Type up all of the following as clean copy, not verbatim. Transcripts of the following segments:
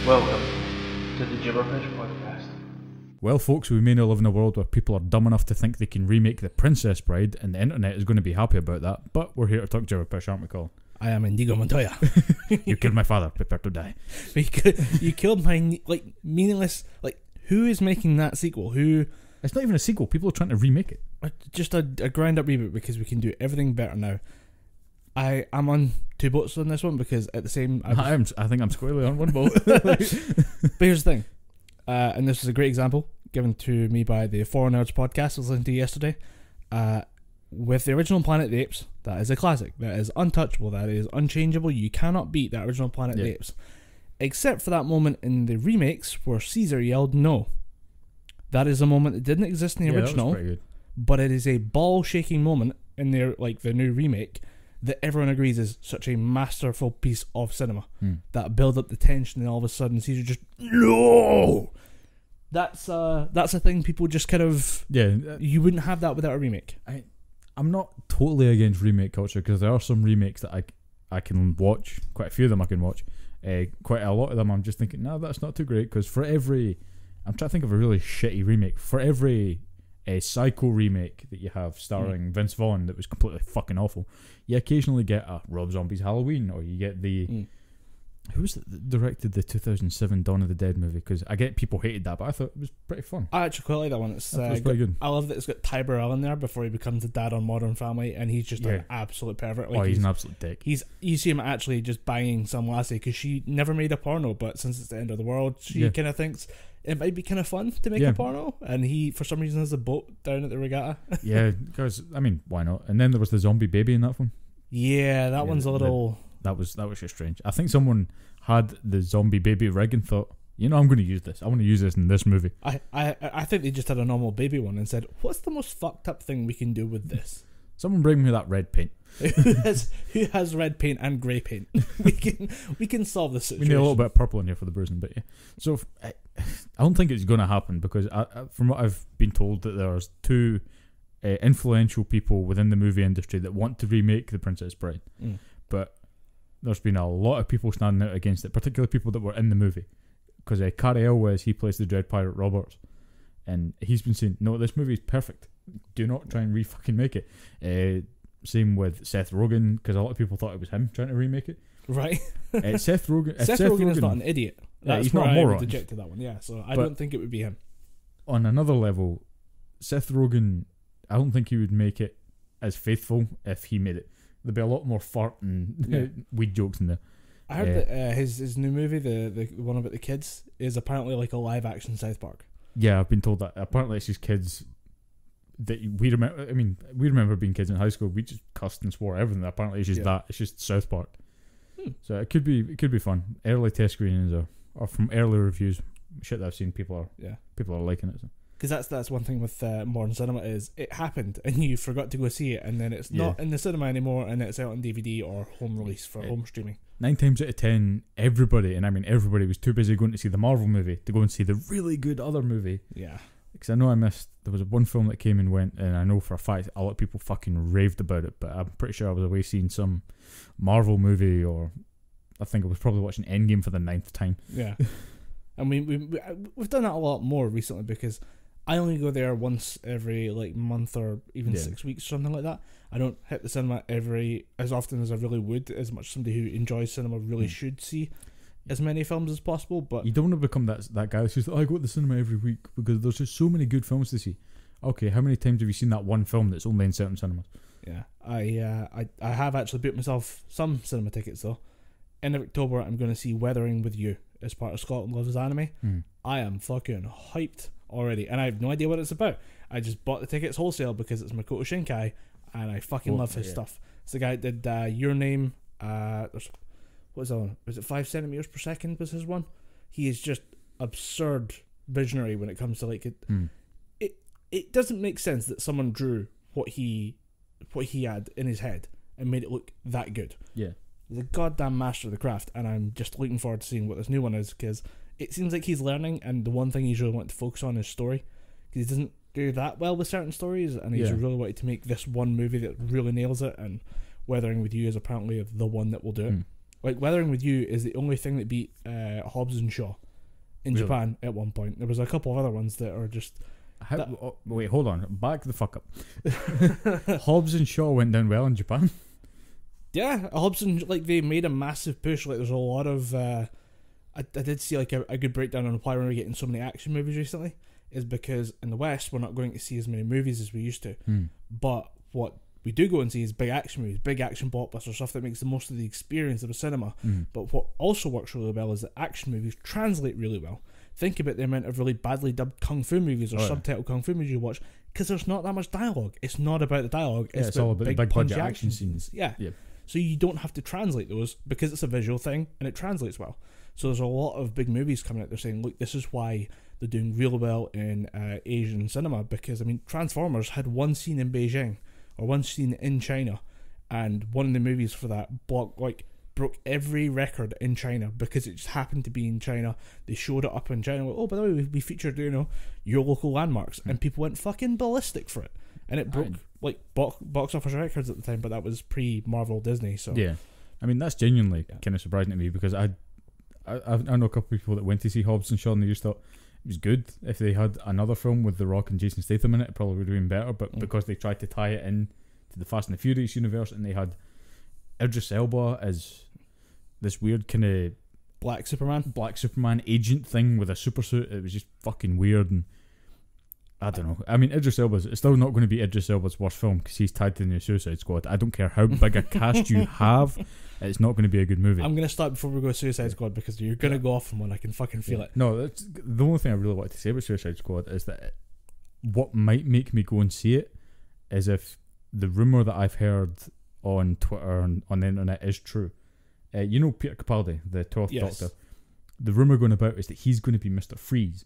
Welcome to the Gibberpish podcast. Well, folks, we may now live in a world where people are dumb enough to think they can remake The Princess Bride, and the internet is going to be happy about that, but we're here to talk Gibberpish, aren't we, Colin? I am Indigo Montoya. You killed my father, prepare to die. You killed my, meaningless, who is making that sequel? Who? It's not even a sequel, people are trying to remake it. Just a grind up reboot because we can do everything better now. I'm on two boats on this one because at the same... I think I'm squarely on one boat. But here's the thing, and this is a great example given to me by the Four Nerds podcast I was listening to yesterday. With the original Planet of the Apes, that is a classic. That is untouchable. That is unchangeable. You cannot beat that original Planet of the Apes. Except for that moment in the remakes where Caesar yelled no. That is a moment that didn't exist in the original, that was pretty good. but it is a ball-shaking moment in the new remake that everyone agrees is such a masterful piece of cinema. That build up the tension and all of a sudden Caesar just no. That's a thing people just kind of you wouldn't have that without a remake. I'm not totally against remake culture because there are some remakes that I can watch. Quite a few of them I can watch. Quite a lot of them I'm just thinking, no, that's not too great. Because for every, I'm trying to think of a really shitty remake. For every Psycho remake that you have starring Vince Vaughn that was completely fucking awful, you occasionally get a Rob Zombie's Halloween, or you get the who was it that directed the 2007 Dawn of the Dead movie? Because I get people hated that, but I thought it was pretty fun. I actually quite like that one. It's pretty good. I love that it's got Ty Burrell in there before he becomes the dad on Modern Family, and he's just an absolute pervert. He's an absolute dick. You see him actually just banging some lassie because she never made a porno, but since it's the end of the world, she kind of thinks it might be kind of fun to make a porno, and he for some reason has a boat down at the regatta. Because I mean, why not? And then there was the zombie baby in that one. That one's a little. That was just strange. I think someone had the zombie baby rig and thought, I'm going to use this. I want to use this in this movie. I think they just had a normal baby one and said, what's the most fucked up thing we can do with this? Someone bring me that red paint. who has red paint and grey paint? We can solve this situation. We need a little bit of purple in here for the bruising, but So I don't think it's going to happen because from what I've been told that there's two influential people within the movie industry that want to remake The Princess Bride, but there's been a lot of people standing out against it, particularly people that were in the movie. Because Cary Elwes, he plays the Dread Pirate Roberts, and he's been saying, no, this movie is perfect. Do not try and re-fucking make it. Same with Seth Rogen, because a lot of people thought it was him trying to remake it. Right. Seth Rogen is not an idiot. That's he's not a moron. I rejected that one, so I don't think it would be him. On another level, Seth Rogen, I don't think he would make it as faithful if he made it. There'd be a lot more fart and weed jokes in there. I heard that his new movie, the one about the kids, is apparently like a live action South Park. Yeah, I've been told that. Apparently it's just kids that we remember. I mean, we remember being kids in high school. We just cussed and swore everything. Apparently it's just that. It's just South Park. So it could be fun. Early test screenings or from early reviews, shit that I've seen, people are liking it. So. Because that's one thing with modern cinema is it happened and you forgot to go see it, and then it's not in the cinema anymore, and it's out on DVD or home release for home streaming. 9 times out of 10, everybody was too busy going to see the Marvel movie to go and see the really good other movie. Yeah. Because I know there was one film that came and went, and I know for a fact a lot of people fucking raved about it, but I'm pretty sure I was away seeing some Marvel movie, or I think I was probably watching Endgame for the 9th time. Yeah. And we've done that a lot more recently because I only go there once every month or even 6 weeks, something like that. I don't hit the cinema as often as I really would, as much as somebody who enjoys cinema really should see as many films as possible. But you don't want to become that guy who's I go to the cinema every week because there's just so many good films to see. Okay, how many times have you seen that one film that's only in certain cinemas? Yeah, I have actually booked myself some cinema tickets though. End of October, I'm going to see Weathering with You as part of Scotland Loves Anime. I am fucking hyped already, and I have no idea what it's about. I just bought the tickets wholesale because it's Makoto Shinkai, and I fucking love his stuff. It's the guy that did Your Name. What was that one? Was it 5 centimeters per second? Was his one? He is just absurd visionary when it comes to It doesn't make sense that someone drew what he had in his head and made it look that good. Yeah, he's a goddamn master of the craft, and I'm just looking forward to seeing what this new one is because it seems like he's learning, and the one thing he's really wanting to focus on is story, because he doesn't do that well with certain stories, and he's really wanted to make this one movie that really nails it, and Weathering with You is apparently the one that will do it. Like Weathering with You is the only thing that beat Hobbs and Shaw in Really? Japan at one point. There was a couple of other ones that are just. Wait, hold on. Back the fuck up. Hobbs and Shaw went down well in Japan. Yeah, Hobbs and they made a massive push. Like there's a lot of. I did see like a good breakdown on why we're getting so many action movies recently. Is because in the West we're not going to see as many movies as we used to. But what we do go and see is big action movies, big action blockbusters, stuff that makes the most of the experience of a cinema. But what also works really well is that action movies translate really well. Think about the amount of really badly dubbed kung fu movies or subtitled kung fu movies you watch, because there's not that much dialogue. It's not about the dialogue. It's all about the big budget action scenes. Yeah. So you don't have to translate those because it's a visual thing and it translates well. So there's a lot of big movies coming out there saying, look, this is why they're doing real well in Asian cinema, because I mean Transformers had one scene in Beijing or one scene in China, and one of the movies for that broke every record in China because it just happened to be in China. They showed it up in China. Like, oh, by the way, we featured your local landmarks, and people went fucking ballistic for it, and it broke box office records at the time. But that was pre-Marvel Disney, so yeah. I mean that's genuinely kind of surprising to me, because I know a couple of people that went to see Hobbs and Shaw and they just thought it was good. If they had another film with The Rock and Jason Statham in it, it probably would have been better. But because they tried to tie it in to the Fast and the Furious universe, and they had Idris Elba as this weird kind of Black Superman agent thing with a super suit, it was just fucking weird. And I don't know. I mean, it's still not going to be Idris Elba's worst film because he's tied to the new Suicide Squad. I don't care how big a cast you have, it's not going to be a good movie. I'm going to start before we go to Suicide Squad because you're going to go off on one. I can fucking feel it. No, the only thing I really wanted to say about Suicide Squad is that what might make me go and see it is if the rumour that I've heard on Twitter and on the internet is true. Peter Capaldi, the 12th Doctor, the rumour going about is that he's going to be Mr. Freeze.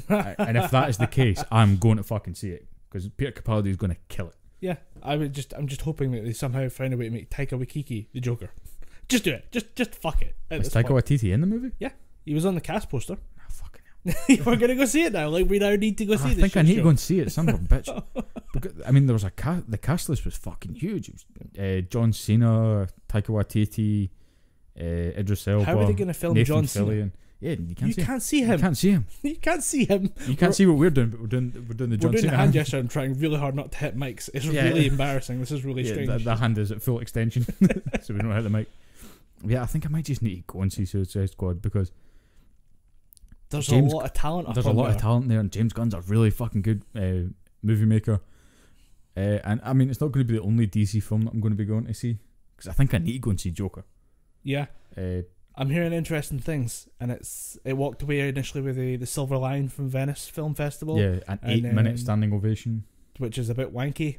And if that is the case, I'm going to fucking see it, because Peter Capaldi is going to kill it. Yeah, I'm just hoping that they somehow find a way to make Taika Waititi the Joker. Just do it. Just fuck it. Is Taika Waititi in the movie? Yeah, he was on the cast poster. Oh, fucking hell. We're gonna go see it now. Like we now need to go see. I think I need to go and see it. Son of a bitch. Because, I mean, there was the cast list was fucking huge. It was John Cena, Taika Waititi, Idris Elba. How are they gonna film Nathan John Fillion. Cena? Yeah, you can't see him. You can't see him. You can't see him. You can't see what we're doing, but we're doing the John Cena hand gesture and trying really hard not to hit mics. It's really embarrassing. This is really strange. The hand is at full extension, so we don't hit the mic. Yeah, I think I might just need to go and see Suicide Squad, because there's a lot of talent. There's a lot of talent there, and James Gunn's a really fucking good movie maker. And I mean, it's not going to be the only DC film that I'm going to be going to see, because I think I need to go and see Joker. Yeah. I'm hearing interesting things, and it walked away initially with the Silver Lion from Venice Film Festival. Yeah, an 8-minute standing ovation, which is a bit wanky.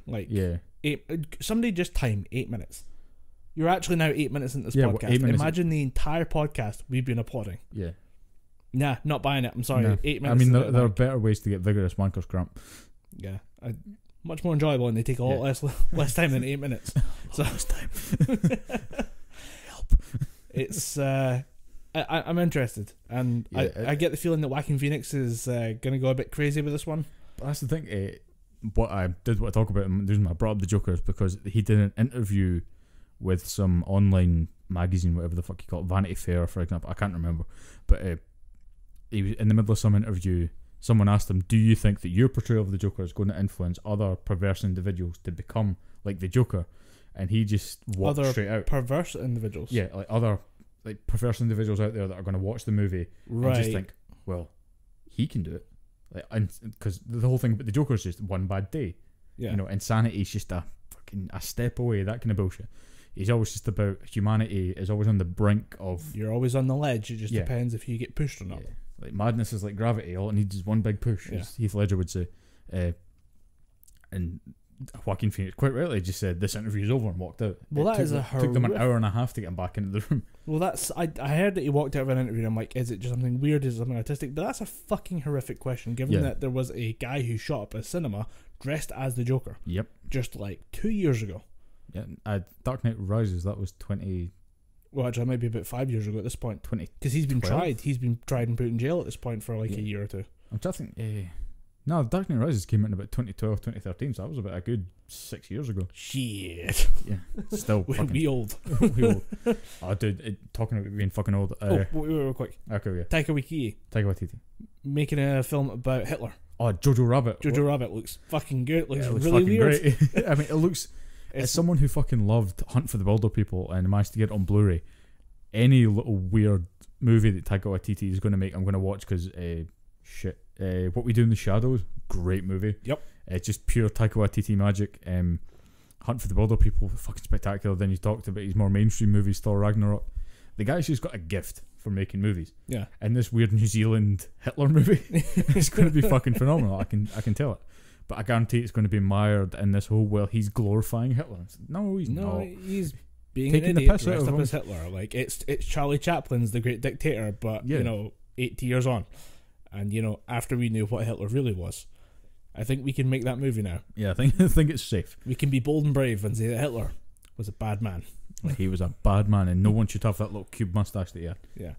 Somebody just time 8 minutes. You're actually now 8 minutes into this podcast. Imagine the entire podcast we've been applauding. Yeah. Nah, not buying it. I'm sorry. Nah. 8 minutes. I mean, there are better ways to get vigorous wankers cramp. Yeah. Much more enjoyable, and they take a lot less time than 8 minutes. So less time. Help. It's I'm interested, and I get the feeling that Joaquin Phoenix is going to go a bit crazy with this one. But that's the thing. What I talk about, the reason I brought up the Joker is because he did an interview with some online magazine, whatever the fuck you call it, Vanity Fair, for example. I can't remember, but he was in the middle of some interview. Someone asked him, "Do you think that your portrayal of the Joker is going to influence other perverse individuals to become like the Joker?" And he just walked straight out. Perverse individuals. Yeah, like other perverse individuals out there that are going to watch the movie and just think, well, he can do it. Because the whole thing about the Joker is just one bad day. Yeah. Insanity is just a step away, that kind of bullshit. He's always just about humanity is always on the brink of... You're always on the ledge. It just depends if you get pushed or not. Yeah. Like madness is like gravity. All it needs is one big push, as Heath Ledger would say. And Joaquin Phoenix quite rightly just said this interview is over and walked out. Well, took them an hour and a half to get him back into the room. Well, I heard that he walked out of an interview and I'm like, is it just something weird? Is it something artistic? But that's a fucking horrific question, given that there was a guy who shot up a cinema dressed as the Joker. Yep. Just like 2 years ago. Yeah, Dark Knight Rises, that was 20... Well, actually, it might be about 5 years ago at this point. 20. Because he's been tried. He's been tried and put in jail at this point for like a year or two. I'm trying to think... No, Dark Knight Rises came out in about 2012, 2013, so that was about a good 6 years ago. Shit. Yeah, still fucking... we old. we old. Oh, dude, talking about being fucking old. wait, real quick. Okay, yeah. Taika Waititi. making a film about Hitler. Oh, Jojo Rabbit. Jojo Rabbit looks fucking good. Looks, Yeah, it looks really fucking weird. great. I mean, it looks... As someone who fucking loved Hunt for the Wilder People and managed to get it on Blu-ray, any little weird movie that Taika Waititi is going to make, I'm going to watch because, What We Do in the Shadows, great movie. Yep. It's just pure Taika Waititi magic. Hunt for the Wilder People, fucking spectacular. Then you talked about his more mainstream movies, Thor Ragnarok. The guy's just got a gift for making movies. Yeah. And this weird New Zealand Hitler movie, it's going to be fucking phenomenal. I can tell it. But I guarantee it's going to be mired in this whole, well, he's glorifying Hitler. No, he's not. He's being Taking an the idiot piss out dressed of up him. as Hitler. Like, it's Charlie Chaplin's The Great Dictator, but, Yeah. 80 years on. And, after we knew what Hitler really was. I think we can make that movie now. Yeah, I think it's safe. We can be bold and brave and say that Hitler was a bad man. Like, he was a bad man, and no one should have that little cube mustache that he had. Yeah.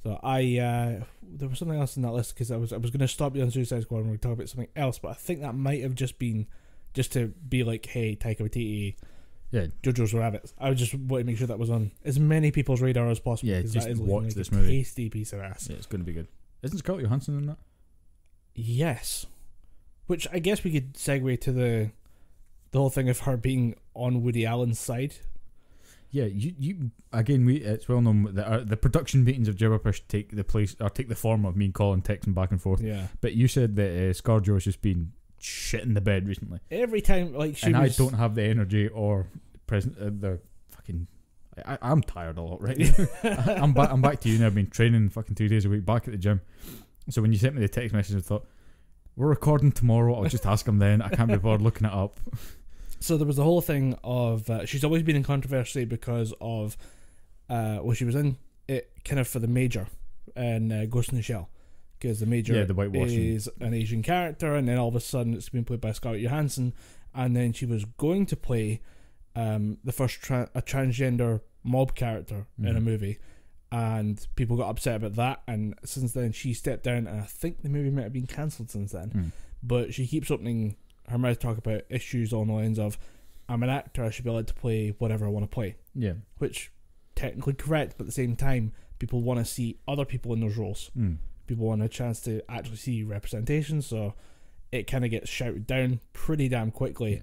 So there was something else in that list because I was going to stop you on Suicide Squad and we talk about something else, but I think that might have just been just to be like, hey, Taika Waititi, Yeah, Jojo's Rabbit. I just want to make sure that was on as many people's radar as possible. Yeah, 'cause just that is watch like this a movie. tasty piece of ass. yeah, it's going to be good. Isn't Scarlett Johansson in that? Yes, which I guess we could segue to the whole thing of her being on Woody Allen's side. Yeah, you again. It's well known that the production meetings of Gibberpish take the form of me and Colin texting back and forth. Yeah, But you said that ScarJo has just been shit in the bed recently, every time and I don't have the energy or the fucking. I'm tired a lot right now. I'm back to you now. I've been training fucking 2 days a week back at the gym. So when you sent me the text message, I thought, we're recording tomorrow. I'll just ask him then. I can't be bothered looking it up. So there was the whole thing of she's always been in controversy because of she was in it kind of for the Major and Ghost in the Shell, because the Major the whitewashing is an Asian character, and then all of a sudden it's been played by Scarlett Johansson, and then she was going to play the first a transgender mob character in a movie, and people got upset about that, and since then she stepped down, and I think the movie might have been cancelled since then. But she keeps opening her mouth to talk about issues on the lines of, I'm an actor, I should be allowed to play whatever I want to play. Yeah. Which, technically correct, but at the same time, people want to see other people in those roles. People want a chance to actually see representation, so it kind of gets shouted down pretty damn quickly. Yeah.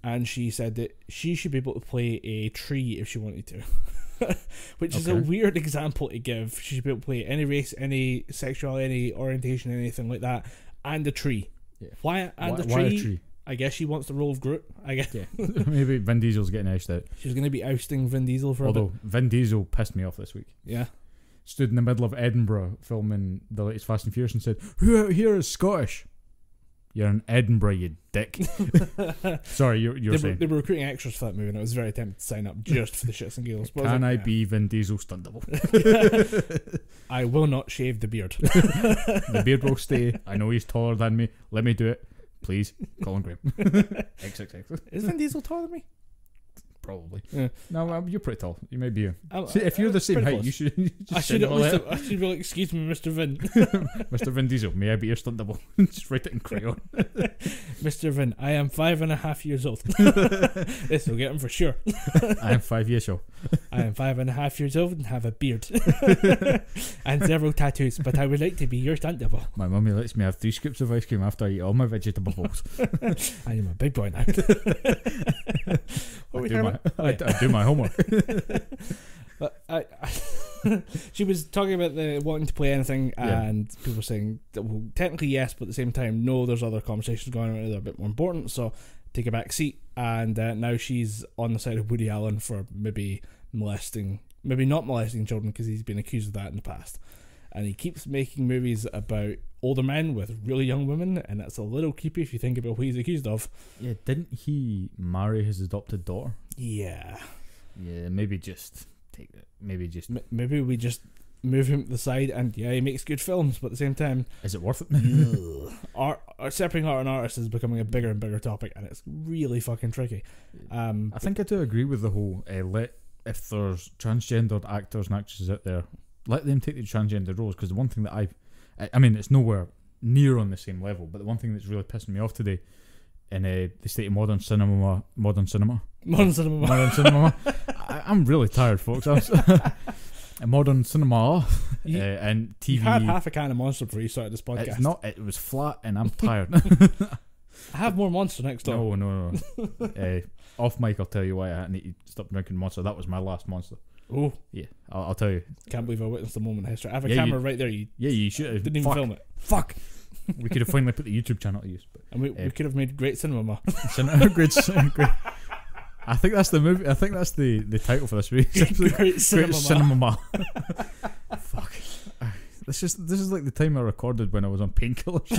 And she said that she should be able to play a tree if she wanted to. Which is a weird example to give. She should be able to play any race, any sexuality, any orientation, anything like that, and a tree. Yeah. Why a tree? Why a tree? I guess she wants the role of Groot. I guess. Yeah. Maybe Vin Diesel's getting ousted out. She's going to be ousting Vin Diesel for a bit. Although Vin Diesel pissed me off this week. Yeah. Stood in the middle of Edinburgh filming the latest Fast and Furious and said, "Who out here is Scottish?" You're in Edinburgh, you dick. Sorry, you're saying. They were recruiting extras for that movie, and I was very tempted to sign up just for the shits and giggles. But Can I be Vin Diesel stunt double? I will not shave the beard. The beard will stay. I know he's taller than me. Let me do it. Please, Colin Graham. XXX. Is Vin Diesel taller than me? Probably. Yeah. No, you're pretty tall. You may be. See, if you're the same pretty height, close. you should. I should at least. I should be like, excuse me, Mr. Vin. Mr. Vin Diesel, may I be your stunt double? Just write it in crayon. Mr. Vin, I am 5.5 years old. This will get him for sure. I am 5 years old. I am 5.5 years old and have a beard and several tattoos, but I would like to be your stunt double. My mummy lets me have 3 scoops of ice cream after I eat all my vegetables. I am a big boy now. I do my homework. But she was talking about the wanting to play anything, and people were saying that, well, technically yes, but at the same time no, there's other conversations going on that are a bit more important, so take a back seat. And now she's on the side of Woody Allen for maybe not molesting children, because he's been accused of that in the past, and he keeps making movies about older men with really young women, and that's a little creepy if you think about what he's accused of. Yeah, didn't he marry his adopted daughter? Yeah, maybe just take it. Maybe we just move him to the side, and he makes good films, but at the same time, is it worth it? Separating art and artist is becoming a bigger and bigger topic, and it's really fucking tricky. I think I do agree with the whole if there's transgendered actors and actresses out there, let them take the transgender roles, because the one thing that I mean, it's nowhere near on the same level. But the one thing that's really pissing me off today in the state of modern cinema, I'm really tired, folks. Modern cinema and TV. You had half a can of Monster before you started this podcast. It's not. It was flat, and I'm tired. I have more Monster next door. No. Off mic, I'll tell you why I need to stop drinking Monster. That was my last Monster. Oh, yeah, I'll tell you. Can't believe I witnessed the moment in history. I have a camera right there. You should have. Didn't even film it. Fuck. We could have finally put the YouTube channel to use, and we could have made great cinema. Great. I think that's the movie. I think that's the title for this week. Great Cinemama. Fuck. This is like the time I recorded when I was on painkillers.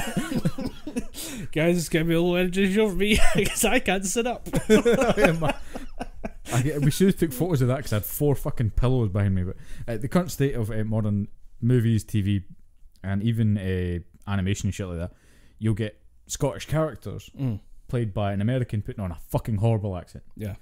Guys, it's gonna be a low energy show for me because I can't sit up. We should have took photos of that because I had 4 fucking pillows behind me. But the current state of modern movies, TV, and even animation and shit like that, you'll get Scottish characters played by an American putting on a fucking horrible accent. Yeah.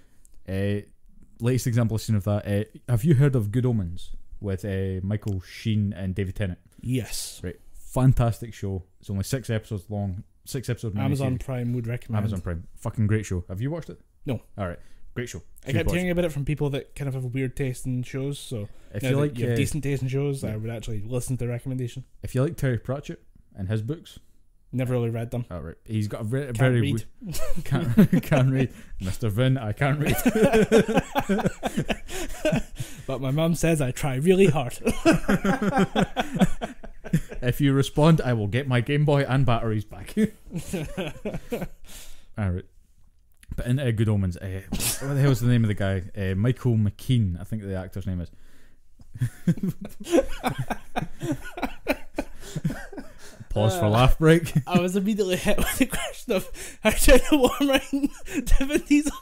Latest example I've seen of that. Have you heard of Good Omens with Michael Sheen and David Tennant? Yes. Right. Fantastic show. It's only 6 episodes long. 6 episodes. Amazon Prime would recommend. Amazon Prime. Fucking great show. Have you watched it? No. Alright. Great show. I kept hearing about it from people that kind of have a weird taste in shows. So if you like, you have decent taste in shows, I would actually listen to the recommendation. If you like Terry Pratchett and his books, never really read them. Oh, right. He's got a very read. Can't read. Mr. Vin, I can't read. But my mum says I try really hard. If you respond, I will get my Game Boy and batteries back. Alright. But in Good Omens, what the hell's the name of the guy? Michael McKean, I think the actor's name is. Pause for laugh break. I was immediately hit with the question of how do I know what I'm writing to Vin Diesel?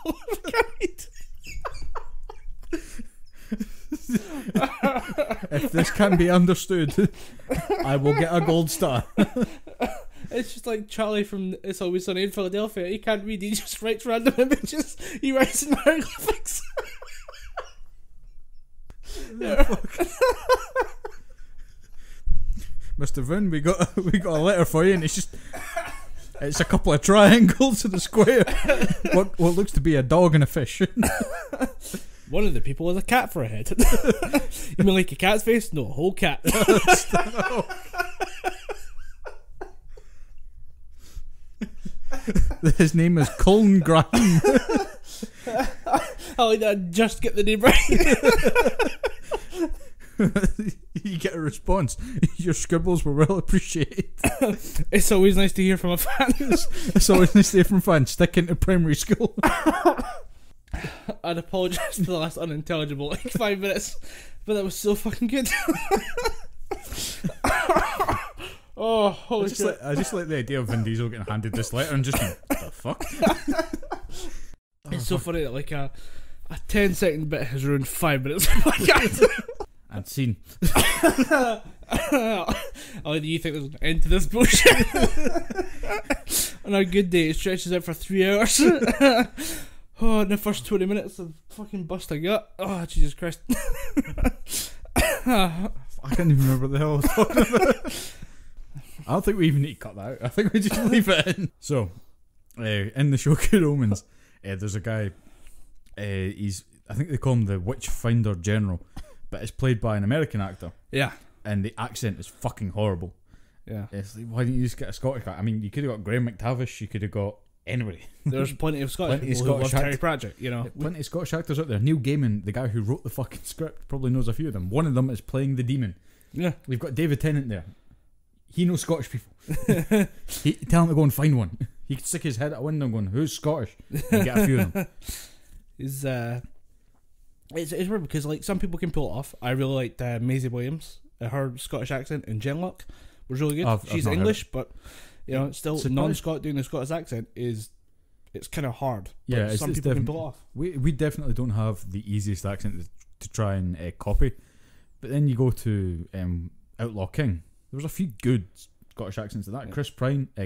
If this can be understood, I will get a gold star. It's just like Charlie from It's Always Sunny in Philadelphia. He can't read, he just writes random images. He writes in hieroglyphics. Mr. Vin, we got a letter for you, and it's a couple of triangles and a square. What looks to be a dog and a fish. One of the people has a cat for a head. You mean like a cat's face? No, a whole cat. His name is Colin Graham. Oh, I just get the name right. You get a response. Your scribbles were well appreciated. It's always nice to hear from a fan. It's always nice to hear from fans. Stick into primary school. I'd apologise for the last unintelligible 5 minutes, but that was so fucking good. Oh, holy shit. I just like the idea of Vin Diesel getting handed this letter and just going, what the fuck? It's so funny that like a 10-second bit has ruined 5 minutes of my podcast. And scene. Oh, do you think there's an end to this bullshit? On a good day, it stretches out for 3 hours. Oh, in the first 20 minutes of fucking bust I got. Oh, Jesus Christ. I can't even remember what the hell I was talking about. I don't think we even need to cut that out. I think we just leave it in. So, in the show Good Omens, there's a guy, I think they call him the Witchfinder General, but it's played by an American actor. Yeah. And the accent is fucking horrible. Yeah. It's like, why didn't you just get a Scottish guy? I mean, you could have got Graham McTavish, you could have got anybody. There's plenty of Scottish people who love Terry Pratchett, you know. Plenty of Scottish actors out there. Neil Gaiman, the guy who wrote the fucking script, probably knows a few of them. One of them is playing the demon. Yeah. We've got David Tennant there. He knows Scottish people. Tell him to go and find one. He could stick his head out a window going, who's Scottish? And get a few of them. It's weird because like some people can pull it off. I really liked Maisie Williams. Her Scottish accent in Genlock was really good. She's English, but you know, still non-Scot doing the Scottish accent it's kind of hard. Yeah, some people can pull it off. We definitely don't have the easiest accent to try and copy. But then you go to Outlaw King. There was a few good Scottish accents to that. Yeah.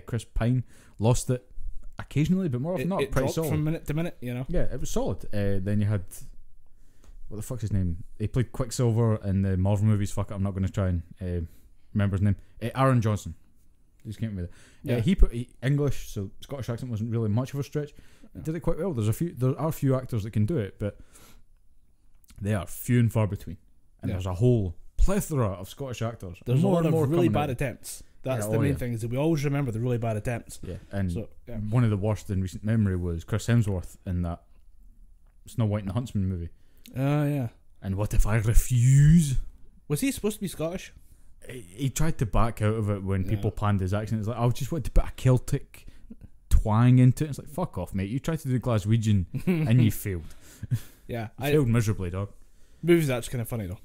Chris Pine lost it occasionally, but more often not. It pretty dropped solid from minute to minute, you know. Yeah, it was solid. Then you had, what the fuck's his name? He played Quicksilver in the Marvel movies. Fuck it, I'm not going to try and remember his name. Aaron Johnson. just came with it. Yeah. He put English, so Scottish accent wasn't really much of a stretch. He did it quite well. There are a few actors that can do it, but they are few and far between. And there's a whole plethora of Scottish actors. There's a lot of really coming bad out. attempts. That's the main thing, is that we always remember the really bad attempts. Yeah, and So, one of the worst in recent memory was Chris Hemsworth in that Snow White and the Huntsman movie. Oh, yeah. And what if I refuse? Was he supposed to be Scottish? He tried to back out of it when people panned his accent. It's like, I just want to put a Celtic twang into it. It's like, fuck off, mate. You tried to do Glaswegian and you failed. Yeah. You failed miserably, dog. Movie's actually kind of funny, though.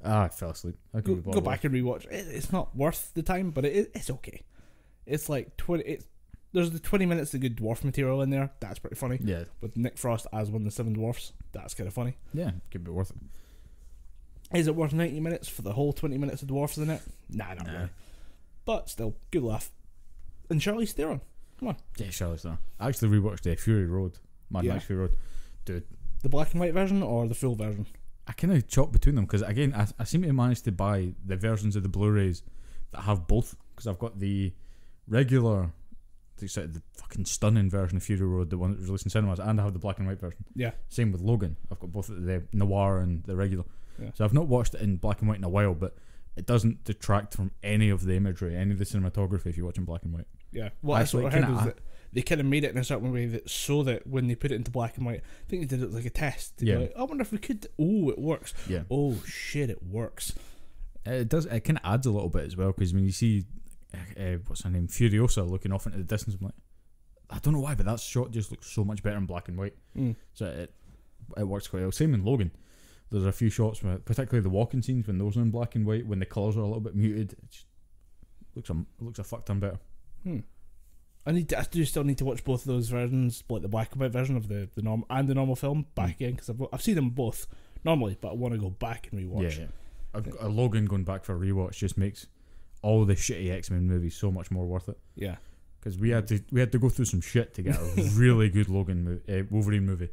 I fell asleep. I Go back and rewatch. It's not worth the time, but it's okay. It's like 20. There's the 20 minutes of good dwarf material in there. That's pretty funny. Yeah. With Nick Frost as one of the 7 dwarfs. That's kind of funny. Yeah, could be worth it. Is it worth 90 minutes for the whole 20 minutes of dwarfs in it? Nah, not really. But still, good laugh. And Charlize Theron. Come on. Yeah, Charlize Theron. I actually rewatched Fury Road. Mad Max Fury Road. Dude. The black and white version or the full version? I kind of chop between them because, again, I seem to manage to buy the versions of the Blu-rays that have both, because I've got the regular, the fucking stunning version of Fury Road, the one that was released in cinemas, and I have the black and white version. Yeah. Same with Logan. I've got both the noir and the regular. Yeah. So I've not watched it in black and white in a while, but it doesn't detract from any of the imagery, any of the cinematography if you watch in black and white. Yeah. Well, that's what I heard was that they kind of made it in a certain way that so that when they put it into black and white, I think they did it like a test. To be like, I wonder if we could. Oh, it works. Yeah. Oh shit, it works. It does. It kind of adds a little bit as well, because when you see what's her name, Furiosa, looking off into the distance, I'm like, I don't know why, but that shot just looks so much better in black and white. So it works quite well. Same in Logan. There's a few shots, particularly the walking scenes, when those are in black and white, when the colours are a little bit muted, it just looks a fuck ton better. I do still need to watch both of those versions, like the black and white version of the normal and the normal film, back again, because I've seen them both normally, but I want to go back and rewatch. Yeah. A Logan going back for a rewatch just makes all the shitty X-Men movies so much more worth it. Yeah, because we had to go through some shit to get a really good Wolverine movie.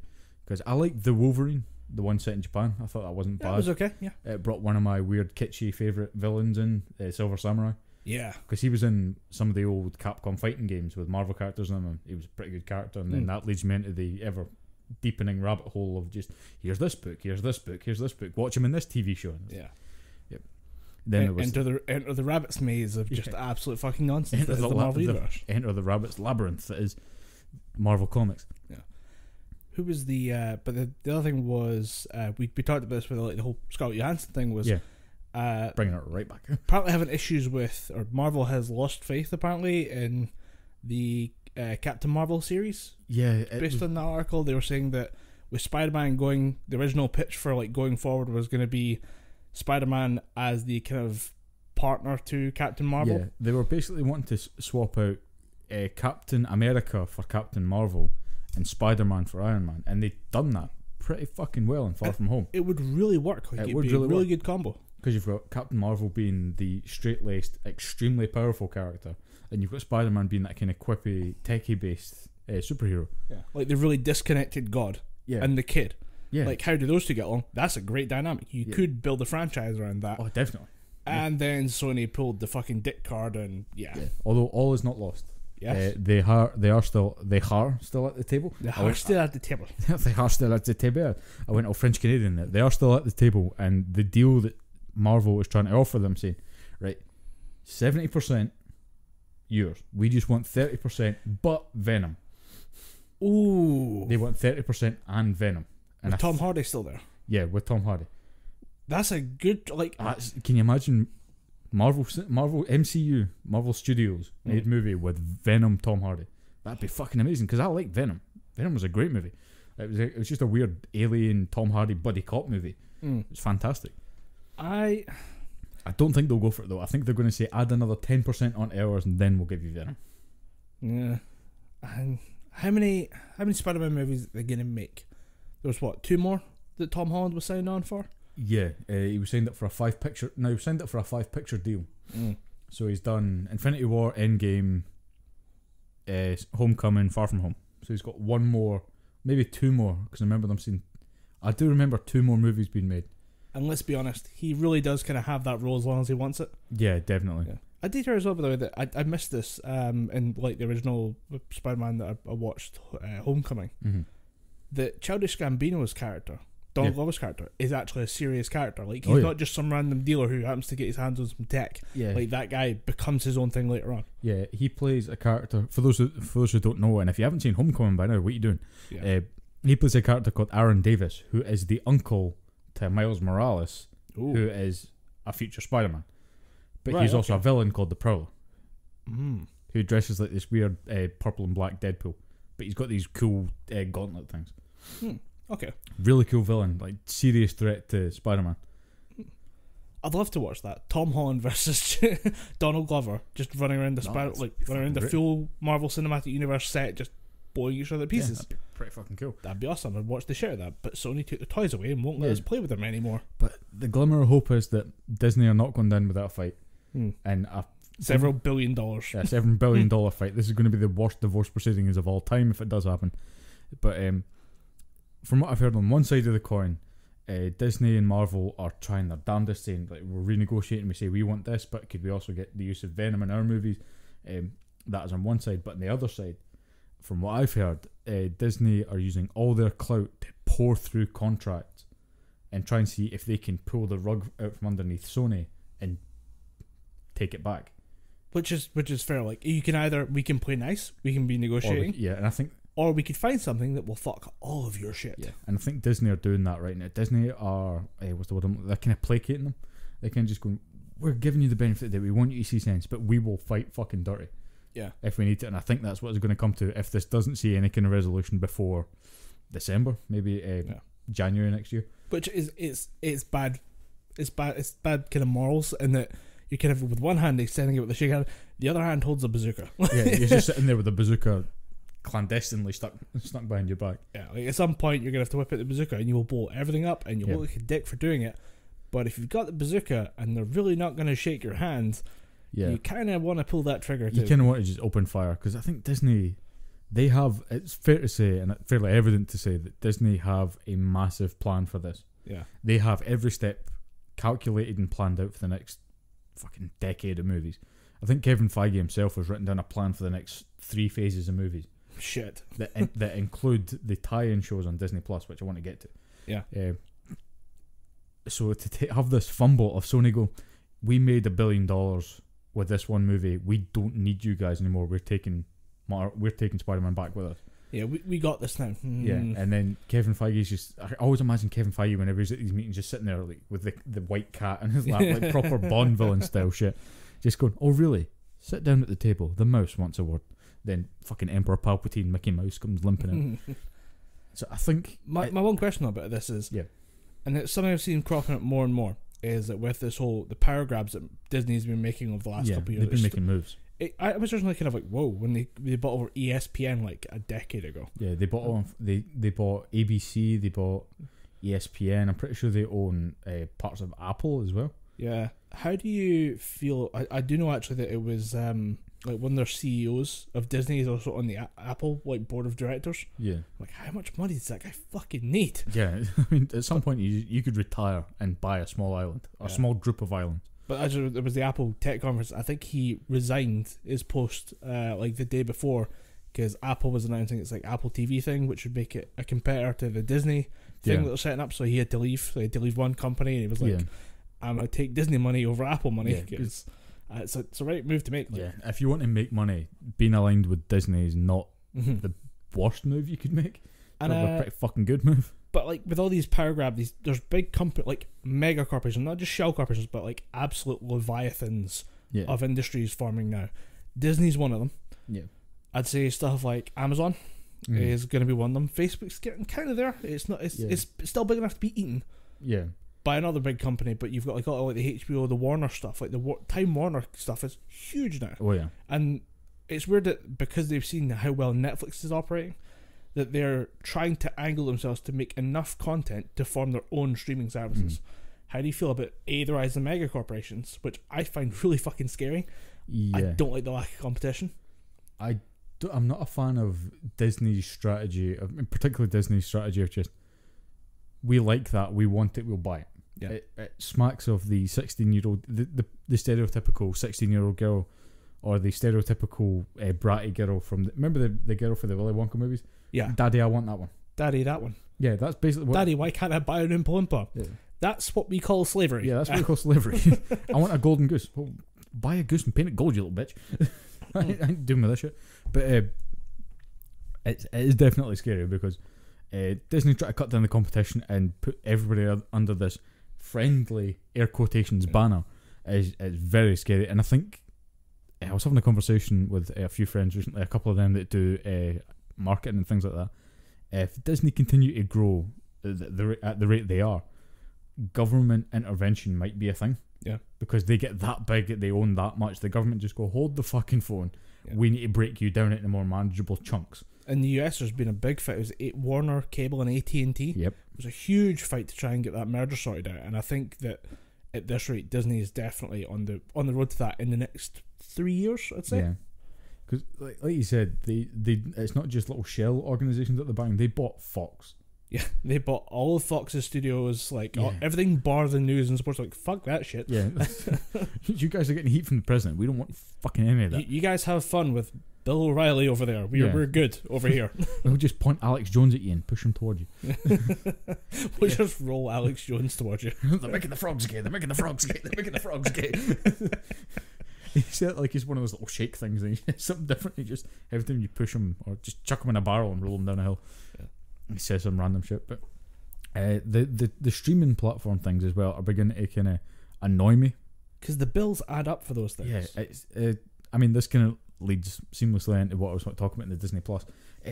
Because I like the Wolverine, the one set in Japan. I thought that wasn't bad. That was okay. Yeah, it brought one of my weird kitschy favourite villains in, Silver Samurai. Yeah, because he was in some of the old Capcom fighting games with Marvel characters in them, and he was a pretty good character. And then that leads me into the ever deepening rabbit hole of just here's this book, watch him in this TV show. Yeah. Yep. Then it was enter the rabbit's maze of just absolute fucking nonsense. Enter the Marvel universe. Enter the rabbit's labyrinth that is Marvel Comics. Yeah. Who was the? But the other thing was we talked about this with like the whole Scarlett Johansson thing was. Yeah. Bringing it right back. Apparently having issues with, or Marvel has lost faith apparently in the Captain Marvel series. Yeah, based on that article, they were saying that with Spider-Man going, the original pitch for like going forward was going to be Spider-Man as the kind of partner to Captain Marvel. Yeah, they were basically wanting to swap out Captain America for Captain Marvel and Spider-Man for Iron Man, and they'd done that pretty fucking well in Far From Home. It would really work. Like, it'd would be really a really work. good combo. Because you've got Captain Marvel being the straight-laced, extremely powerful character, and you've got Spider-Man being that kind of quippy, techie-based superhero. Yeah, like the really disconnected god and the kid. Yeah, like how do those two get along? That's a great dynamic. You could build a franchise around that. Oh, definitely. And then Sony pulled the fucking dick card, and Although all is not lost. Yes. They are still at the table. They are still at the table. They are still at the table. I went all French Canadian there. They are still at the table, and the deal that Marvel is trying to offer them, saying, right, 70% yours. We just want 30%, but Venom. Ooh. They want 30% and Venom. And with Tom Hardy still there. Yeah, with Tom Hardy. That's a good can you imagine Marvel MCU, Marvel Studios made movie with Venom Tom Hardy? That'd be fucking amazing, because I like Venom. Venom was a great movie. It was just a weird alien Tom Hardy buddy cop movie. It's fantastic. I don't think they'll go for it though. I think they're going to say add another 10% on ours and then we'll give you Venom. Yeah. And how many Spider-Man movies are they going to make? There was 2 more that Tom Holland was signed on for? Yeah, he was signed up for a 5-picture deal. So he's done Infinity War, Endgame, Homecoming, Far From Home. So he's got 1 more, maybe 2 more, because I do remember 2 more movies being made. And let's be honest, he really does kind of have that role as long as he wants it. Yeah, definitely. Yeah. I did hear as well, by the way, that I missed this in like the original Spider-Man that I watched, Homecoming. Mm-hmm. That Childish Gambino's character, Donald Glover's character, is actually a serious character. Like, he's Oh, yeah. not just some random dealer who happens to get his hands on some tech. Yeah. Like, that guy becomes his own thing later on. Yeah, he plays a character. For those who don't know, and if you haven't seen Homecoming by now, what are you doing? Yeah. He plays a character called Aaron Davis, who is the uncle to Miles Morales, Ooh. who is a future Spider-Man. But Right, he's also okay. a villain called the Prowler, Mm. who dresses like this weird purple and black Deadpool. But he's got these cool gauntlet things. Okay. Really cool villain, like serious threat to Spider-Man. I'd love to watch that. Tom Holland versus Donald Glover, just running around the No, running fucking around the great. full Marvel Cinematic Universe set, just blowing each other to Yeah, pieces. that'd be pretty fucking cool. That'd be awesome. I'd watch the shit out of that. But Sony took the toys away and won't let Yeah. us play with them anymore. But the glimmer of hope is that Disney are not going down without a fight. And Several $1 billion. Yeah, $7 billion fight. This is going to be the worst divorce proceedings of all time if it does happen. But from what I've heard on one side of the coin, Disney and Marvel are trying their damnedest, saying like we're renegotiating. We say we want this, but could we also get the use of Venom in our movies? That is on one side, but on the other side, from what I've heard, Disney are using all their clout to pour through contracts and try and see if they can pull the rug out from underneath Sony and take it back. Which is fair. Like, we can play nice, we can be negotiating, And I think or we could find something that will fuck all of your shit. yeah, and I think Disney are doing that right now. Disney are what's the word? They're kind of placating them. They can just go, we're giving you the benefit that we want you to see sense, but we will fight fucking dirty. Yeah. If we need to, and I think that's what it's going to come to if this doesn't see any kind of resolution before December, maybe January next year. Which is it's bad. It's bad kind of morals, in that you're kind of with one hand extending it with the shake hand, the other hand holds a bazooka. Yeah, you're just sitting there with a bazooka clandestinely stuck behind your back. Yeah, like at some point you're gonna have to whip out the bazooka and you will blow everything up and you'll look like a dick for doing it. But if you've got the bazooka and they're really not gonna shake your hand, you kind of want to pull that trigger. You kind of want to just open fire, because I think Disney, they have. It's fair to say, and it's fairly evident to say, that Disney have a massive plan for this. Yeah, they have every step calculated and planned out for the next fucking decade of movies. I think Kevin Feige himself has written down a plan for the next 3 phases of movies. Shit. that include the tie-in shows on Disney Plus, which I want to get to. Yeah. So to have this fumble of Sony go, we made $1 billion with this one movie. We don't need you guys anymore. We're taking Spider-Man back with us. Yeah, we got this now. Yeah, and then Kevin Feige's just. I always imagine Kevin Feige whenever he's at these meetings, just sitting there like with the white cat in his lap, like proper Bond villain style shit. Just going, oh really? Sit down at the table. The mouse wants a word. Then fucking Emperor Palpatine, Mickey Mouse comes limping in. So I think my one question about this is, and it's something I've seen cropping up more and more, is that with this whole the power grabs that Disney's been making over the last couple of years, they've been making moves. I was originally kind of like, whoa, when they bought over ESPN like a decade ago. Yeah, they bought they bought ABC, they bought ESPN. I'm pretty sure they own parts of Apple as well. Yeah. How do you feel? I do know actually that it was like one of their CEOs of Disney is also on the Apple like board of directors. Yeah. Like, how much money does that guy fucking need? Yeah, I mean, at some point you could retire and buy a small island, or a small group of islands. But actually, there was the Apple Tech Conference. I think he resigned his post like the day before, because Apple was announcing it's like Apple TV thing, which would make it a competitor to the Disney thing that they're setting up. So he had to leave. So he had to leave one company, and he was like, I'm going to take Disney money over Apple money, because it's a right move to make. Like. Yeah, if you want to make money, being aligned with Disney is not the worst move you could make. And a pretty fucking good move. But like with all these power grab, there's big company like mega corporations, not just shell corporations, but like absolute leviathans of industries forming now. Disney's one of them. Yeah, I'd say stuff like Amazon is going to be one of them. Facebook's getting kind of there. It's not. It's still big enough to be eaten. Yeah. By another big company, but you've got like all like the HBO, the Warner stuff, like the Time Warner stuff is huge now. Oh yeah. And it's weird that because they've seen how well Netflix is operating, that they're trying to angle themselves to make enough content to form their own streaming services. How do you feel about the rise of mega corporations, which I find really fucking scary? Yeah. I don't like the lack of competition. I'm not a fan of Disney's strategy, particularly Disney's strategy of just, we like that, we want it, we'll buy it. Yeah. It smacks of the 16-year-old, the stereotypical 16-year-old girl, or the stereotypical bratty girl from remember the girl for the Willy Wonka movies? Yeah. Daddy, I want that one. Daddy, that one. Yeah, that's basically what... Daddy, why can't I buy an Oompa Loompa? Yeah. That's what we call slavery. Yeah, that's what we call slavery. I want a golden goose. Well, buy a goose and paint it gold, you little bitch. I ain't doing with this shit. But it is definitely scary because Disney try to cut down the competition and put everybody under this friendly, air quotations, banner is very scary. And I think I was having a conversation with a few friends recently, a couple of them that do marketing and things like that. If Disney continue to grow at the rate they are, government intervention might be a thing. Yeah. Because they get that big, they own that much. The government just go, hold the fucking phone. Yeah. We need to break you down into more manageable chunks. In the US, there's been a big fight. It was Warner Cable and AT&T. Yep. It was a huge fight to try and get that merger sorted out. And I think that at this rate, Disney is definitely on the road to that in the next 3 years, I'd say. Yeah. Because, like you said, they it's not just little shell organisations that they're buying. They bought Fox. Yeah, they bought all of Fox's studios, like Yeah. everything bar the news and sports. Like, fuck that shit. Yeah. You guys are getting heat from the president. We don't want fucking any of that. You guys have fun with Bill O'Reilly over there. We're good over here. We'll just point Alex Jones at you and push him towards you. We'll just roll Alex Jones towards you. They're making the frogs gay. They're making the frogs gay. They're making the frogs gay. He said it like he's one of those little shake things. And something different. He just every time you push him or just chuck him in a barrel and roll him down a hill. Yeah. He says some random shit. But the streaming platform things as well are beginning to kind of annoy me. Because the bills add up for those things. Yeah, it's. I mean, this kind of leads seamlessly into what I was talking about in the Disney Plus.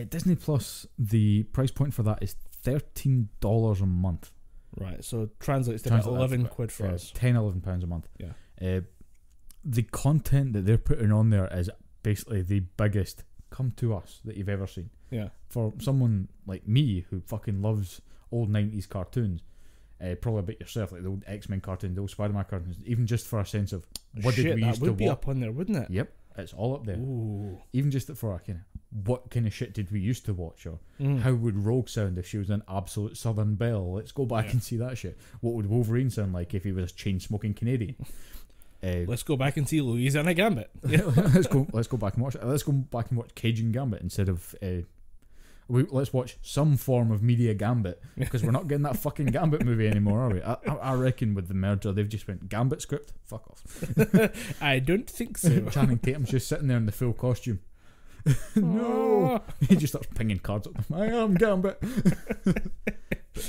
Disney Plus, the price point for that is $13 a month. Right, so translates to about 11 quid for us. £10-11 a month. Yeah. The content that they're putting on there is basically the biggest come to us that you've ever seen. Yeah. For someone like me who fucking loves old 90s cartoons, probably a bit yourself, like the old X-Men cartoons, the old Spider-Man cartoons, even just for a sense of what did we used to watch. That would be up on there, wouldn't it? Yep, it's all up there. Ooh. Even just for a kind of what kind of shit did we used to watch, or how would Rogue sound if she was an absolute Southern belle? Let's go back and see that shit. What would Wolverine sound like if he was a chain-smoking Canadian? Let's go back and see Louisiana Gambit. Yeah. let's go back and watch it. Let's go back and watch Cajun Gambit instead of let's watch some form of media Gambit, because we're not getting that fucking Gambit movie anymore, are we? I reckon with the merger they've just went Gambit script, fuck off. I don't think so. Channing Tatum's just sitting there in the full costume. No, he just starts pinging cards at them. I am Gambit.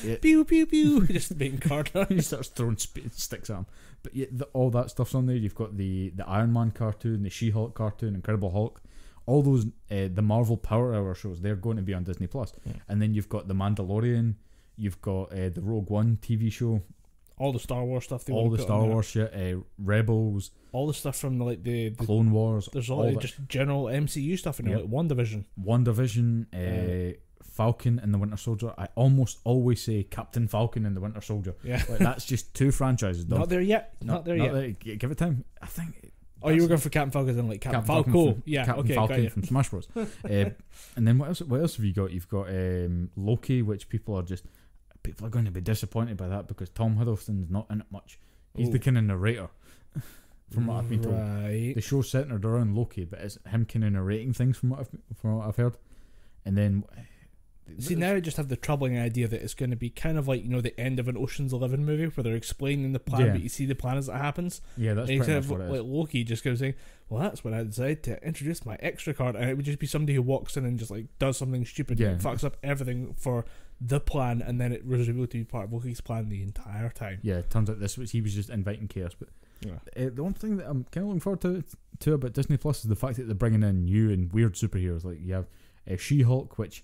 Yeah, pew pew pew. Just being card. he starts throwing sticks at him. But yeah, all that stuff's on there. You've got the Iron Man cartoon, the She-Hulk cartoon, Incredible Hulk. All those the Marvel Power Hour shows, they're going to be on Disney Plus. Yeah. And then you've got the Mandalorian. You've got the Rogue One TV show. All the Star Wars stuff. All the Star Wars shit. Rebels. All the stuff from the Clone Wars. There's all just general MCU stuff in there, like WandaVision. Falcon and the Winter Soldier. I almost always say Captain Falcon and the Winter Soldier. Yeah, like, that's just two franchises. Not there yet. Not there yet. Give it time. I think. Oh, you were going for Captain Falcon and like Captain Falcon. Yeah, Captain okay, Falcon from Smash Bros. And then what else have you got? You've got Loki, which people are going to be disappointed by that because Tom Hiddleston's not in it much. He's the kind of narrator. From what I've been told, the show's centered around Loki, but it's him kind of narrating things from what I've heard. And then. See, now I just have the troubling idea that it's going to be kind of like, the end of an Ocean's 11 movie where they're explaining the plan, but you see the plan as it happens. Yeah, that's pretty much what it is. Like Loki just goes saying, well, that's when I decided to introduce my extra card, and it would just be somebody who walks in and just like does something stupid and fucks up everything for the plan, and then it was revealed to be part of Loki's plan the entire time. Yeah, it turns out he was just inviting chaos. But the one thing that I'm kind of looking forward to about Disney Plus is the fact that they're bringing in new and weird superheroes. Like you have She-Hulk, which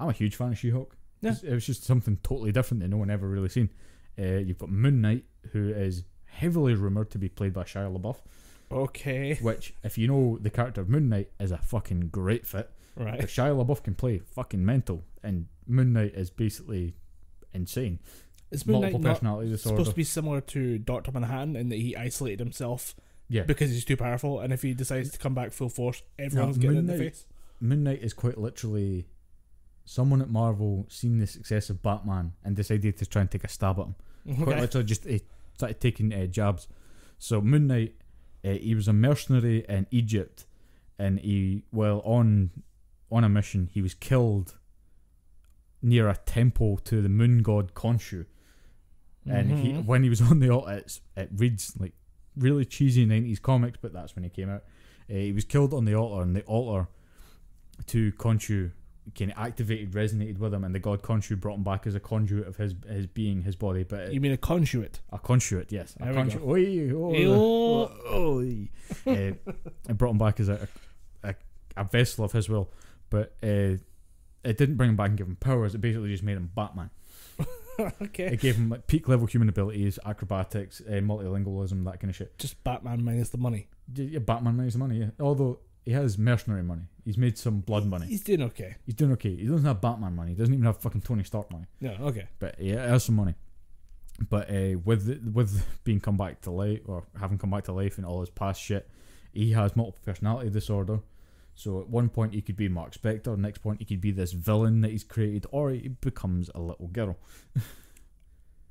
I'm a huge fan of She-Hulk. Yeah. It was just something totally different that no one ever really seen. You've got Moon Knight, who is heavily rumoured to be played by Shia LaBeouf. Okay. Which, if you know the character of Moon Knight, is a fucking great fit. Right. If Shia LaBeouf can play fucking mental, and Moon Knight is basically insane. Is Moon Knight supposed to be similar to Dr. Manhattan in that he isolated himself because he's too powerful, and if he decides to come back full force, everyone's getting in the face? Moon Knight is quite literally someone at Marvel seen the success of Batman and decided to try and take a stab at him. Quite literally, just he started taking jabs. So Moon Knight, he was a mercenary in Egypt, and on a mission, he was killed near a temple to the moon god Khonshu. And when he was on the altar, it reads like really cheesy 90s comics, but that's when he came out. He was killed on the altar, and the altar to Khonshu kind of activated, resonated with him, and the god Khonshu brought him back as a conduit of his being, his body. But you mean a conduit? A conduit, yes. There a we conduit. It brought him back as a vessel of his will, but it didn't bring him back and give him powers. It basically just made him Batman. Okay. It gave him like peak level human abilities, acrobatics, multilingualism, that kind of shit. Just Batman minus the money. Yeah, Batman minus the money. Yeah, although he has mercenary money. He's made some blood money. He's doing okay. He doesn't have Batman money. He doesn't even have fucking Tony Stark money. Yeah, okay. But he has some money. But with being come back to life, or having come back to life and all his past shit, he has multiple personality disorder. So at one point he could be Mark Spector, next point he could be this villain that he's created, or he becomes a little girl.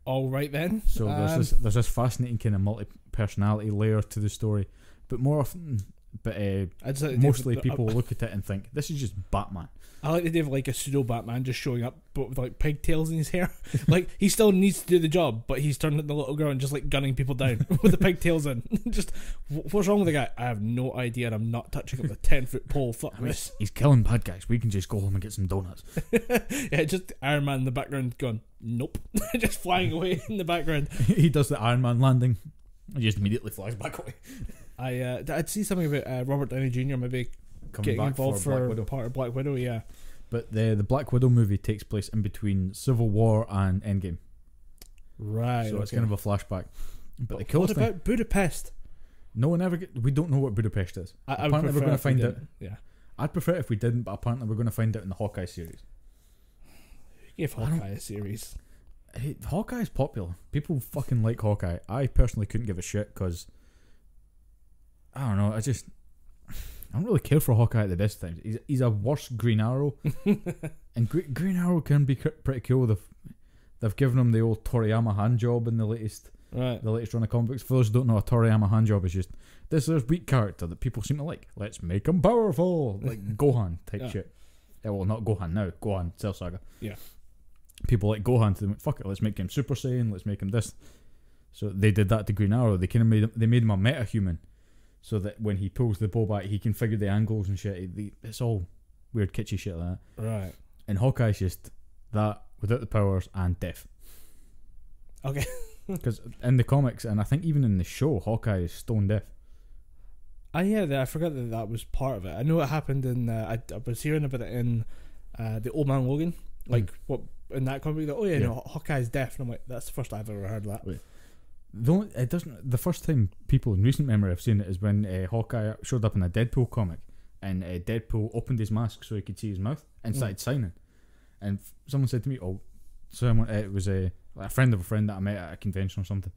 All right then. So there's this fascinating kind of multi-personality layer to the story, but more often, mostly people look at it and think this is just Batman. I like the idea of like a pseudo Batman just showing up, but with like pigtails in his hair. Like he still needs to do the job, but he's turned into the little girl and just like gunning people down with the pigtails in. Just what's wrong with the guy? I have no idea, and I'm not touching up the 10-foot pole. Fuck this. He's killing bad guys. We can just go home and get some donuts. Yeah, just Iron Man in the background going, nope, just flying away in the background. He does the Iron Man landing, and just immediately flies back away. I'd see something about Robert Downey Jr. maybe getting involved for part of Black Widow. Yeah, but the Black Widow movie takes place in between Civil War and Endgame, right? So it's kind of a flashback. But the coolest thing about Budapest? No one ever. We don't know what Budapest is. Apparently, we're going to find out. Yeah, I'd prefer it if we didn't, but apparently, we're going to find out in the Hawkeye series. Give Hawkeye a series. Hawkeye's popular. People fucking like Hawkeye. I personally couldn't give a shit because I don't know. I don't really care for Hawkeye at the best times. He's a worse Green Arrow, and Green Arrow can be pretty cool. They've given him the old Toriyama hand job in the latest run of comic books. For those who don't know, a Toriyama hand job is just this is weak character that people seem to like. Let's make him powerful, like Gohan type shit. Yeah, well, not Gohan now. Gohan Cell Saga. Yeah. People like Gohan to them. Fuck it, let's make him Super Saiyan. Let's make him this. So they did that to Green Arrow. They kind of made him a meta-human, so that when he pulls the bow back, he can figure the angles and shit. It's all weird, kitschy shit like that. Right. And Hawkeye's just that without the powers and deaf. Okay. Because in the comics, and I think even in the show, Hawkeye is stone deaf. I forgot that was part of it. I know it happened in. I was hearing about it in the Old Man Logan. Like what in that comic? No, Hawkeye's deaf, and I'm like, that's the first I've ever heard of that. Wait. The first time people in recent memory have seen it is when Hawkeye showed up in a Deadpool comic, and Deadpool opened his mask so he could see his mouth and started signing. And someone said to me, it was a friend of a friend that I met at a convention or something.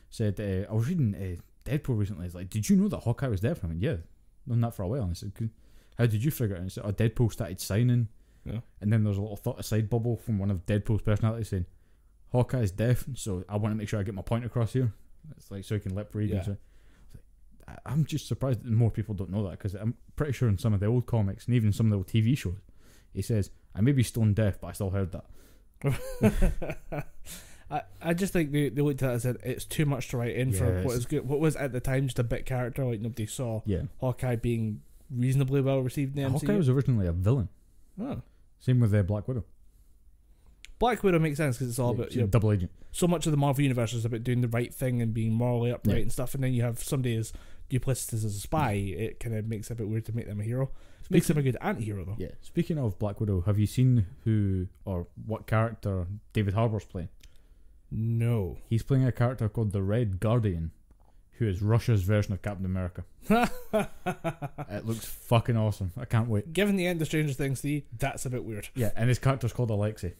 Said I was reading Deadpool recently. It's like, did you know that Hawkeye was deaf? I went, yeah, known that for a while. And I said, how did you figure it? And he said, Deadpool started signing. Yeah. And then there's a little thought aside bubble from one of Deadpool's personalities saying, Hawkeye's deaf, so I want to make sure I get my point across here. It's like so he can lip read. Yeah. And so I'm just surprised that more people don't know that, because I'm pretty sure in some of the old comics and even some of the old TV shows, he says, I may be stone deaf, but I still heard that. I just think they looked at it and said it's too much to write in for what is good. What was at the time just a bit character, like nobody saw. Yeah. Hawkeye being reasonably well received in the MCU. Hawkeye was originally a villain. Oh. Same with Black Widow. Black Widow makes sense because it's all about double agent. So much of the Marvel universe is about doing the right thing and being morally upright and stuff, and then you have somebody as duplicitous as a spy. It kind of makes it a bit weird to make them a hero. Makes him a good anti-hero though. Yeah. Speaking of Black Widow, have you seen who or what character David Harbour's playing? No. He's playing a character called the Red Guardian, who is Russia's version of Captain America. It looks fucking awesome. I can't wait. Given the end of Stranger Things 3, that's a bit weird. Yeah, and his character's called Alexei.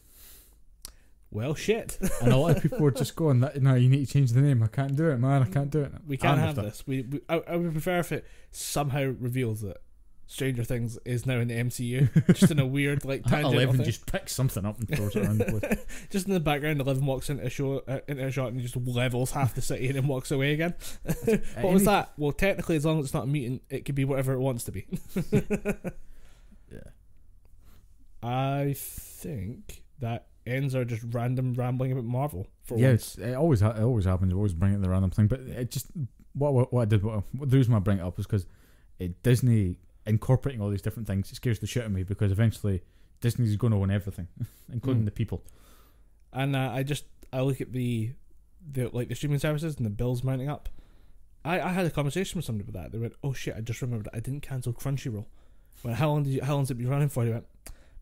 Well, shit. And a lot of people are just going, no, you need to change the name. I can't do it, man. I can't do it. We can't have this. I would prefer if it somehow reveals that Stranger Things is now in the MCU, just in a weird like tangent. 11 thing. just picks something up and throws it around the place. Just in the background, 11 walks into a shot and just levels half the city and then walks away again. What was that? Well, technically, as long as it's not a mutant, it could be whatever it wants to be. Yeah. I think that ends our just random rambling about Marvel. For Yeah, once. it always happens. I always bring it the random thing, but it just what the reason I bring it up is because Disney incorporating all these different things, it scares the shit out of me, because eventually Disney's going to own everything, including the people. And I look at the streaming services and the bills mounting up. I had a conversation with somebody about that. They went, "Oh shit, I just remembered I didn't cancel Crunchyroll." Well, how long's it been running for? He went,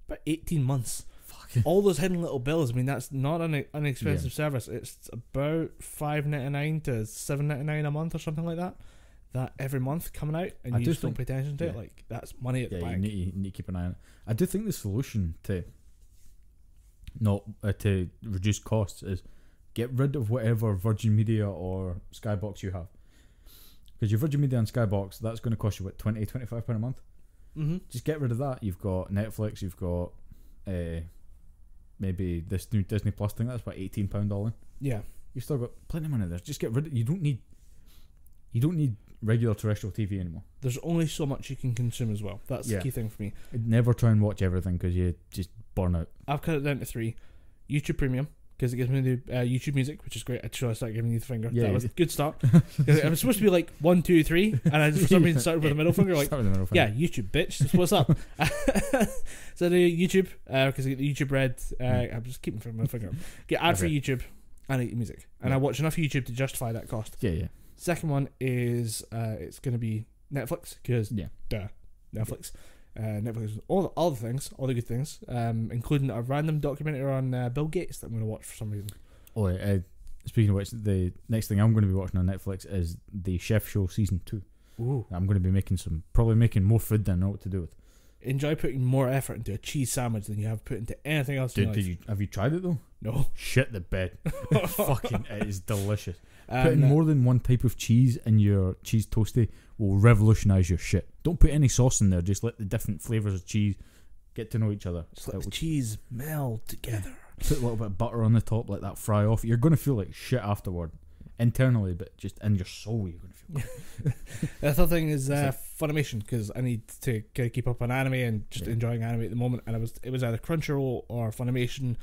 "About 18 months." Fucking all those hidden little bills. I mean, that's not an inexpensive service. It's about $5.99 to $7.99 a month or something like that. That every month coming out, and you just don't pay attention to it. Like, that's money at the bank. You need to keep an eye on it. I do think the solution to to reduce costs is get rid of whatever Virgin Media or Skybox you have, because your Virgin Media and Skybox, that's going to cost you what, £20-25 a month. Mm-hmm. Just get rid of that. You've got Netflix, you've got maybe this new Disney Plus thing, that's about £18 all in. Yeah, you've still got plenty of money there. Just get rid of. You don't need regular terrestrial TV anymore. There's only so much you can consume as well. That's the key thing for me. Never try and watch everything, because you just burn out. I've cut it down to 3. YouTube Premium, because it gives me the YouTube Music, which is great. I should start giving you the finger. Yeah, that was a good start. It was supposed to be like 1, 2, 3, and I for some reason started with the middle finger. Like, yeah, YouTube, bitch. That's what's up. So the YouTube, because I get the YouTube Red. I'm just keeping my finger up. Get ad-free YouTube and I get music, and I watch enough YouTube to justify that cost. Yeah. Second one is it's going to be Netflix, because Netflix. Netflix, all the things, all the good things, including a random documentary on Bill Gates that I'm going to watch for some reason. Speaking of which, the next thing I'm going to be watching on Netflix is the Chef Show Season 2. Ooh. I'm going to be probably making more food than I know what to do with. Enjoy putting more effort into a cheese sandwich than you have put into anything else. Have you tried it though? No. Shit the bed. It is delicious. Putting more than one type of cheese in your cheese toasty will revolutionise your shit. Don't put any sauce in there, just let the different flavours of cheese get to know each other. Just let the cheese meld together. Put a little bit of butter on the top, let that fry off. You're going to feel like shit afterward. Internally, but just in your soul you're going to feel good. The other thing is Funimation, because I need to keep up on anime and just enjoying anime at the moment, and it was either Crunchyroll or Funimation,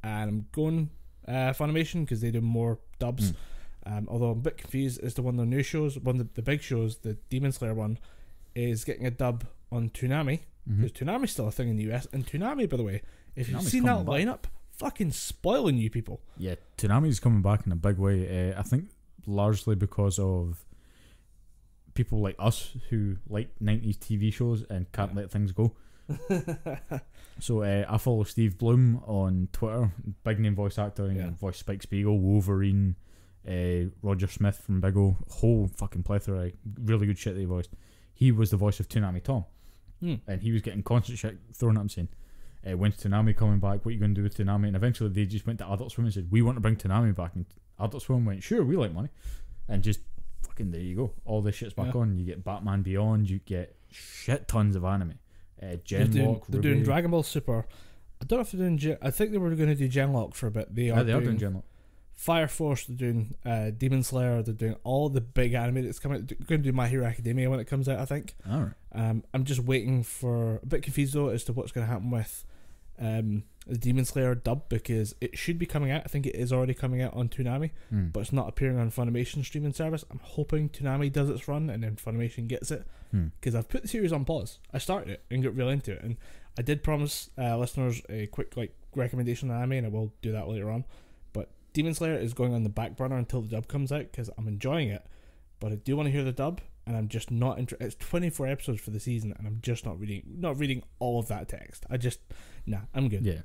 and I'm going Funimation because they do more dubs. Although I'm a bit confused as to one of their new shows, one of the big shows, the Demon Slayer one, is getting a dub on Toonami, because Toonami's still a thing in the US, and Toonami, by the way, if you've seen that lineup, fucking spoiling you people. Yeah, Toonami's coming back in a big way. I think largely because of people like us who like 90s TV shows and can't let things go. So I follow Steve Bloom on Twitter, big name voice actor, voiced Spike Spiegel, Wolverine, Roger Smith from Big O, whole fucking plethora, really good shit that he voiced. He was the voice of Toonami Tom, and he was getting constant shit thrown at him saying, when's Toonami coming back? What are you going to do with Toonami? And eventually they just went to Adult Swim and said, we want to bring Toonami back. And Adult Swim went, sure, we like money. And just fucking there you go. All this shit's back on. You get Batman Beyond. You get shit tons of anime. Genlock. They're doing Dragon Ball Super. I don't know if they're doing I think they were going to do Genlock for a bit. They are doing Genlock. Fire Force. They're doing Demon Slayer. They're doing all the big anime that's coming out. They're going to do My Hero Academia when it comes out, I think. Alright. I'm just waiting for, a bit confused though as to what's going to happen with the Demon Slayer dub, because it should be coming out. I think it is already coming out on Toonami, but it's not appearing on Funimation streaming service. I'm hoping Toonami does its run and then Funimation gets it, because I've put the series on pause. I started it and got real into it, and I did promise listeners a quick recommendation on anime, and I will do that later on. But Demon Slayer is going on the back burner until the dub comes out, because I'm enjoying it, but I do want to hear the dub, and I'm just not interested. It's 24 episodes for the season, and I'm just not reading all of that text. I'm good. Yeah.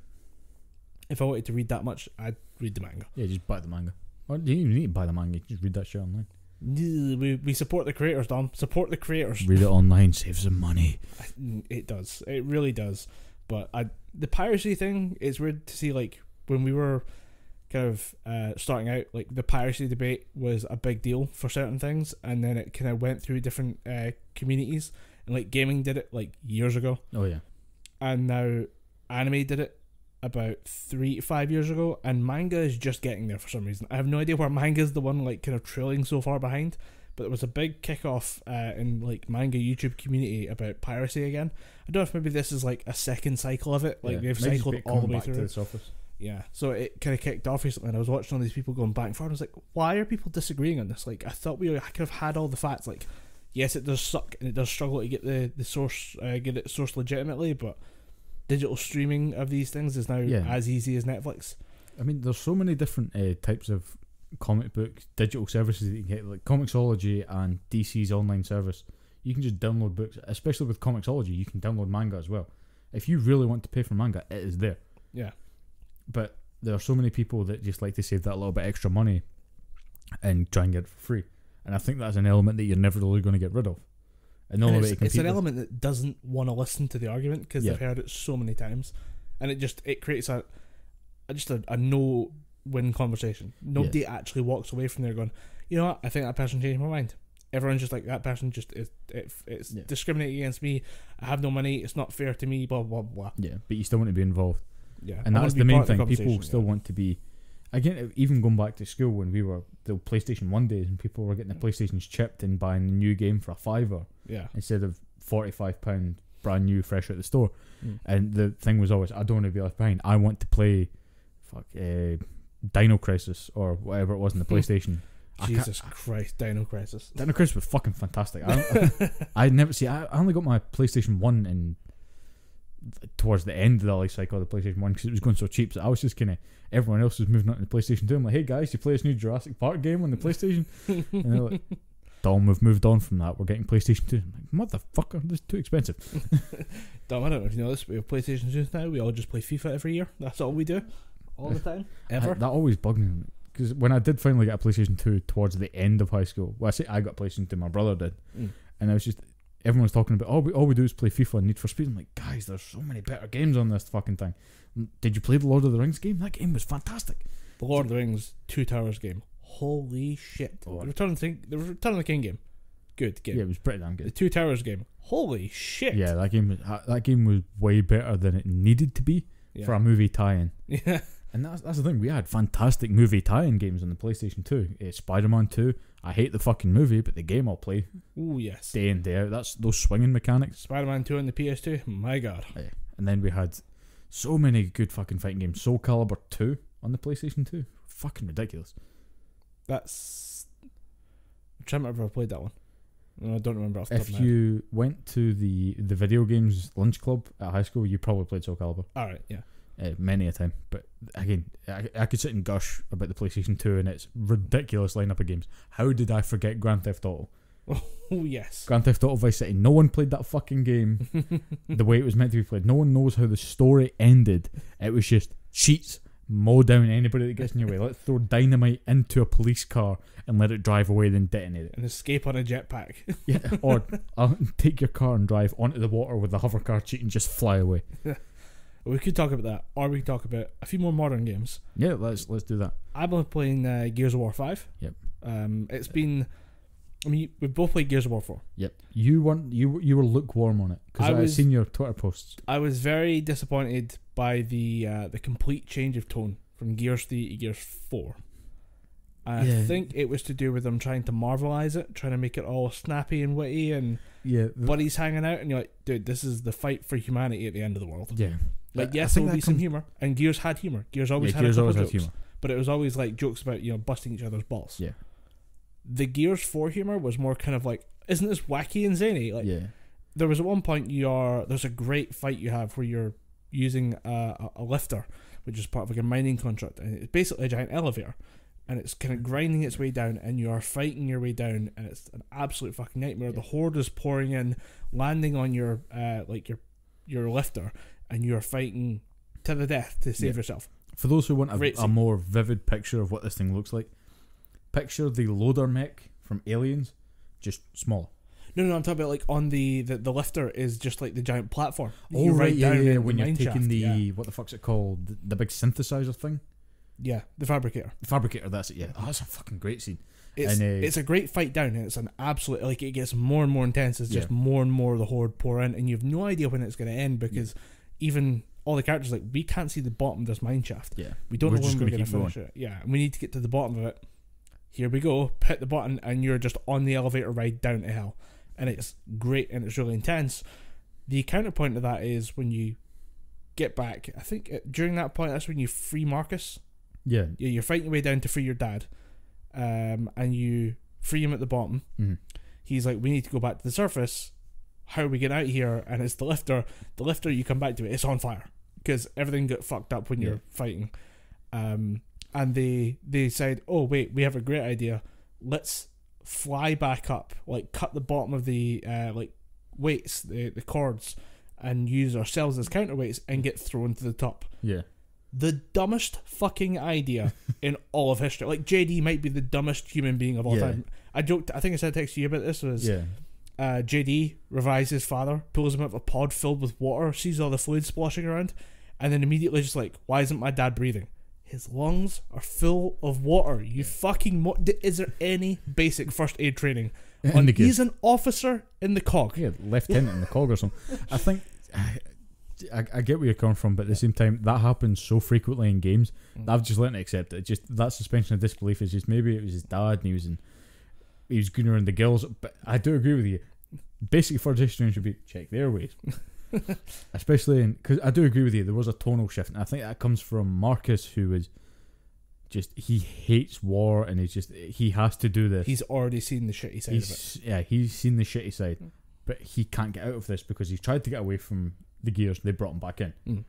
If I wanted to read that much, I'd read the manga. Yeah, just buy the manga. Or you don't even need to buy the manga. You just read that shit online. We support the creators, Dom. Support the creators. Read it online, save some money. It does. It really does. But the piracy thing, it's weird to see, like, when we were kind of starting out, like, the piracy debate was a big deal for certain things, and then it kind of went through different communities, and like gaming did it like years ago, Oh yeah. and now anime did it about 3 to 5 years ago, and manga is just getting there for some reason. I have no idea where manga is the one like kind of trailing so far behind, but there was a big kickoff in like manga YouTube community about piracy again. I don't know if maybe this is like a second cycle of it, like they've Maybe cycled it's all the coming way back to through. the surface. Yeah, so it kind of kicked off recently, and I was watching all these people going back and forth. I was like, why are people disagreeing on this? Like, I thought we could have had all the facts. Like, yes, it does suck and it does struggle to get the source, get it sourced legitimately, but digital streaming of these things is now as easy as Netflix. I mean, there's so many different types of comic book digital services that you can get, like Comixology and DC's online service. You can just download books, especially with Comixology. You can download manga as well. If you really want to pay for manga, it is there. Yeah. But there are so many people that just like to save that little bit extra money and try and get it for free. And I think that's an element that you're never really going to get rid of. And the only way to compete it's an with- element that doesn't want to listen to the argument because they've heard it so many times, and it creates a no win conversation. Nobody actually walks away from there going, you know what, I think that person changed my mind. Everyone's just like, that person just it's discriminating against me. I have no money. It's not fair to me. Blah blah blah. Yeah, but you still want to be involved. Yeah, and I that's wanna be the main part of thing. People conversation, still want to be. Again, even going back to school when we were the PlayStation 1 days and people were getting the PlayStations chipped and buying a new game for $5 instead of £45 brand new fresh out the store. And the thing was always, I don't want to be left behind. I want to play Dino Crisis or whatever it was in the PlayStation. Jesus Christ, Dino Crisis. Dino Crisis was fucking fantastic. I never see. I only got my PlayStation 1 in towards the end of the life cycle of the PlayStation 1 because it was going so cheap. So I was just kind of, everyone else was moving on to the PlayStation 2. I'm like, hey guys, you play this new Jurassic Park game on the PlayStation? And they're like, Dom, we've moved on from that. We're getting PlayStation 2. I'm like, motherfucker, this is too expensive. Dom, I don't know if you know this, but we have PlayStation 2 now. We all just play FIFA every year. That's all we do. All the time. Ever. That always bugged me. Because when I did finally get a PlayStation 2 towards the end of high school, well, I say I got a PlayStation 2, my brother did. And I was just, everyone was talking about, all we do is play FIFA and Need for Speed. I'm like, guys, there's so many better games on this fucking thing. Did you play the Lord of the Rings game? That game was fantastic. The Lord of the Rings Two Towers game. Holy shit. The Return of the King game. Good game. Yeah, it was pretty damn good. The Two Towers game. Holy shit. Yeah, that game was way better than it needed to be for a movie tie-in. Yeah. And that's the thing. We had fantastic movie tie-in games on the PlayStation 2. Spider-Man 2. I hate the fucking movie, but the game I'll play. Ooh, yes. Day in, day out. That's those swinging mechanics. Spider-Man 2 on the PS2. My God. Yeah. And then we had so many good fucking fighting games. Soul Calibur 2 on the PlayStation 2. Fucking ridiculous. That's... I'm trying to remember if I played that one. No, I don't remember off the top of my If you went to the video games lunch club at high school, you probably played Soul Calibur. Alright, yeah. Many a time. But again, I could sit and gush about the PlayStation 2 and its ridiculous lineup of games. How did I forget Grand Theft Auto? Oh, yes. Grand Theft Auto Vice City. No one played that fucking game the way it was meant to be played. No one knows how the story ended. It was just cheats. Mow down anybody that gets in your way. Let's throw dynamite into a police car and let it drive away, then detonate it. And escape on a jetpack. Yeah, or take your car and drive onto the water with the hover car cheat and just fly away. We could talk about that, or we could talk about a few more modern games. Yeah, let's do that. I've been playing Gears of War 5. Yep. It's been... I mean, we both played Gears of War 4. Yep. You were lukewarm on it because I've seen your Twitter posts. I was very disappointed by the complete change of tone from Gears 3 to Gears 4. I think it was to do with them trying to marvelize it, trying to make it all snappy and witty and buddies hanging out, and you're like, dude, this is the fight for humanity at the end of the world. Yeah. Like, yes, there will be some humour, and Gears had humour. Gears always had a couple of jokes, humour. but it was always like jokes about, busting each other's balls. Yeah. The Gears 4 humour was more kind of like, isn't this wacky and zany? Like, there was at one point there's a great fight you have where you're using a lifter, which is part of like a mining contract, and it's basically a giant elevator, and it's kind of grinding its way down, and you are fighting your way down, and it's an absolute fucking nightmare. The horde is pouring in, landing on your lifter, and you are fighting to the death to save yourself. For those who want a more vivid picture of what this thing looks like, picture the loader mech from Aliens, just smaller. No, I'm talking about like on the lifter is just like the giant platform. Oh, right, yeah. When you're taking what the fuck's it called? The big synthesizer thing? Yeah, the Fabricator. Fabricator, that's it. Yeah, that's a fucking great scene. It's a great fight down, and it's an absolute, like, it gets more and more intense as just more and more of the horde pour in, and you have no idea when it's going to end, because even all the characters, like, we can't see the bottom of this mine shaft. Yeah, we don't know when we're going to finish it. Yeah, and we need to get to the bottom of it. Here we go, hit the button, and you're just on the elevator ride down to hell, and it's great and it's really intense. The counterpoint to that is when you get back, I think during that point, that's when you free Marcus. Yeah, you're fighting your way down to free your dad. And you free him at the bottom. He's like, we need to go back to the surface. How are we getting out here? And it's the lifter. The lifter, you come back to it, it's on fire because everything got fucked up when you're fighting. And they said, oh wait, we have a great idea. Let's fly back up, like cut the bottom of the like weights, the cords, and use ourselves as counterweights and get thrown to the top. Yeah. The dumbest fucking idea in all of history. Like, JD might be the dumbest human being of all time. I joked, I think I said text to you about this, was JD revives his father, pulls him out of a pod filled with water, sees all the fluid splashing around, and then immediately just like, why isn't my dad breathing? His lungs are full of water. You fucking... is there any basic first aid training? He's an officer in the cog. Yeah, lieutenant in the cog or something. I think... I get where you're coming from, but at the same time, that happens so frequently in games that I've just learned to accept it. Just that suspension of disbelief is just, maybe it was his dad and he was going around the gills. But I do agree with you. Basic first aid training should be check the airways, especially because I do agree with you. There was a tonal shift, and I think that comes from Marcus, who is just, he hates war, and he has to do this. He's already seen the shitty side of it. Yeah, he's seen the shitty side, but he can't get out of this because he's tried to get away from the gears. They brought him back in.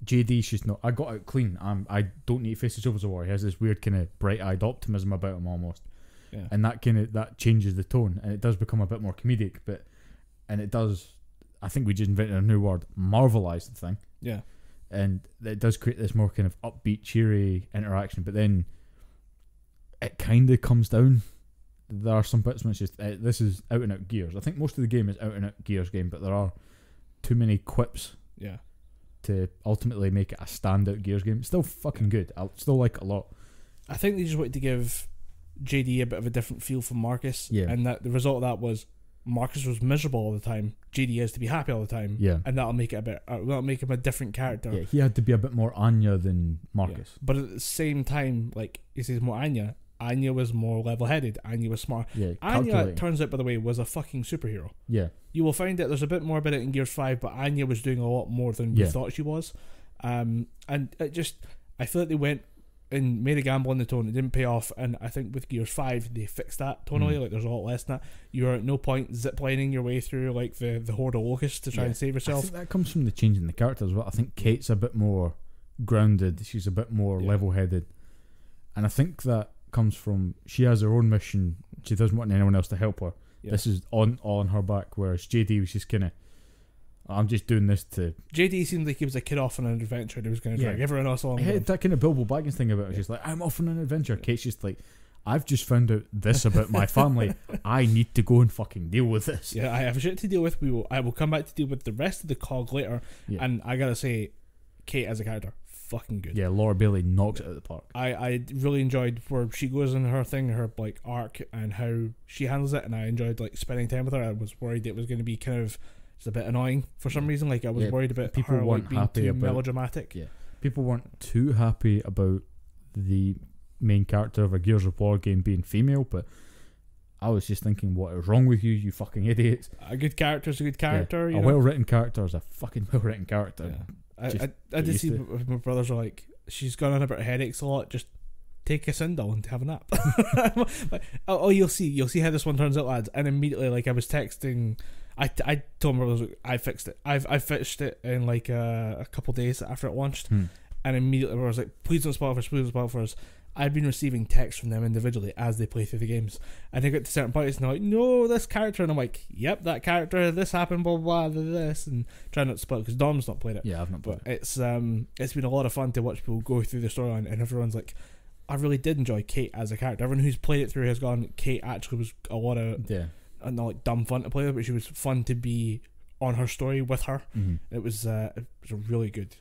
JD's just not. I got out clean. I don't need to face the troubles of war. He has this weird kind of bright-eyed optimism about him almost, and that changes the tone, and it does become a bit more comedic. And it does. I think we just invented a new word, marvelize the thing. Yeah, and it does create this more kind of upbeat, cheery interaction. But then it kind of comes down. There are some bits when it's just this is out and out Gears. I think most of the game is out and out Gears game, but there are too many quips to ultimately make it a standout Gears game. It's still fucking good. I still like it a lot. I think they just wanted to give JD a bit of a different feel from Marcus, and that the result of that was Marcus was miserable all the time. JD has to be happy all the time, and that'll make it a bit. That'll make him a different character. Yeah, he had to be a bit more Anya than Marcus, but at the same time, like he says, more Anya. Anya was more level-headed. Anya was smart. Yeah, Anya, it turns out, by the way, was a fucking superhero. Yeah. You will find that there's a bit more about it in Gears 5, but Anya was doing a lot more than we thought she was. And it just... I feel like they went and made a gamble on the tone. It didn't pay off, and I think with Gears 5, they fixed that tonally. Like, there's a lot less than that. You're at no point ziplining your way through, like, the horde of locusts to try and save yourself. I think that comes from the change in the character as well. I think Kate's a bit more grounded. She's a bit more level-headed. And I think that comes from, she has her own mission. She doesn't want anyone else to help her. This is all on her back, whereas JD was just kind of, I'm just doing this to... JD seemed like he was a kid off on an adventure and he was going to drag everyone else along. He had that kind of Bilbo Baggins thing about it. She's like, I'm off on an adventure. Kate's just like, I've just found out this about my family. I need to go and fucking deal with this. Yeah, I have shit to deal with. I will come back to deal with the rest of the cog later. And I gotta say, Kate as a character, fucking good. Yeah, Laura Bailey knocks it out of the park. I really enjoyed where she goes in her thing, her like arc, and how she handles it, and I enjoyed like spending time with her. I was worried it was going to be kind of just a bit annoying for some reason. Like I was worried about people her weren't like, being happy too about, melodramatic. Yeah, people weren't too happy about the main character of a Gears of War game being female, but I was just thinking, what is wrong with you, you fucking idiots? A good character is a good character. A well-written character is a fucking well-written character. Yeah. I did see my brothers are like, she's gone on about headaches a lot, just take a Sindel and have a nap. Like, oh, you'll see how this one turns out, lads. And immediately, like, I was texting, I told my brothers, I fixed it. I fixed it in like a couple days after it launched, and immediately I was like, please don't spoil it for us, please don't spoil it for us. I've been receiving texts from them individually as they play through the games, and they get to certain points and they're like, no, this character, and I'm like, yep, that character, this happened, blah blah blah, this, and trying not to spoil it because Dom's not played it. Yeah, I've not played it. It's been a lot of fun to watch people go through the storyline, and everyone's like, I really did enjoy Kate as a character. Everyone who's played it through has gone, Kate actually was a lot of not like dumb fun to play with, but she was fun to be on her story with her. It was a really good.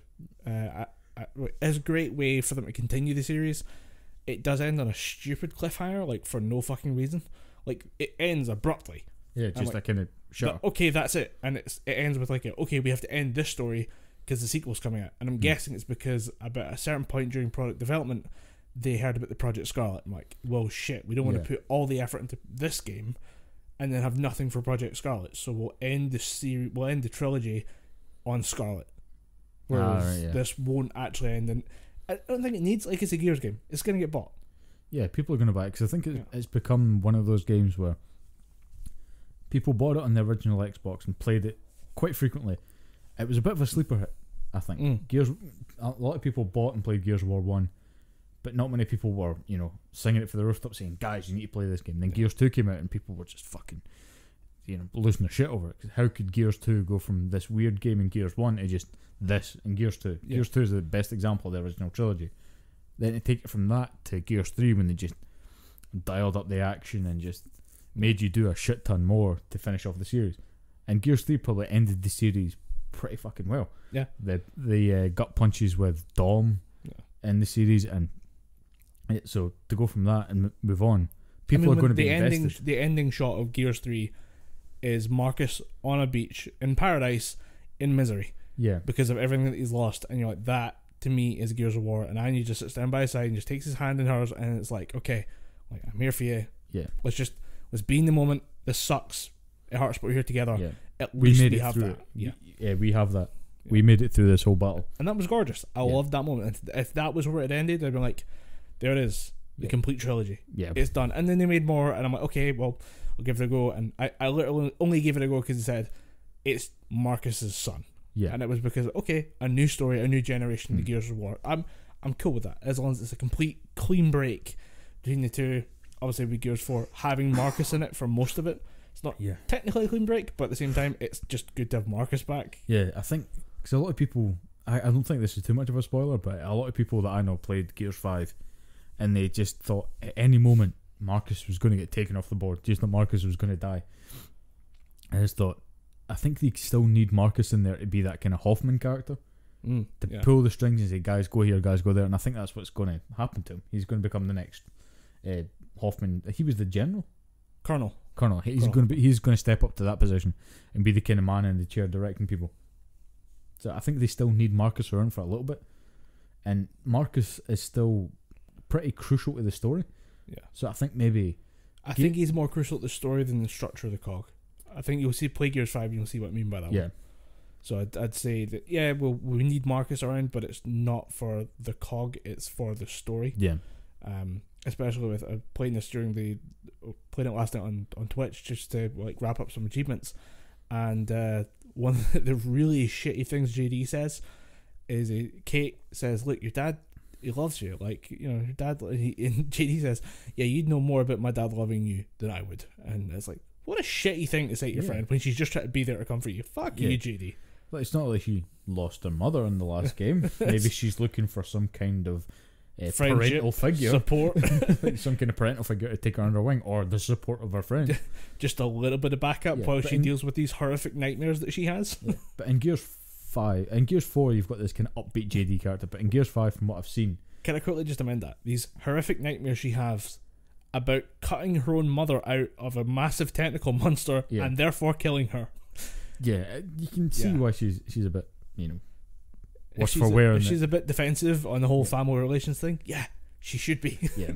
is a great way for them to continue the series. It does end on a stupid cliffhanger, like for no fucking reason. Like it ends abruptly. Yeah, just like, a kind of shut. Okay, that's it, and it ends with like okay, we have to end this story because the sequel's coming out, and I'm guessing it's because about a certain point during product development they heard about the Project Scarlet. I'm like, well, shit, we don't want to put all the effort into this game and then have nothing for Project Scarlet, so we'll end the series, we'll end the trilogy on Scarlet, whereas this won't actually end. And I don't think it needs, like, it's a Gears game, it's going to get bought. Yeah, people are going to buy it because I think it's become one of those games where people bought it on the original Xbox and played it quite frequently. It was a bit of a sleeper hit, I think. Gears, a lot of people bought and played Gears of War 1, but not many people were, singing it for the rooftop saying, guys, you need to play this game. Then Gears 2 came out and people were just fucking, losing their shit over it. 'Cause how could Gears 2 go from this weird game in Gears 1 to just this in Gears 2? Yeah. Gears 2 is the best example of the original trilogy. Then to take it from that to Gears 3 when they just dialed up the action and just made you do a shit ton more to finish off the series. And Gears 3 probably ended the series pretty fucking well. Yeah. The gut punches with Dom in the series, and so to go from that and move on, people are going to be invested. The ending shot of Gears 3 is Marcus on a beach in paradise in misery. Yeah. Because of everything that he's lost, and you're like, that to me is Gears of War, and Annie just sits down by his side and just takes his hand in hers, and it's like, okay, like, I'm here for you. Yeah. Let's be in the moment. This sucks. It hurts, but we're here together. Yeah. At least we have that. Yeah, we have that. Yeah. We made it through this whole battle. And that was gorgeous. I loved that moment. If that was where it ended, I'd be like, there it is. The complete trilogy. Yeah. It's done. And then they made more, and I'm like, okay, well, I'll give it a go. And I literally only gave it a go because he said, it's Marcus's son. Yeah. And it was because, okay, a new story, a new generation of Gears of War. I'm cool with that, as long as it's a complete clean break between the two. Obviously with Gears 4 having Marcus in it for most of it, it's not technically a clean break, but at the same time it's just good to have Marcus back. Yeah, I think because a lot of people, I don't think this is too much of a spoiler, but a lot of people that I know played Gears 5 and they just thought at any moment Marcus was going to get taken off the board, just that Marcus was going to die. I just thought, I think they still need Marcus in there to be that kind of Hoffman character, to pull the strings and say, guys go here, guys go there. And I think that's what's going to happen to him. He's going to become the next Hoffman. He was the general, Colonel. He's going to step up to that position and be the kind of man in the chair directing people. So I think they still need Marcus around for a little bit, and Marcus is still pretty crucial to the story. Yeah. So I think maybe I think he's more crucial to the story than the structure of the cog. I think you'll see play Gears 5 and you'll see what I mean by that. Yeah. One. So I'd say that we need Marcus around, but it's not for the cog, it's for the story. Yeah. Especially with playing this playing it last night on Twitch just to like wrap up some achievements, and one of the really shitty things JD says is Kate says, look, your dad, he loves you, like, your dad, and JD says, yeah, you'd know more about my dad loving you than I would. And it's like, what a shitty thing to say to your friend when she's just trying to be there to comfort you. Fuck you, JD. Well, it's not like she lost her mother in the last game. Maybe she's looking for some kind of parental figure, support, like some kind of parental figure to take her under her wing, or the support of her friend. Just a little bit of backup while she deals with these horrific nightmares that she has. Yeah. But in Gears 4, you've got this kind of upbeat JD character. But in Gears 5, from what I've seen, can I quickly just amend that? These horrific nightmares she has about cutting her own mother out of a massive tentacle monster and therefore killing her. Yeah, you can see why she's a bit, worse for wear. wear. If she's a bit defensive on the whole family relations thing, she should be. Yeah.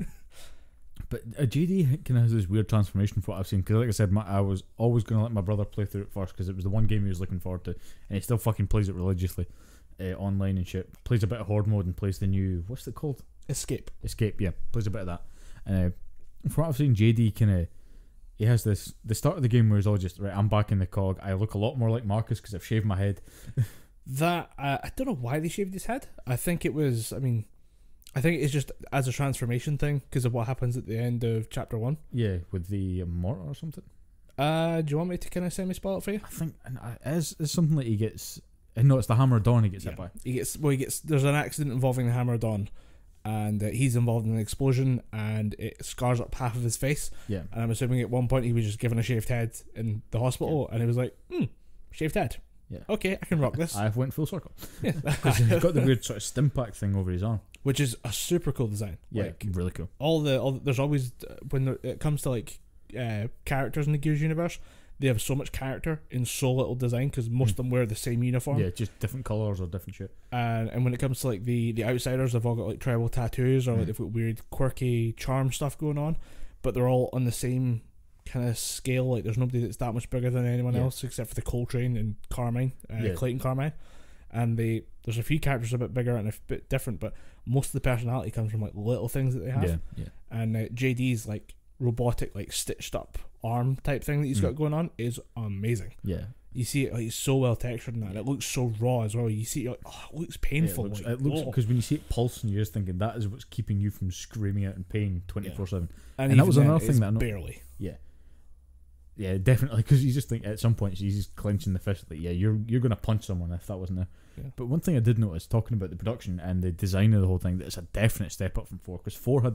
But JD kind of has this weird transformation from what I've seen, because like I said, I was always going to let my brother play through it first because it was the one game he was looking forward to, and he still fucking plays it religiously online and shit. Plays a bit of Horde mode and plays the new, what's it called? Escape, yeah. Plays a bit of that. From what I've seen, JD he has the start of the game where he's all just, right, I'm back in the cog. I look a lot more like Marcus because I've shaved my head. That I don't know why they shaved his head. I think it's just as a transformation thing because of what happens at the end of chapter 1. Yeah, with the mortar or something. Do you want me to kind of semi-spoil it for you? I think it's something that he gets. No, it's the Hammer of Dawn he gets hit by. He gets. There's an accident involving the Hammer of Dawn, and he's involved in an explosion, and it scars up half of his face. Yeah. And I'm assuming at one point he was just given a shaved head in the hospital, and he was like, shaved head. Yeah. Okay, I can rock this. I've went full circle. Because he's got the weird sort of stimpack thing over his arm. Which is a super cool design. Yeah, Like, really cool. There's always, when it comes to like characters in the Gears universe, they have so much character in so little design because most of them wear the same uniform. Yeah, just different colours or different shit. And when it comes to like the outsiders, they've all got like tribal tattoos or like they've got weird quirky charm stuff going on, but they're all on the same kind of scale. Like there's nobody that's that much bigger than anyone else except for the Coltrane and Carmine, Clayton Carmine. And there's a few characters a bit bigger and a bit different, but most of the personality comes from like little things that they have. Yeah. And JD's like robotic, like stitched up arm type thing that he's got going on is amazing. Yeah. You see it, like, it's so well textured in that. And it looks so raw as well. You see it, you're like, oh, it looks painful. It looks because when you see it pulsing, you're just thinking that is what's keeping you from screaming out in pain 24/7. And that was another thing that I know. Barely. Yeah, definitely. Because you just think at some point he's just clenching the fist like, you're going to punch someone if that wasn't there. Yeah. But one thing I did notice talking about the production and the design of the whole thing, that it's a definite step up from 4. Because 4 had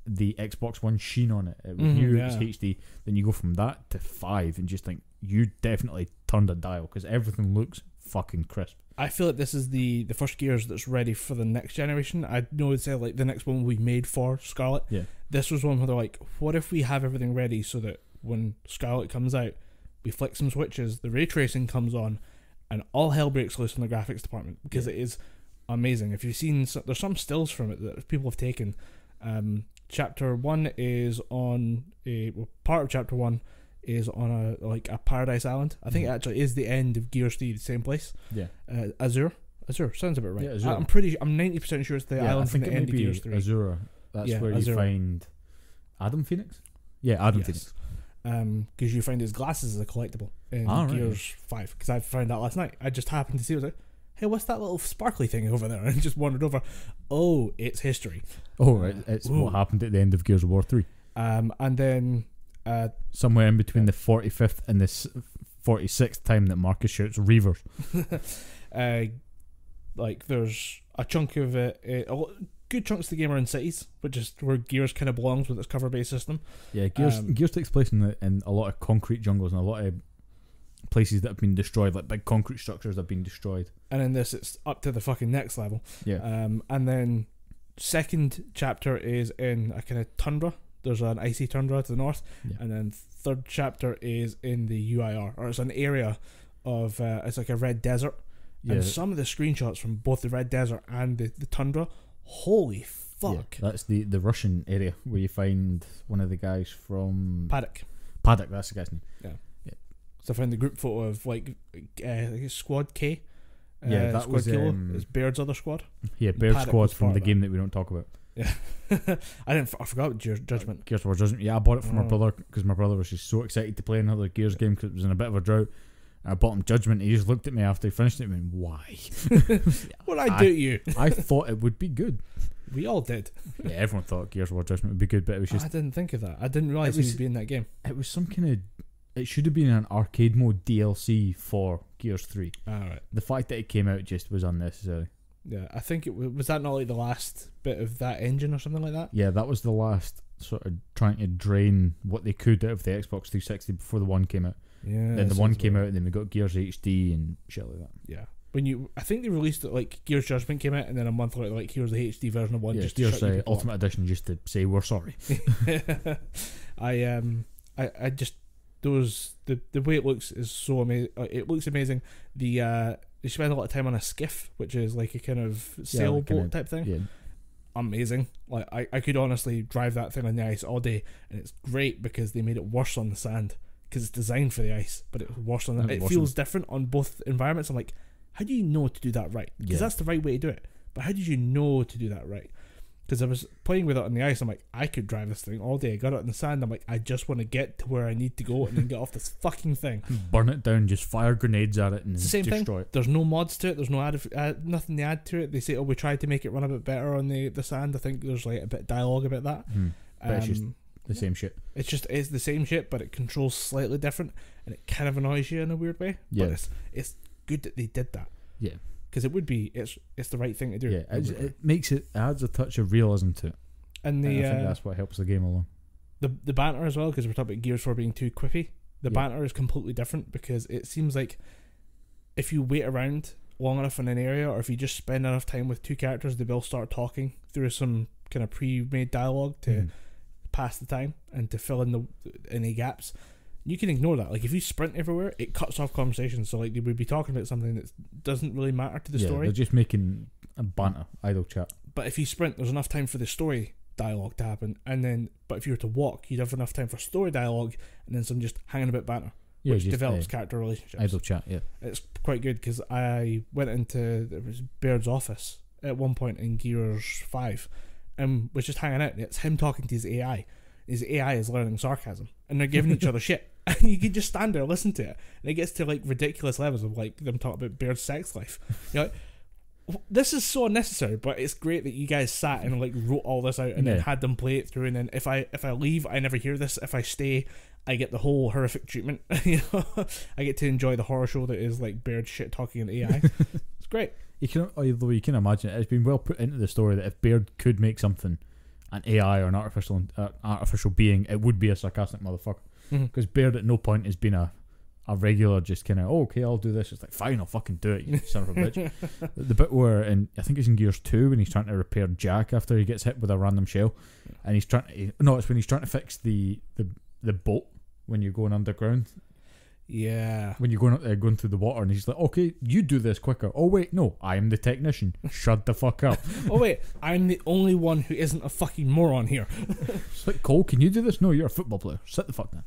the Xbox One sheen on it. It was new, it was HD. Then you go from that to 5 and just think you definitely turned a dial because everything looks fucking crisp. I feel like this is the first Gears that's ready for the next generation. I know it's like the next one will be made for Scarlet. Yeah. This was one where they're like, what if we have everything ready so that when Scarlet comes out, we flick some switches, the ray tracing comes on, and all hell breaks loose in the graphics department because it is amazing. If you've seen, there's some stills from it that people have taken. Chapter 1 is on part of Chapter 1 is on a paradise island. I think it actually is the end of Gears 3, the same place. Yeah. Azure sounds about right. Yeah, Azure. I'm 90% sure it's the island from the end of Gears 3. Azura. That's where Azura. you find Adam Phoenix. Yeah, Adam Phoenix. Because you find his glasses as a collectible in Gears 5. Because I found out last night. I just happened to see it. I was like, hey, what's that little sparkly thing over there? And I just wandered over. Oh, it's history. Oh, right. It's what happened at the end of Gears of War 3. And then somewhere in between the 45th and the 46th time that Marcus shouts Reavers. Like there's a chunk of good chunks of the game are in cities, which is where Gears kind of belongs with its cover-based system. Yeah, Gears takes place in a lot of concrete jungles and a lot of places that have been destroyed, like big concrete structures that have been destroyed. And in this, it's up to the fucking next level. Yeah. And then second chapter is in a kind of tundra. There's an icy tundra to the north, and then third chapter is in the UIR, or it's an area of it's like a red desert. Yeah. And some of the screenshots from both the red desert and the tundra, holy fuck! Yeah, that's the Russian area where you find one of the guys from Paddock, that's the guy's name. Yeah. So I found the group photo of like Squad K. That Squad was Kilo. It's Baird's other squad. Yeah, Baird's squad from the game that we don't talk about. Yeah, I forgot Judgment. Gears of War Judgment. Yeah, I bought it for my brother because my brother was just so excited to play another Gears game because it was in a bit of a drought. And I bought him Judgment. He just looked at me after he finished it and went, "Why? What I do to you?" I thought it would be good. We all did. Yeah, everyone thought Gears of War Judgment would be good, but it was just. I didn't think of that. I didn't realise he would be in that game. It was some kind of. It should have been an arcade mode DLC for Gears 3. Alright. The fact that it came out just was unnecessary. Yeah, I think was that not like the last bit of that engine or something like that? Yeah, that was the last sort of trying to drain what they could out of the Xbox 360 before the one came out. Yeah. Then the one came out, and then we got Gears HD and shit like that. Yeah. I think they released it like Gears Judgment came out, and then a month later, like here's the HD version of one. Yeah, just Gears Ultimate Edition, just to say we're sorry. I just the way it looks is so amazing. It looks amazing. They spend a lot of time on a skiff, which is like a kind of sailboat type thing. Yeah. Amazing. Like I could honestly drive that thing on the ice all day, and it's great because they made it worse on the sand because it's designed for the ice, but it's worse on it feels different on both environments. I'm like, how do you know to do that right? Because that's the right way to do it. But how did you know to do that right? Because I was playing with it on the ice, I'm like, I could drive this thing all day. I got it in the sand, I'm like, I just want to get to where I need to go and then get off this fucking thing. Burn it down, just fire grenades at it and it's the same destroy thing. It. There's no mods to it, there's no nothing to add to it. They say, oh, we tried to make it run a bit better on the sand. I think there's like a bit of dialogue about that. But it's just the same shit. It's the same shit, but it controls slightly different, and it kind of annoys you in a weird way. Yeah. But it's good that they did that. Yeah. Because it's the right thing to do. Yeah, it adds a touch of realism to it. And I think that's what helps the game along. The banter as well, because we're talking about Gears 4 being too quippy. The banter is completely different because it seems like if you wait around long enough in an area, or if you just spend enough time with two characters, they will start talking through some kind of pre-made dialogue to pass the time and to fill in any gaps. You can ignore that. Like, if you sprint everywhere, it cuts off conversations. So, like, they would be talking about something that doesn't really matter to the story. They're just making a banter, idle chat. But if you sprint, there's enough time for the story dialogue to happen. And then, but if you were to walk, you'd have enough time for story dialogue and then some just hanging about banter, which just, develops character relationships. Idle chat, yeah. It's quite good, because I went into Baird's office at one point in Gears 5 and was just hanging out. And it's him talking to his AI. His AI is learning sarcasm, and they're giving each other shit. And you can just stand there and listen to it. And it gets to like ridiculous levels of like them talking about Baird's sex life. You're like, this is so unnecessary, but it's great that you guys sat and like wrote all this out and then had them play it through. And then if I leave, I never hear this. If I stay, I get the whole horrific treatment. You know, I get to enjoy the horror show that is like Baird shit talking in AI. It's great. Although you can imagine it's been well put into the story that if Baird could make something an AI or an artificial being, it would be a sarcastic motherfucker. Because Baird at no point has been a regular just kind of, okay, I'll do this. It's like, fine, I'll fucking do it, you son of a bitch. The bit where, I think it's in Gears 2, when he's trying to repair Jack after he gets hit with a random shell, and he's trying to, it's when he's trying to fix the boat when you're going underground. Yeah. When you're going through the water, and he's like, okay, you do this quicker. Oh wait, no, I am the technician. Shut the fuck up. Oh wait, I'm the only one who isn't a fucking moron here. It's like, Cole, can you do this? No, you're a football player. Sit the fuck down.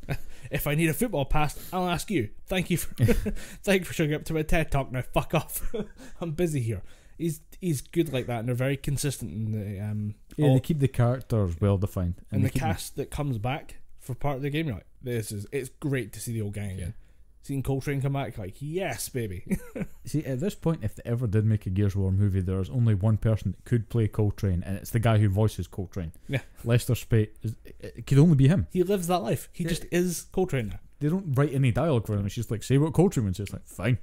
If I need a football pass, I'll ask you. Thank you for showing up to my TED talk. Now fuck off. I'm busy here. He's good like that, and they're very consistent in the they keep the characters well defined, and the cast that comes back for part of the game. You're like, it's great to see the old gang again. Seeing Coltrane come back, like, yes, baby. See, at this point, if they ever did make a Gears of War movie, there's only one person that could play Coltrane, and it's the guy who voices Coltrane. Yeah. Lester Spate, it could only be him. He lives that life. He just is Coltrane now. They don't write any dialogue for him. It's just like, say what Coltrane would say. It's like, fine.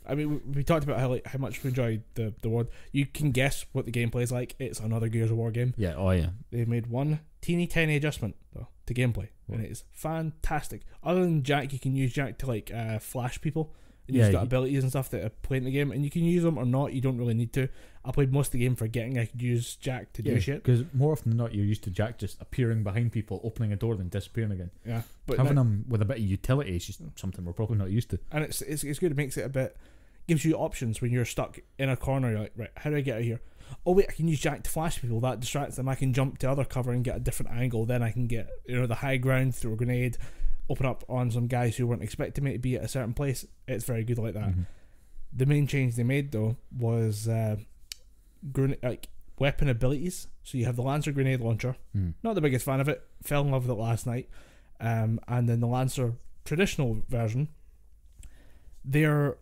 I mean, we talked about how much we enjoyed the world. You can guess what the gameplay is like. It's another Gears of War game. Yeah, oh yeah. They made one teeny tiny adjustment, though, to gameplay. And it is fantastic. Other than Jack, you can use Jack to like flash people. And you've got abilities and stuff that are playing the game, and you can use them or not. You don't really need to. I played most of the game forgetting I could use Jack to do shit. Because more often than not, you're used to Jack just appearing behind people, opening a door, then disappearing again. Yeah, but having him with a bit of utility is just something we're probably not used to. And it's good. It makes it a bit, gives you options when you're stuck in a corner. You're like, right, how do I get out of here? Oh wait, I can use Jack to flash people. That distracts them. I can jump to other cover and get a different angle. Then I can get the high ground, throw a grenade, open up on some guys who weren't expecting me to be at a certain place. It's very good like that. The main change they made though was weapon abilities. So you have the Lancer grenade launcher. Not the biggest fan of it. Fell in love with it last night. And then the Lancer traditional version. Their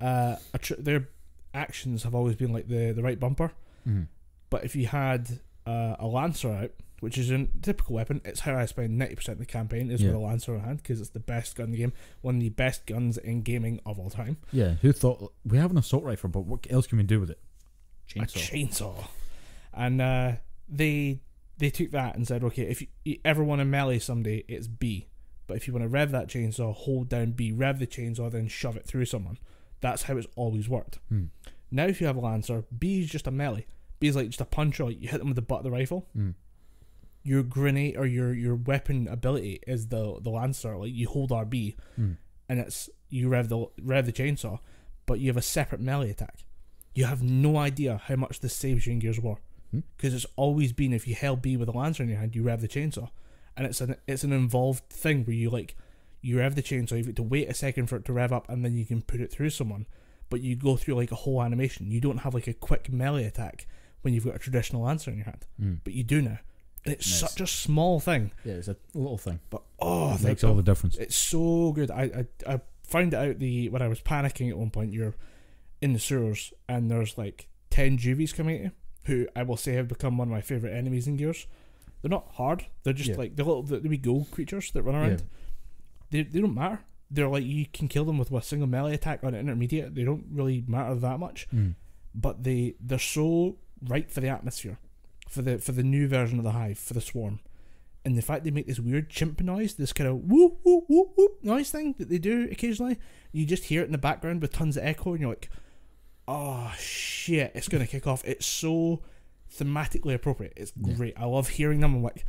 actions have always been like the right bumper. But if you had a Lancer out, which is a typical weapon, it's how I spend 90% of the campaign is with a Lancer in hand, because it's the best gun in the game, one of the best guns in gaming of all time. Yeah, who thought, we have an assault rifle, but what else can we do with it? A chainsaw. And they took that and said, okay, if you ever want to melee someday, it's B. But if you want to rev that chainsaw, hold down B, rev the chainsaw, then shove it through someone. That's how it's always worked. Now if you have a Lancer, B is just a melee. B is like just a punch, or you hit them with the butt of the rifle. Your grenade or your weapon ability is the Lancer. Like, you hold RB, and it's you rev the chainsaw, but you have a separate melee attack. You have no idea how much this saves you in Gears of War, because it's always been, if you held B with a Lancer in your hand, you rev the chainsaw, and it's an involved thing where you rev the chainsaw, you've got to wait a second for it to rev up, and then you can put it through someone. But you go through like a whole animation. You don't have like a quick melee attack when you've got a traditional Lancer in your hand, but you do now. It's such a small thing. Yeah, it's a little thing, but it makes all the difference. It's so good. I found it out when I was panicking at one point. You're in the sewers and there's like 10 juvies coming at you, who I will say have become one of my favourite enemies in Gears. They're not hard. They're just like the wee gold creatures that run around. They don't matter. They're like, you can kill them with a single melee attack on an intermediate. They don't really matter that much, but they're so right for the atmosphere, for the new version of the Hive, for the Swarm. And the fact they make this weird chimp noise, this kind of whoop whoop whoop whoop noise thing that they do occasionally, you just hear it in the background with tons of echo, and you're like, oh shit, it's gonna kick off. It's so thematically appropriate. It's great. I love hearing them. I'm like,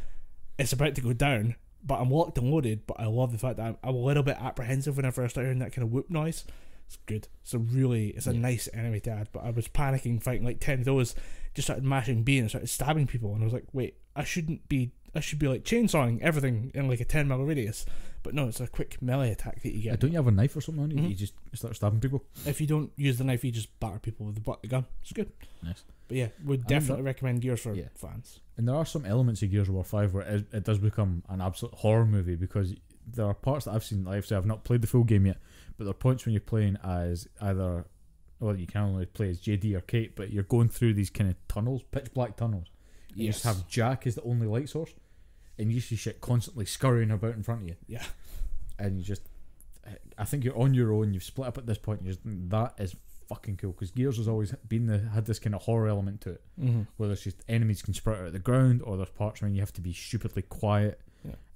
it's about to go down, but I'm locked and loaded. But I love the fact that I'm a little bit apprehensive whenever I start hearing that kind of whoop noise. It's good. It's a nice enemy to add. But I was panicking, fighting like 10 of those. Just started mashing B and started stabbing people, and I was like, wait, I should be like chainsawing everything in like a 10 mile radius. But no, it's a quick melee attack that you get. Don't you have a knife or something on you? You just start stabbing people. If you don't use the knife, you just batter people with the butt of the gun. It's good. Nice. But yeah, would definitely recommend Gears for fans. And there are some elements of Gears of War 5 where it does become an absolute horror movie, because there are parts that I've seen, like I've not played the full game yet, but there are points when you're playing as either, well, you can only play as JD or Kate, but you're going through these kind of tunnels, pitch black tunnels. You just have Jack as the only light source, and you see shit constantly scurrying about in front of you. Yeah. And you just, I think you're on your own, you've split up at this point, and you just, that is fucking cool, because Gears has always had this kind of horror element to it, where there's just enemies can sprout out of the ground, or there's parts when you have to be stupidly quiet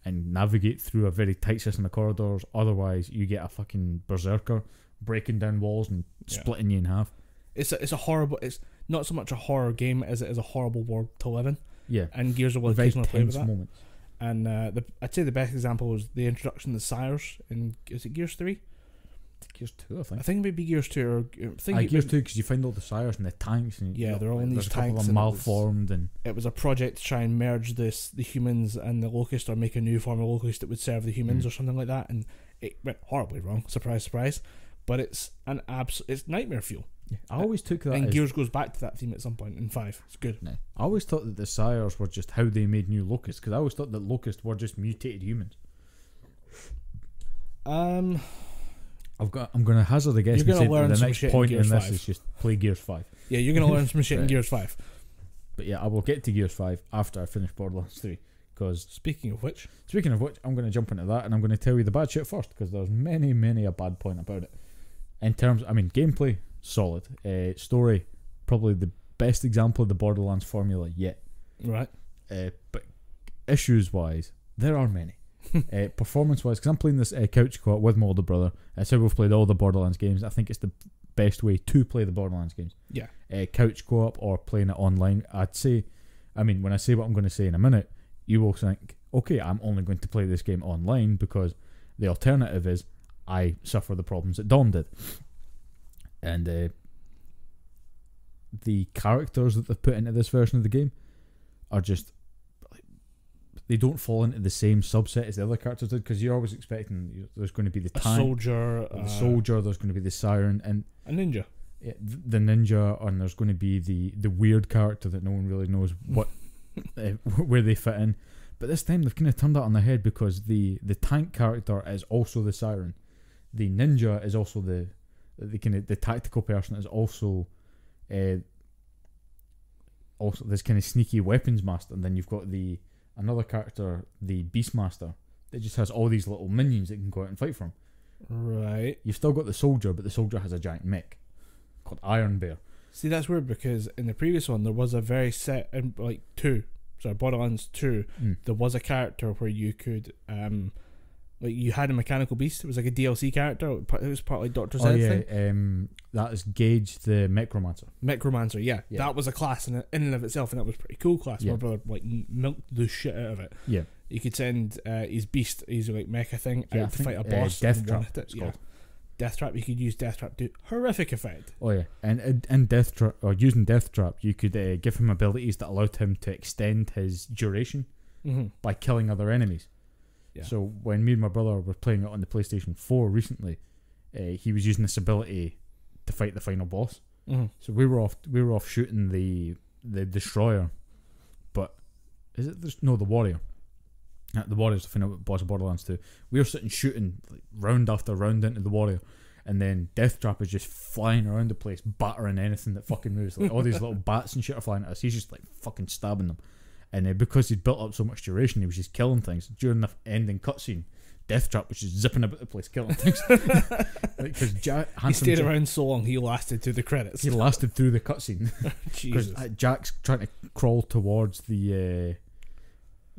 and navigate through a very tight system of corridors, otherwise you get a fucking berserker breaking down walls and splitting you in half. It's a horrible, it's not so much a horror game as it is a horrible world to live in. Yeah. And Gears of War occasionally play with that. Moments. And I'd say the best example was the introduction of the Sires in, is it Gears 3? Gears 2, I think. I think it may be Gears 2. Or Gears 2, because you find all the Sires and the tanks. And they're all in these tanks. And malformed. It was a project to try and merge the humans and the Locust, or make a new form of Locust that would serve the humans or something like that. And it went horribly wrong. Surprise, surprise. But it's it's nightmare fuel. Yeah, I always took that. And Gears goes back to that theme at some point in 5. It's good. No. I always thought that the Sires were just how they made new Locusts, because I always thought that Locusts were just mutated humans. I'm going to hazard a guess and say that the next point in this 5. is just play Gears 5. Yeah, you're going to learn some shit in Gears 5. But yeah, I will get to Gears 5 after I finish Borderlands 3. Because Speaking of which, I'm going to jump into that, and I'm going to tell you the bad shit first, because there's many a bad point about it. In terms, gameplay, solid. Story, probably the best example of the Borderlands formula yet. Right. But issues-wise, there are many. Performance-wise, because I'm playing this couch co-op with my older brother. That's how we've played all the Borderlands games. I think it's the best way to play the Borderlands games. Yeah. Couch co-op or playing it online. I'd say, when I say what I'm going to say in a minute, you will think, okay, I'm only going to play this game online, because the alternative is I suffer the problems that Dom did. And the characters that they've put into this version of the game are just, they don't fall into the same subset as the other characters did, because you're always expecting there's going to be the tank, soldier, there's going to be the siren, and a ninja. Yeah, the ninja, and there's going to be the weird character that no one really knows what where they fit in. But this time they've kind of turned that on their head, because the tank character is also the siren, the ninja is also the kind of the tactical person is also this kind of sneaky weapons master, and then you've got another character, the Beastmaster, that just has all these little minions that can go out and fight for him. Right. You've still got the soldier, but the soldier has a giant mech called Iron Bear. See, that's weird, because in the previous one there was a very set in Borderlands 2, there was a character where you could you had a mechanical beast. It was like a DLC character. It was part like Dr. Zed thing. That is Gage the Necromancer. Yeah. That was a class in and of itself, and that was a pretty cool class. My brother milked the shit out of it. Yeah. You could send his beast, his like mecha thing, out to fight a boss. Deathtrap. Deathtrap. You could use Deathtrap to horrific effect. Oh yeah, and Deathtrap, or using Deathtrap, you could give him abilities that allowed him to extend his duration by killing other enemies. Yeah. So when me and my brother were playing it on the PlayStation 4 recently, he was using this ability to fight the final boss. So we were off shooting the destroyer, but the warrior. The warrior's the final boss of Borderlands 2. We were sitting shooting like, round after round into the warrior, and then Deathtrap is just flying around the place, battering anything that fucking moves. Like all these little bats and shit are flying at us. He's just like fucking stabbing them. And because he'd built up so much duration, he was just killing things. During the ending cutscene, Deathtrap was just zipping about the place killing things. Because he stayed around so long, he lasted through the credits. He lasted through the cutscene. Jesus. Because Jack's trying to crawl towards the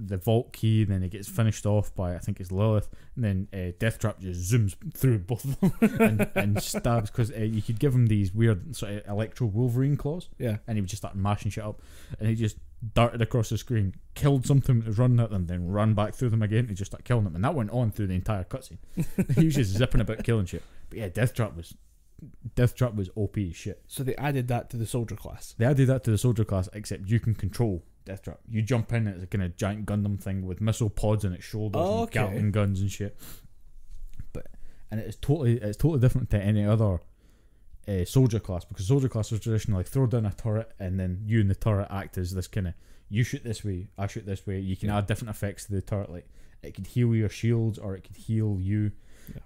the vault key, then it gets finished off by, I think it's Lilith, and then Deathtrap just zooms through both of them and stabs, because you could give him these weird sort of electro Wolverine claws, Yeah. and he would just start mashing shit up, and he just darted across the screen, killed something that was running at them, then ran back through them again and just start killing them, and that went on through the entire cutscene. He was just zipping about killing shit. But yeah, Deathtrap was OP as shit. So they added that to the soldier class. They added that to the soldier class, except you can control Deathtrap. You jump in, it's a kind of giant Gundam thing with missile pods in its shoulders and Gatling guns and shit. And it's totally different to any other soldier class, because soldier class was traditionally throw down a turret and then you and the turret act as this kind of, you shoot this way, I shoot this way. You can add different effects to the turret, like it could heal your shields or it could heal you,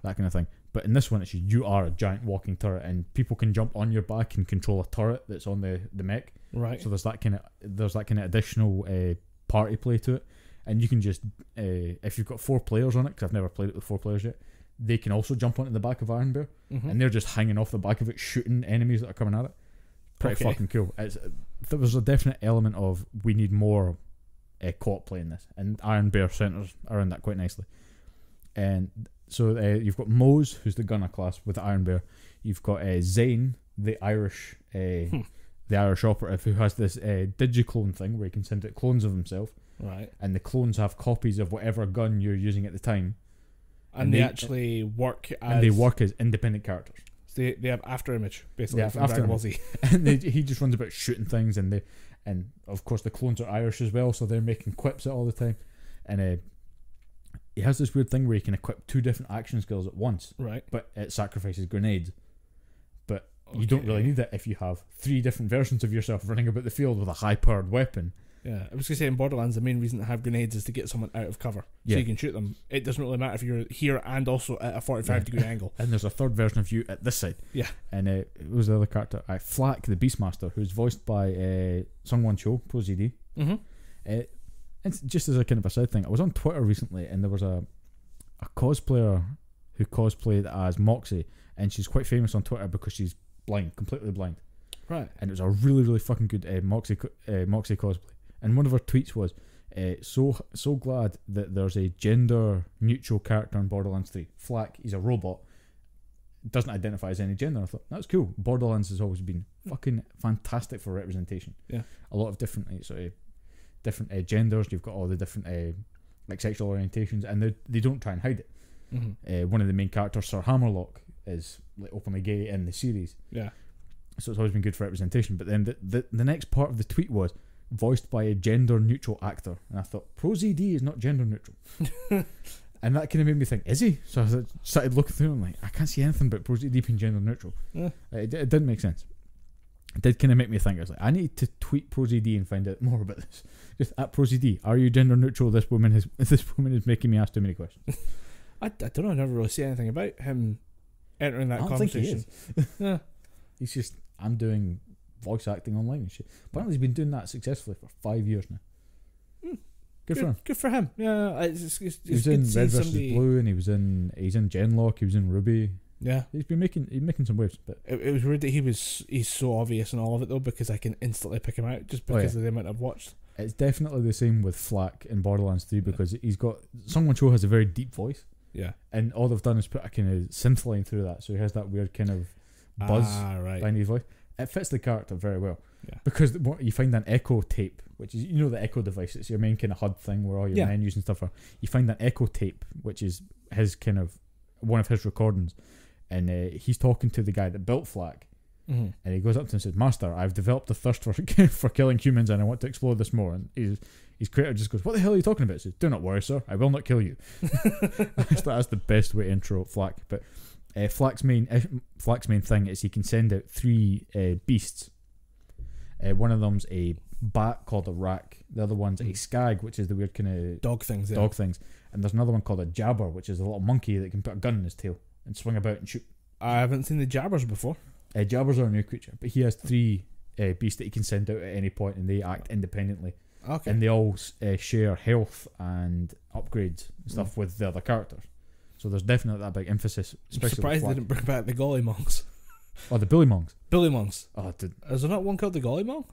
that kind of thing. But in this one, it's you are a giant walking turret, and people can jump on your back and control a turret that's on the mech. Right. So there's that kind of additional party play to it, and you can just if you've got 4 players on it, because I've never played it with 4 players yet, they can also jump onto the back of Iron Bear, and they're just hanging off the back of it, shooting enemies that are coming at it. Pretty fucking cool. There was a definite element of we need more co-op play in this, and Iron Bear centers around that quite nicely. And so you've got Mose, who's the gunner class with the Iron Bear. You've got Zane, the Irish operative, who has this digiclone thing where he can send out clones of himself. Right. And the clones have copies of whatever gun you're using at the time. And they actually work as... And they work as independent characters. So they have after image, basically, Yeah, from after Dragon Ball Z. And he just runs about shooting things, and of course the clones are Irish as well, so they're making quips all the time. And he has this weird thing where he can equip 2 different action skills at once. Right. But it sacrifices grenades. But you don't really need that if you have 3 different versions of yourself running about the field with a high-powered weapon. Yeah, I was going to say in Borderlands, the main reason to have grenades is to get someone out of cover, so you can shoot them. It doesn't really matter if you're here and also at a 45-degree angle. And there's a third version of you at this side. Yeah. And it was the other character, Flak, the Beastmaster, who's voiced by Sungwon Cho, Pro ZD. It's just as a kind of a side thing, I was on Twitter recently, and there was a cosplayer who cosplayed as Moxie, and she's quite famous on Twitter because she's blind, completely blind. Right. And it was a really, really fucking good Moxie cosplay. And one of her tweets was, so glad that there's a gender neutral character in Borderlands 3. Flak, he's a robot, doesn't identify as any gender. I thought, that's cool. Borderlands has always been fucking fantastic for representation. Yeah. A lot of different different genders. You've got all the different like sexual orientations, and they don't try and hide it. One of the main characters, Sir Hammerlock, is like openly gay in the series. Yeah. So it's always been good for representation. But then the next part of the tweet was voiced by a gender neutral actor, and I thought Pro ZD is not gender neutral. And that kind of made me think, is he? So I started looking through and I'm like, I can't see anything about Pro ZD being gender neutral. Yeah. It didn't make sense. It did kind of make me think. I was like, I need to tweet Pro ZD and find out more about this. Just at Pro ZD, are you gender neutral? This woman is making me ask too many questions. I don't know. I never really see anything about him entering that I don't conversation. think he is. Yeah. He's just, I'm doing voice acting online and shit. Apparently he's been doing that successfully for 5 years now. Good for him. Good for him. Yeah, it's he was in Red vs Blue, and he's in Genlock. He was in Ruby. Yeah, he's making some waves. But it was weird that he's so obvious in all of it though, because I can instantly pick him out just because of the amount I've watched. It's definitely the same with Flak in Borderlands 3 because he's got Sungwon Cho has a very deep voice. Yeah, and all they've done is put a kind of synth line through that, so he has that weird kind of buzz behind his voice. It fits the character very well. Yeah, because you find an echo tape, which is the echo device. It's your main kind of HUD thing where all your menus and stuff are. You find an echo tape, which is his kind of one of his recordings, and he's talking to the guy that built Flak, and he goes up to him and says, "Master, I've developed a thirst for killing humans, and I want to explore this more." And his creator just goes, "What the hell are you talking about?" He says, "Do not worry, sir. I will not kill you." That's the best way to intro Flak. But Flak's main thing is he can send out 3 beasts. One of them's a bat called a rack. The other one's a skag, which is the weird kind of dog things. And there's another one called a jabber, which is a little monkey that can put a gun in his tail and swing about and shoot. I haven't seen the jabbers before. Jabbers are a new creature, but he has 3 beasts that he can send out at any point, and they act independently. Okay. And they all share health and upgrades and stuff with the other characters. So there's definitely that big emphasis. I'm surprised they didn't bring back the Golly Monks. Oh, the Billy Monks. Billy Monks. Oh, dude. Is there not one called the Golly Monk?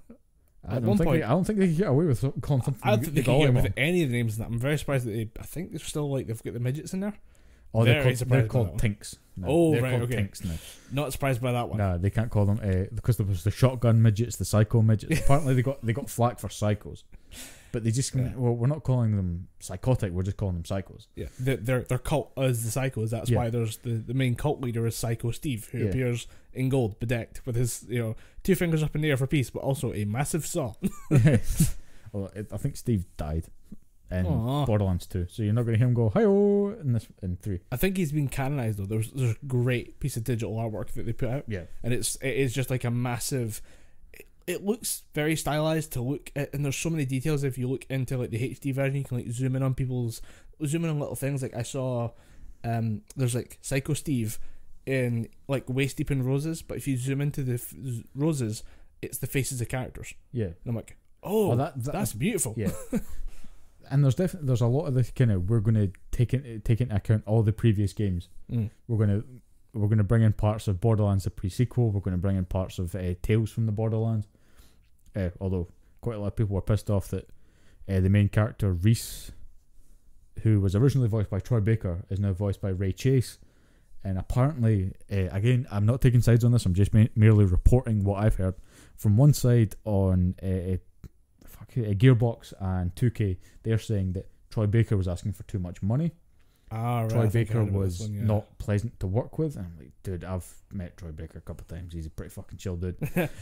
I At one point, I don't think they can get away with calling something. I don't think they can get Golem with on. any of the names in that. I'm very surprised that I think they're still like they've got the midgets in there. Oh, Very they're surprised by called that one. Tinks. No, Oh, they're right, called okay. Tinks now. Not surprised by that one. Nah, they can't call them because there was the shotgun midgets, the psycho midgets. Apparently, they got flack for psychos, but they just well, we're not calling them psychotic. We're just calling them psychos. Yeah, their cult is the Psychos. That's why there's the main cult leader is Psycho Steve, who appears in gold, bedecked with his 2 fingers up in the air for peace, but also a massive saw. Well, I think Steve died in Aww. Borderlands 2, so you're not going to hear him go hi-oh in 3. I think he's been canonized though. There's a great piece of digital artwork that they put out. Yeah, And it is just like a massive. It looks very stylized to look at, and there's so many details. If you look into like the HD version, you can like zoom in on little things. Like I saw, there's like Psycho Steve in like waist deep in roses, but if you zoom into the roses, it's the faces of characters. yeah. And I'm like, oh, that's beautiful. Yeah. And there's a lot of this kind of we're going to take into account all the previous games. We're going to bring in parts of Borderlands the pre-sequel. We're going to bring in parts of Tales from the Borderlands. Although quite a lot of people were pissed off that the main character Reese, who was originally voiced by Troy Baker, is now voiced by Ray Chase. And apparently, again, I'm not taking sides on this. I'm just merely reporting what I've heard from one side on Gearbox and 2K. They're saying that Troy Baker was asking for too much money. Right, Troy Baker was not pleasant to work with. And I'm like, dude, I've met Troy Baker a couple of times. He's a pretty fucking chill dude.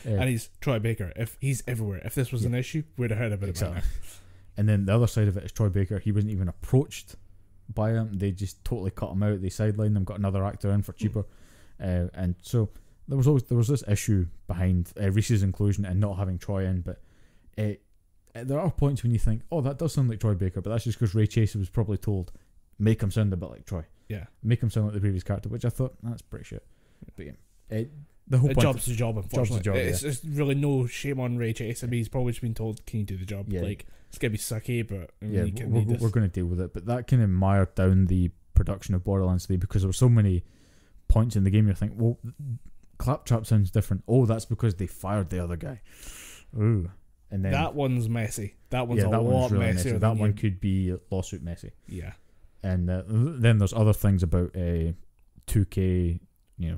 And he's Troy Baker. If he's everywhere, if this was an issue, we'd have heard about it by now. And then the other side of it is Troy Baker. He wasn't even approached by him. They just totally cut him out. They sidelined him, got another actor in for cheaper. And so there was this issue behind Reese's inclusion and not having Troy in. But there are points when you think, oh, that does sound like Troy Baker, but that's just because Ray Chase was probably told, make him sound a bit like Troy. Yeah. Make him sound like the previous character, which I thought, that's pretty shit. But yeah, the whole point job's the job, unfortunately. Job, it's really no shame on Ray Chase. I mean, he's probably just been told, can you do the job? Yeah. Like, it's going to be sucky, but we're going to deal with it. But that kind of mired down the production of Borderlands 3 because there were so many points in the game you're thinking, well, Claptrap sounds different. Oh, that's because they fired the other guy. Ooh. And then that one's messy. That one's a lot really messier. That one could be lawsuit messy. Yeah. And then there's other things about 2K,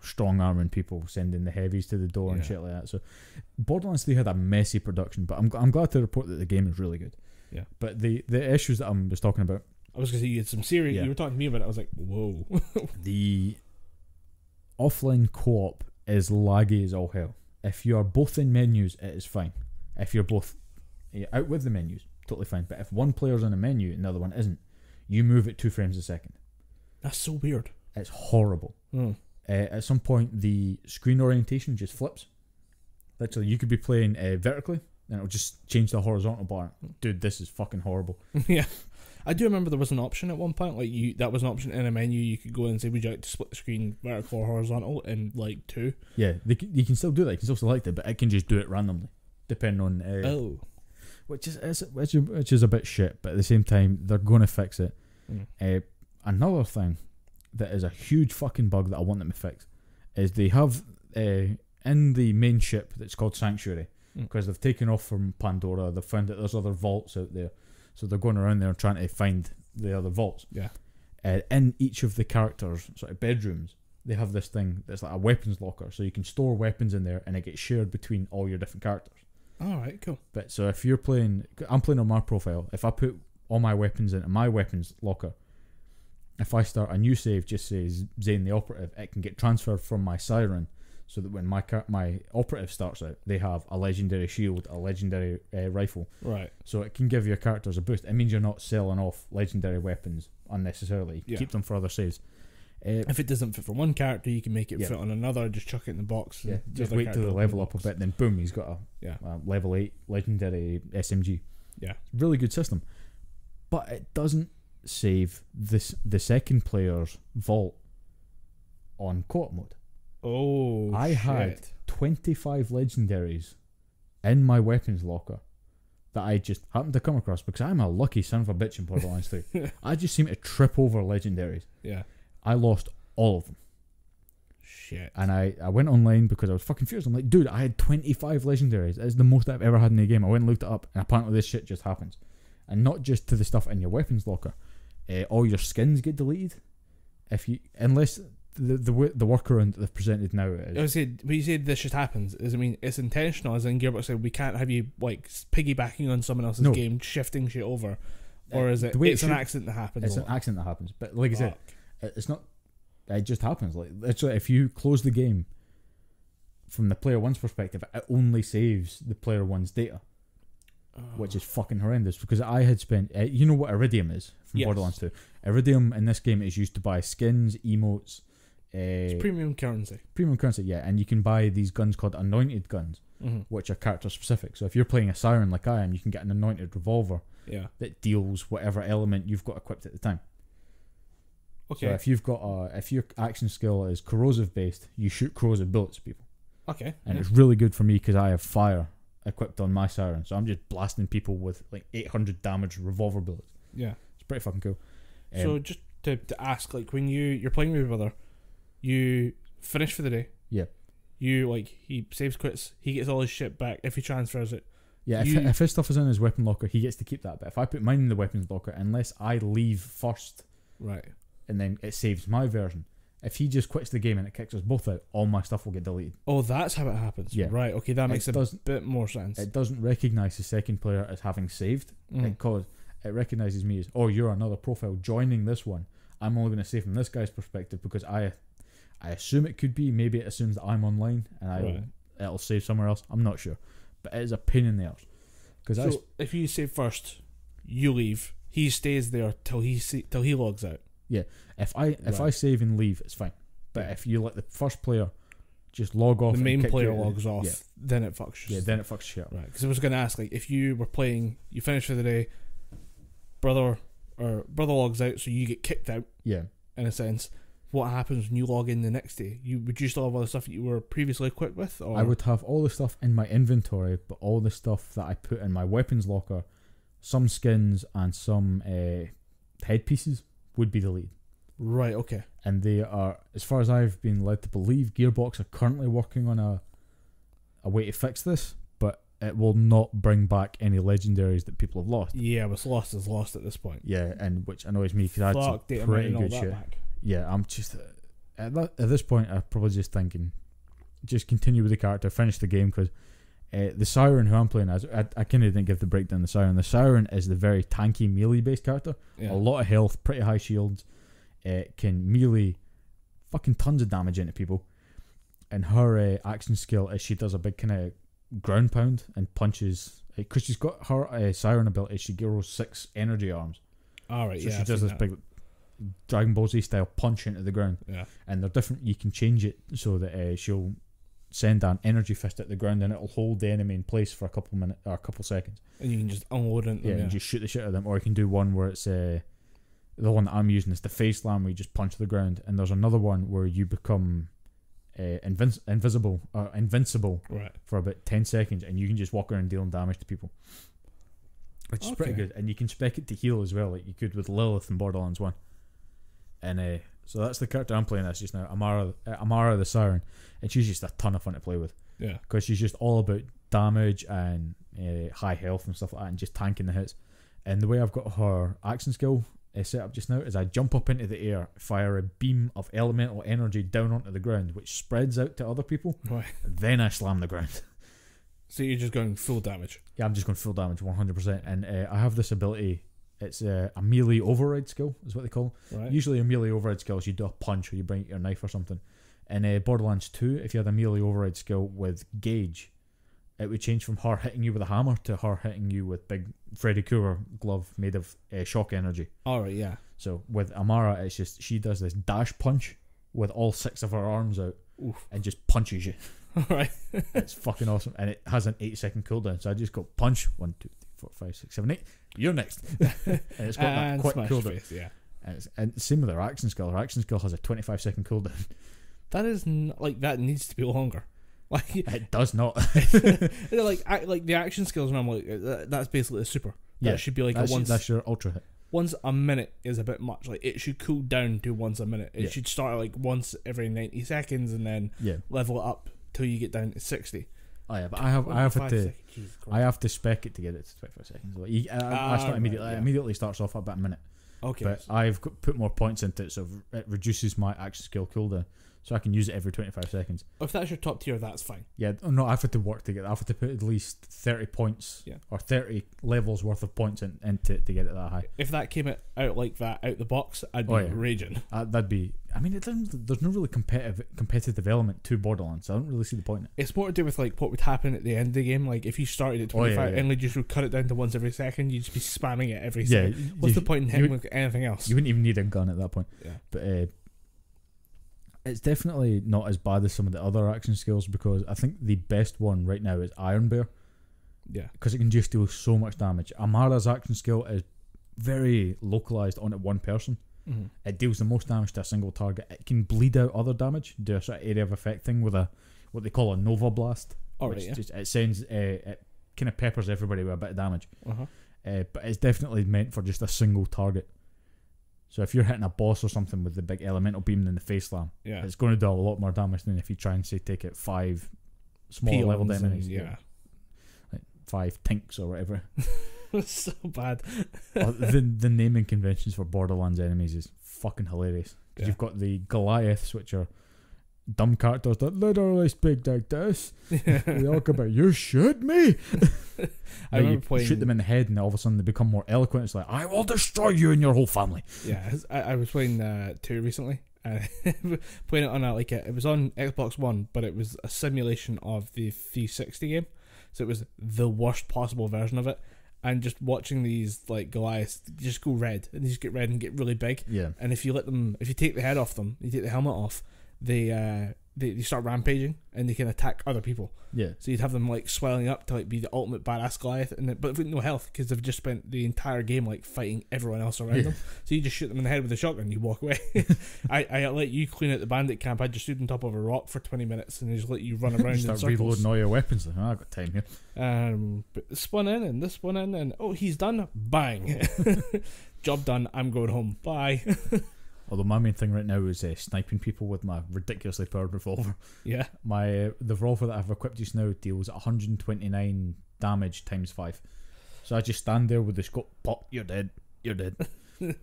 strong arming people, sending the heavies to the door and shit like that. So Borderlands 3 had a messy production, but I'm glad to report that the game is really good. Yeah. But the issues that I was talking about, I was going to say you had some serious. You were talking to me about it. I was like, whoa. The offline co-op is laggy as all hell. If you are both in menus, it is fine. If you're both out with the menus, totally fine. But if one player's on a menu and the other one isn't, you move at 2 frames a second. That's so weird. It's horrible. At some point, the screen orientation just flips. Literally, you could be playing vertically, and it'll just change the horizontal bar. Dude, this is fucking horrible. Yeah. I do remember there was an option at one point, that was an option in a menu. You could go and say, would you like to split the screen vertical or horizontal in like 2? Yeah, you can still do that. You can still select it, but it can just do it randomly, depending on which is a bit shit. But at the same time, they're going to fix it. Another thing that is a huge fucking bug that I want them to fix is they have in the main ship that's called Sanctuary, because they've taken off from Pandora. They've found that there's other vaults out there. So they're going around there trying to find the other vaults. Yeah. In each of the characters' sort of bedrooms, they have this thing that's like a weapons locker. So you can store weapons in there and it gets shared between all your different characters. Alright, cool. But so if you're playing... I'm playing on my profile. If I put all my weapons into my weapons locker, if I start a new save, just says Zane the Operative, it can get transferred from my Siren, so that when my operative starts out, they have a legendary shield, a legendary rifle. Right. So it can give your characters a boost. It means you're not selling off legendary weapons unnecessarily. You keep them for other saves. If it doesn't fit for one character, you can make it fit on another. Just chuck it in the box. Yeah. Just wait till they level up a bit, then boom, he's got a level 8 legendary SMG. Yeah. Really good system. But it doesn't save the second player's vault on co-op mode. Oh, I had 25 legendaries in my weapons locker that I just happened to come across because I'm a lucky son of a bitch in Borderlands 3. I just seem to trip over legendaries. Yeah. I lost all of them. Shit. And I went online because I was fucking furious. I'm like, dude, I had 25 legendaries. It's the most I've ever had in a game. I went and looked it up, and apparently this shit just happens. And not just to the stuff in your weapons locker. All your skins get deleted unless the workaround that they've presented now is. I would say, when you say this just happens, does it mean it's intentional? As in Gearbox said, we can't have you like piggybacking on someone else's game, shifting shit over, or is it? It's an accident that happens. It's an accident that happens. But like I said, it's not. It just happens. Like literally, if you close the game from the player one's perspective, it only saves the player one's data, which is fucking horrendous. Because I had spent, you know what Iridium is from Borderlands 2. Iridium in this game is used to buy skins, emotes. It's premium currency. Premium currency, yeah. And you can buy these guns called anointed guns, which are character specific. So if you're playing a siren like I am, you can get an anointed revolver that deals whatever element you've got equipped at the time. Okay. So if you've got if your action skill is corrosive based, you shoot corrosive bullets at people. Okay. And it's really good for me because I have fire equipped on my siren, so I'm just blasting people with like 800 damage revolver bullets. Yeah, it's pretty fucking cool. So just to ask, like when you're playing with your brother, you finish for the day. Yeah. You he saves, quits, he gets all his shit back if he transfers it. Yeah, if his stuff is in his weapon locker, he gets to keep that. But if I put mine in the weapons locker, unless I leave first, right, and then it saves my version. If he just quits the game and it kicks us both out, all my stuff will get deleted. Oh, that's how it happens. Yeah. Right. Okay, that makes a bit more sense. It doesn't recognise the second player as having saved. It recognises me as, oh, you're another profile joining this one. I'm only going to save from this guy's perspective because I assume it could be. Maybe it assumes that I'm online and it'll save somewhere else. I'm not sure, but it is a pain in the arse. So if you save first, you leave. He stays there till he logs out. Yeah, if I save and leave, it's fine. But if you let the first player just log off, the main player logs off, then it fucks. Yeah, then it fucks shit up. Right, because I was going to ask, like, if you were playing, you finish for the day, brother logs out, so you get kicked out. Yeah, in a sense. What happens when you log in the next day? Would you still have all the stuff that you were previously equipped with? Or? I would have all the stuff in my inventory, but all the stuff that I put in my weapons locker, some skins and some headpieces would be deleted. Right, okay. And they are, as far as I've been led to believe, Gearbox are currently working on a way to fix this, but it will not bring back any legendaries that people have lost. Yeah, what's lost is lost at this point. Yeah, and which annoys me because I had some pretty good shit. Back. Yeah, I'm just at this point I'm probably just thinking, just continue with the character, finish the game, because the Siren who I'm playing as, I kind of didn't give the breakdown. The Siren is the very tanky melee based character. A lot of health, pretty high shields. Can melee fucking tons of damage into people. And her action skill is she does a big kind of ground pound and punches. Because she's got her Siren ability, she grows 6 energy arms. Alright, so she does this big Dragon Ball Z style punch into the ground. Yeah. And they're different. You can change it so that she'll send an energy fist at the ground and it'll hold the enemy in place for a couple minutes or a couple seconds. And you can just unload into them. And just shoot the shit out of them. Or you can do one where it's the one that I'm using is the face slam where you just punch the ground. And there's another one where you become invincible for about 10 seconds and you can just walk around dealing damage to people. Which is pretty good. And you can spec it to heal as well, like you could with Lilith in Borderlands 1. And so that's the character I'm playing as just now, Amara the Siren, and she's just a ton of fun to play with. Yeah, because she's just all about damage and high health and stuff like that, and just tanking the hits. And the way I've got her action skill set up just now is I jump up into the air, fire a beam of elemental energy down onto the ground, which spreads out to other people. Right. Then I slam the ground. So you're just going full damage. Yeah, I'm just going full damage, 100%. And I have this ability. It's a melee override skill, is what they call it. Right. Usually a melee override skill is you do a punch or you bring your knife or something. In Borderlands 2, if you had a melee override skill with Gage, it would change from her hitting you with a hammer to her hitting you with big Freddy Krueger glove made of shock energy. Alright, yeah. So with Amara, it's just she does this dash punch with all 6 of her arms out. Oof. And just punches you. Alright. It's fucking awesome. And it has an 8-second cooldown, so I just go punch 1, 2, 3, 4, 5, 6, 7, 8. You're next. And it's got that quick cooldown. Face, yeah. And same with her action skill. Her action skill has a 25-second cooldown. That is that needs to be longer. Like it does not. like the action skills, and I'm like, that's basically a super. That should be like a one. That's your ultra hit. once a minute is a bit much. Like, it should cool down to once a minute. It should start like once every 90 seconds and then level it up till you get down to 60. Oh yeah, but I have to spec it to get it to 25 seconds. Like, that's not immediately. It immediately starts off at about a minute. Okay. But I've put more points into it, so it reduces my action skill cooldown, so I can use it every 25 seconds. If that's your top tier, that's fine. Yeah, no, I've had to work to get. I've had to put at least 30 points or 30 levels worth of points into it to get it that high. If that came out like that out the box, I'd be raging. That'd be. I mean, there's no really competitive element to Borderlands. So I don't really see the point in it. It's more to do with like what would happen at the end of the game. Like if you started at 25 and just would cut it down to once every second, you'd just be spamming it every second. What's the point in hitting with anything else? You wouldn't even need a gun at that point. Yeah. But it's definitely not as bad as some of the other action skills, because I think the best one right now is Iron Bear. Yeah. Because it can just deal so much damage. Amara's action skill is very localized on one person. Mm-hmm. It deals the most damage to a single target. It can bleed out other damage, do a sort of area of effect thing with what they call a Nova Blast. It sends it kind of peppers everybody with a bit of damage. But it's definitely meant for just a single target. So if you're hitting a boss or something with the big elemental beam in the face slam, it's going to do a lot more damage than if you try and say take it 5 smaller level enemies. Like 5 tinks or whatever. It's so bad. the naming conventions for Borderlands enemies is fucking hilarious. Because you've got the Goliaths, which are dumb characters that literally speak like this. They talk about, you shoot me. I remember shoot them in the head and all of a sudden they become more eloquent. It's like, I will destroy you and your whole family. Yeah, I was playing 2 recently. Playing it on it was on Xbox One, but it was a simulation of the 360 game. So it was the worst possible version of it. And just watching these like Goliaths just go red, and they just get red and get really big. Yeah. And if you take the head off them, you take the helmet off, they start rampaging and they can attack other people. Yeah. So you'd have them like swelling up to like be the ultimate badass Goliath, but with no health because they've just spent the entire game like fighting everyone else around them. So you just shoot them in the head with a shotgun, and you walk away. I let you clean out the bandit camp. I just stood on top of a rock for 20 minutes and just let you run around. Start in circles. reloading all your weapons. Like, I've got time here. But this one in and this one in, and oh, he's done. Bang, job done. I'm going home. Bye. Although my main thing right now is sniping people with my ridiculously powered revolver. Yeah. The revolver that I've equipped just now deals 129 damage times 5. So I just stand there with the scope, pop, you're dead. And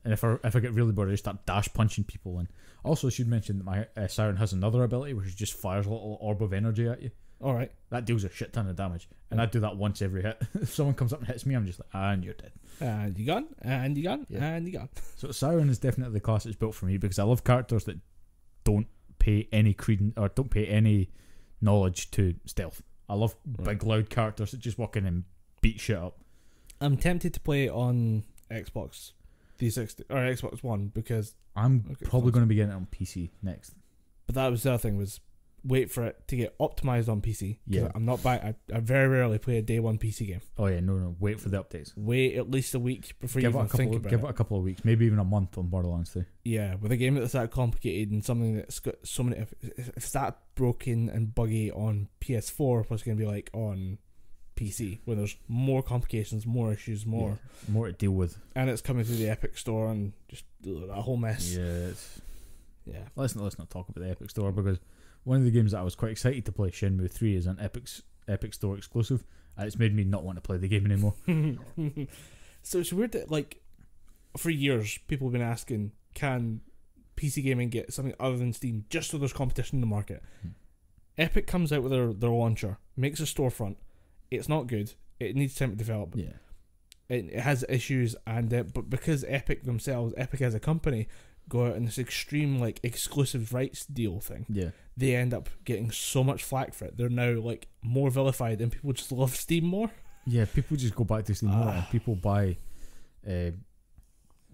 if I get really bored, I just start dash punching people. And also I should mention that my Siren has another ability which just fires a little orb of energy at you. Alright. That deals a shit ton of damage. And I do that once every hit. If someone comes up and hits me, I'm just like, and you're dead. And you gone, and you gone, and you gone. So Siren is definitely the class that's built for me, because I love characters that don't pay any credence or don't pay any knowledge to stealth. I love big loud characters that just walk in and beat shit up. I'm tempted to play on Xbox 360 or Xbox One because I'm probably going to be getting it on PC next. But that was the other thing, was wait for it to get optimized on PC. Yeah, I'm not back. I very rarely play a day one PC game. Oh yeah, no. Wait for the updates. Wait at least a week before you even think about it. Give it a couple of weeks, maybe even a month on Borderlands 2. Yeah, with a game that's that complicated and something that's got so many. If it's that broken and buggy on PS4, what's going to be like on PC when there's more complications, more issues, more to deal with, and it's coming through the Epic Store and just a whole mess. Yeah. Let's not talk about the Epic Store, because one of the games that I was quite excited to play, Shenmue 3, is an Epic Store exclusive. It's made me not want to play the game anymore. So it's weird that, like, for years, people have been asking, can PC gaming get something other than Steam just so there's competition in the market? Epic comes out with their launcher, makes a storefront. It's not good. It needs time to develop. Yeah. It has issues, and but because Epic themselves, Epic as a company, go out in this extreme like exclusive rights deal thing, they end up getting so much flack for it. They're now like more vilified, and people just love Steam more. Yeah, people just go back to Steam more, and people buy.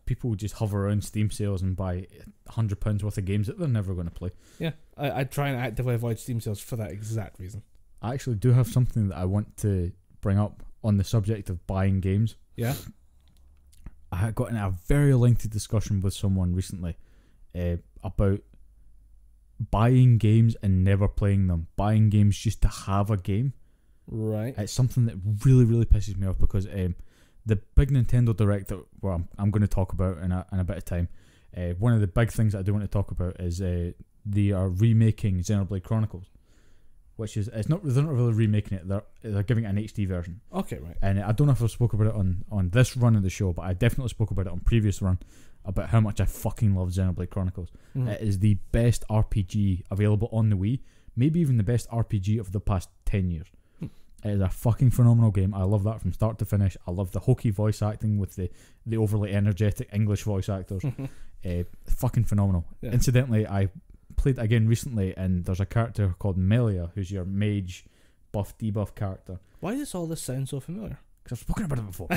People just hover around Steam sales and buy £100 worth of games that they're never going to play. Yeah, I try and actively avoid Steam sales for that exact reason. I actually do have something that I want to bring up on the subject of buying games. Yeah. I had got in a very lengthy discussion with someone recently about buying games and never playing them. Buying games just to have a game. Right. It's something that really, really pisses me off, because the big Nintendo Direct that I'm going to talk about in a bit of time. One of the big things that I do want to talk about is they are remaking Xenoblade Chronicles, which is they're not really remaking it. They're giving it an HD version. Okay, right. And I don't know if I've spoken about it on this run of the show, but I definitely spoke about it on previous run about how much I fucking love Xenoblade Chronicles. It is the best RPG available on the Wii, maybe even the best RPG of the past 10 years. It is a fucking phenomenal game. I love that from start to finish. I love the hokey voice acting with the overly energetic English voice actors. Fucking phenomenal. Yeah. Incidentally, I played it again recently, and there's a character called Melia, who's your mage buff debuff character. Why does all this sound so familiar? Because I've spoken about it before.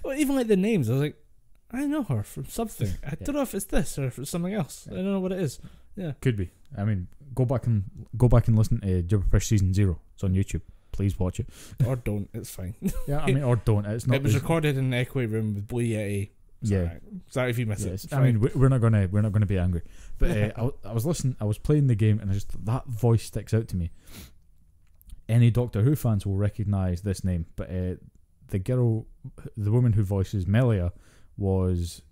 Well, even like the names, I was like, I know her from something. I don't know if it's this or if it's something else. I don't know what it is. Yeah, could be. I mean, go back and listen to Gibberpish Season 0. It's on YouTube. Please watch it. Or don't. It's fine. Yeah, I mean, or don't. It's not. It was recorded in an echoey room with Blue Yeti. Yeah. Sorry if you miss it. I mean, we're not gonna be angry. But I was listening. I was playing the game, and that voice sticks out to me. Any Doctor Who fans will recognise this name, but the woman who voices Melia was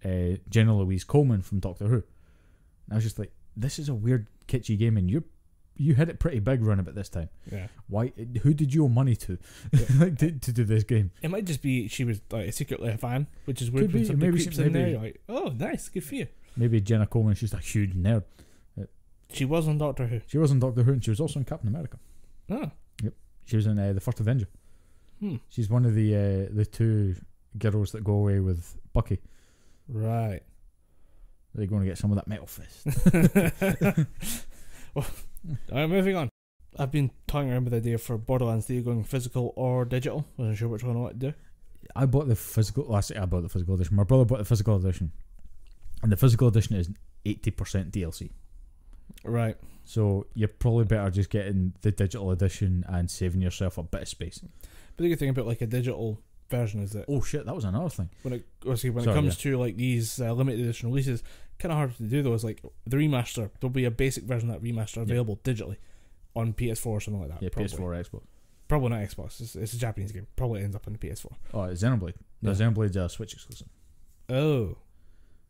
Jenna Louise Coleman from Doctor Who. And I was just like, this is a weird kitschy game, and you hit it pretty big run about this time. Yeah. Why? Who did you owe money to, to do this game? It might just be she was like secretly a fan, which is weird. When somebody creeps in there, you're like, oh, nice, good for you. Maybe Jenna Coleman, she's a huge nerd. She was on Doctor Who. She was on Doctor Who, and she was also in Captain America. Oh. Yep. She was in the First Avenger. She's one of the two girls that go away with Bucky. Right. They're going to get some of that metal fist. Well, alright, moving on. I've been toying around with the idea for Borderlands 3 going physical or digital. Wasn't sure which one I want to do. I bought the physical. Last year I bought the physical edition. My brother bought the physical edition, and the physical edition is 80% DLC. Right. So you're probably better just getting the digital edition and saving yourself a bit of space. But the good thing about like a digital version is that, oh shit, that was another thing. When it comes to like these limited edition releases, kind of hard to do though. Is like the remaster. There'll be a basic version of that remaster available digitally on PS4 or something like that. Yeah, probably. PS4, Xbox. Probably not Xbox. It's a Japanese game. Probably ends up on the PS4. Oh, it's Xenoblade. No, Xenoblade's a Switch exclusive. Oh,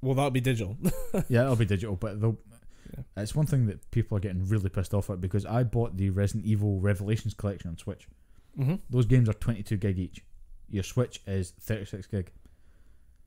well, that'll be digital. Yeah, it'll be digital, but it's one thing that people are getting really pissed off at, because I bought the Resident Evil Revelations collection on Switch. Mm-hmm. Those games are 22 gig each. Your Switch is 36 gig.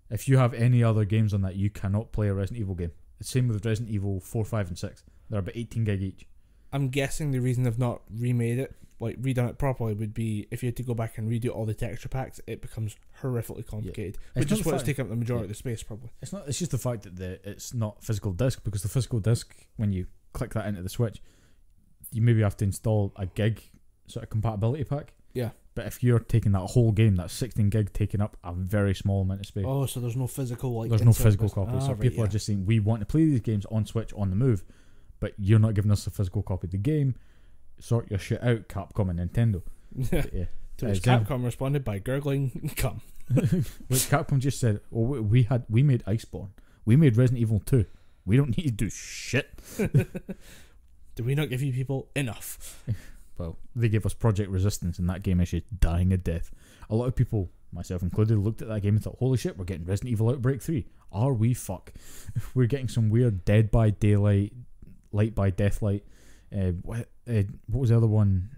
If you have any other games on that, you cannot play a Resident Evil game. The same with Resident Evil 4, 5 and 6. They're about 18 gig each. I'm guessing the reason they've not remade it, like redone it properly, would be if you had to go back and redo all the texture packs, it becomes horrifically complicated. Yeah. Which is what's taking up the majority of the space, probably. It's just the fact that it's not physical disc, because the physical disc, when you click that into the Switch, you maybe have to install a gig sort of compatibility pack. Yeah. But if you're taking that whole game, that's 16 gig taking up a very small amount of space. Oh, so there's no physical There's no physical copy. So people are just saying, we want to play these games on Switch on the move, but you're not giving us a physical copy of the game. Sort your shit out, Capcom and Nintendo. Yeah. To which Capcom responded by gurgling cum. Which Capcom just said, "Oh, we made Iceborne. We made Resident Evil 2. We don't need to do shit." Do we not give you people enough? Well, they gave us Project Resistance, and that game is just dying a death. A lot of people, myself included, looked at that game and thought, "Holy shit, we're getting Resident Evil Outbreak 3. Are we fuck? We're getting some weird Dead by Daylight, Light by Deathlight." What was the other one?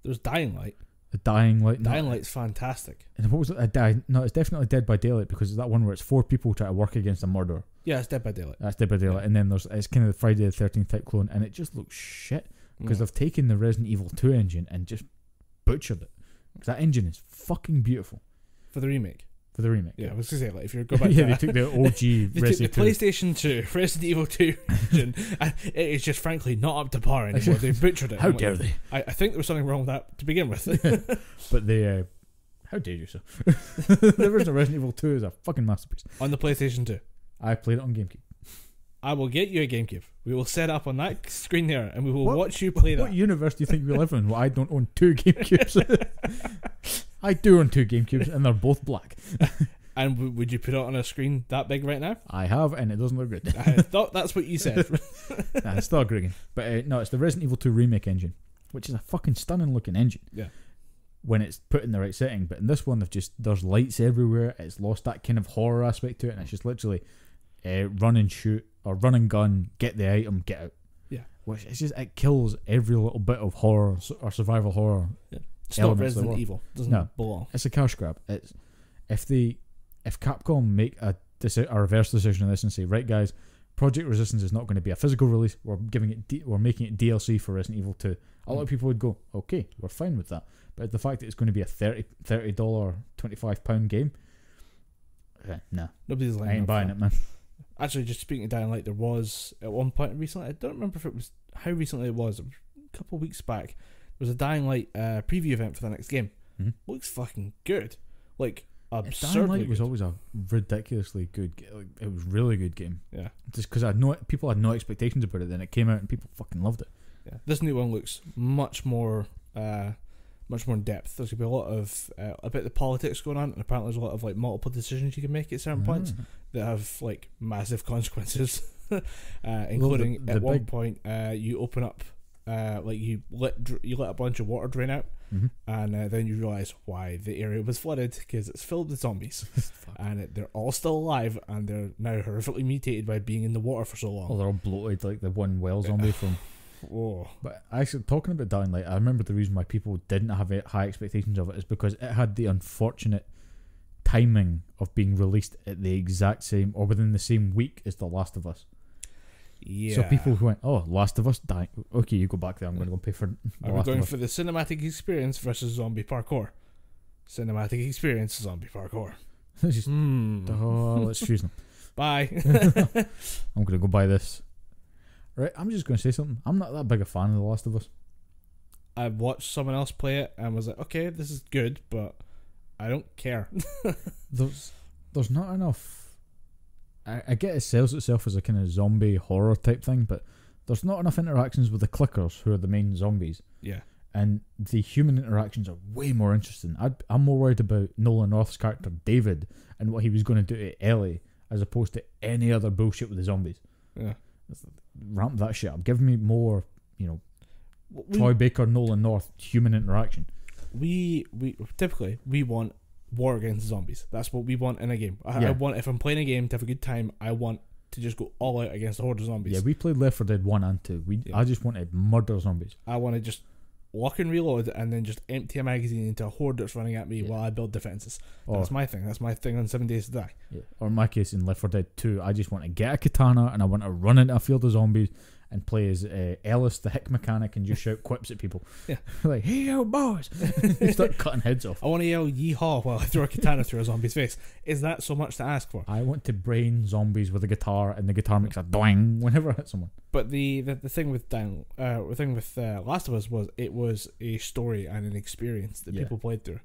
There's Dying Light. The Dying Light. Dying Light's fantastic. And what was it? No, it's definitely Dead by Daylight, because it's that one where it's 4 people trying to work against a murderer. Yeah, it's Dead by Daylight. That's Dead by Daylight. Yeah. And then it's kind of the Friday the 13th type clone, and it just looks shit, because they've taken the Resident Evil 2 engine and just butchered it. Because that engine is fucking beautiful. For the remake. Yeah, I was going to say, like, if you go back yeah, to they took the OG they Resident took the PlayStation 2 Resident Evil 2 engine, and it is just frankly not up to par anymore. They've butchered it. How dare they? I think there was something wrong with that to begin with. But they, how dare you, sir? The original Resident Evil 2 is a fucking masterpiece. On the PlayStation 2. I played it on GameCube. I will get you a GameCube. We will set up on that screen there, and we will watch you play that. What universe do you think we live in? Well, I don't own 2 GameCubes. I do own 2 GameCubes, and they're both black. And would you put it on a screen that big right now? I have, and it doesn't look good. I thought that's what you said. Nah, it's still a great game. But no, it's the Resident Evil 2 remake engine, which is a fucking stunning looking engine. Yeah. when it's put in the right setting. But in this one, there's lights everywhere. It's lost that kind of horror aspect to it, and it's just literally run and shoot or run and gun, get the item, get out. Yeah, which it kills every little bit of horror or survival horror. Yeah. It's not Resident Evil. Doesn't belong. It's a cash grab. It's if Capcom make a reverse decision on this and say, right guys, Project Resistance is not going to be a physical release. We're making it DLC for Resident Evil 2. A lot of people would go, okay, we're fine with that. But the fact that it's going to be a $30, £25 game, nah. Nobody's I ain't buying it, man. Actually, just speaking of Dying Light, there was at one point recently, I don't remember if it was how recently it was a couple of weeks back, there was a Dying Light preview event for the next game. Mm-hmm. Looks fucking good. Like, absurdly Dying Light good. was always a ridiculously good game. It was really good game. Yeah. Just because people had no expectations about it, then it came out and people fucking loved it. Yeah. This new one looks much more in depth. There's gonna be a lot of a bit of politics going on, and apparently there's a lot of like multiple decisions you can make at certain points that have like massive consequences, including at one point you open up like you let a bunch of water drain out, and then you realise why the area was flooded, because it's filled with zombies, and they're all still alive, and they're now horrifically mutated by being in the water for so long. Oh, they're all bloated like the one well zombie from. Oh. But actually, talking about Dying Light, I remember the reason why people didn't have high expectations of it is because it had the unfortunate timing of being released at the exact same or within the same week as The Last of Us. Yeah. So people who went, oh, Last of Us, dying. Okay, you go back there. I'm going to go pay for. Are we going for the cinematic experience versus zombie parkour? Cinematic experience, zombie parkour. Just, let's choose them. Bye. I'm going to go buy this. Right, I'm just going to say something. I'm not that big a fan of The Last of Us. I watched someone else play it and was like, okay, this is good, but I don't care. There's not enough. I get it sells itself as a kind of zombie horror type thing, but there's not enough interactions with the clickers, who are the main zombies. Yeah. And the human interactions are way more interesting. I'm more worried about Nolan North's character David and what he was going to do to Ellie, as opposed to any other bullshit with the zombies. Yeah. Ramp that shit up. Give me more, Troy Baker, Nolan North human interaction. We typically want war against zombies. That's what we want in a game. I want, if I'm playing a game to have a good time, I want to just go all out against a horde of zombies. Yeah, we played Left 4 Dead 1 and 2. I just wanted murder zombies. I want to just lock and reload and then just empty a magazine into a horde that's running at me while I build defenses. That's my thing. That's my thing on 7 Days to Die. Yeah. Or in my case, in Left 4 Dead 2, I just want to get a katana and I want to run into a field of zombies and play as Ellis, the hick mechanic, and just shout quips at people. Yeah. Like, hey, yo, boys! Start cutting heads off. I want to yell yeehaw while I throw a katana through a zombie's face. Is that so much to ask for? I want to brain zombies with a guitar, and the guitar makes a doing whenever I hit someone. But the thing with Last of Us was it was a story and an experience that people played through.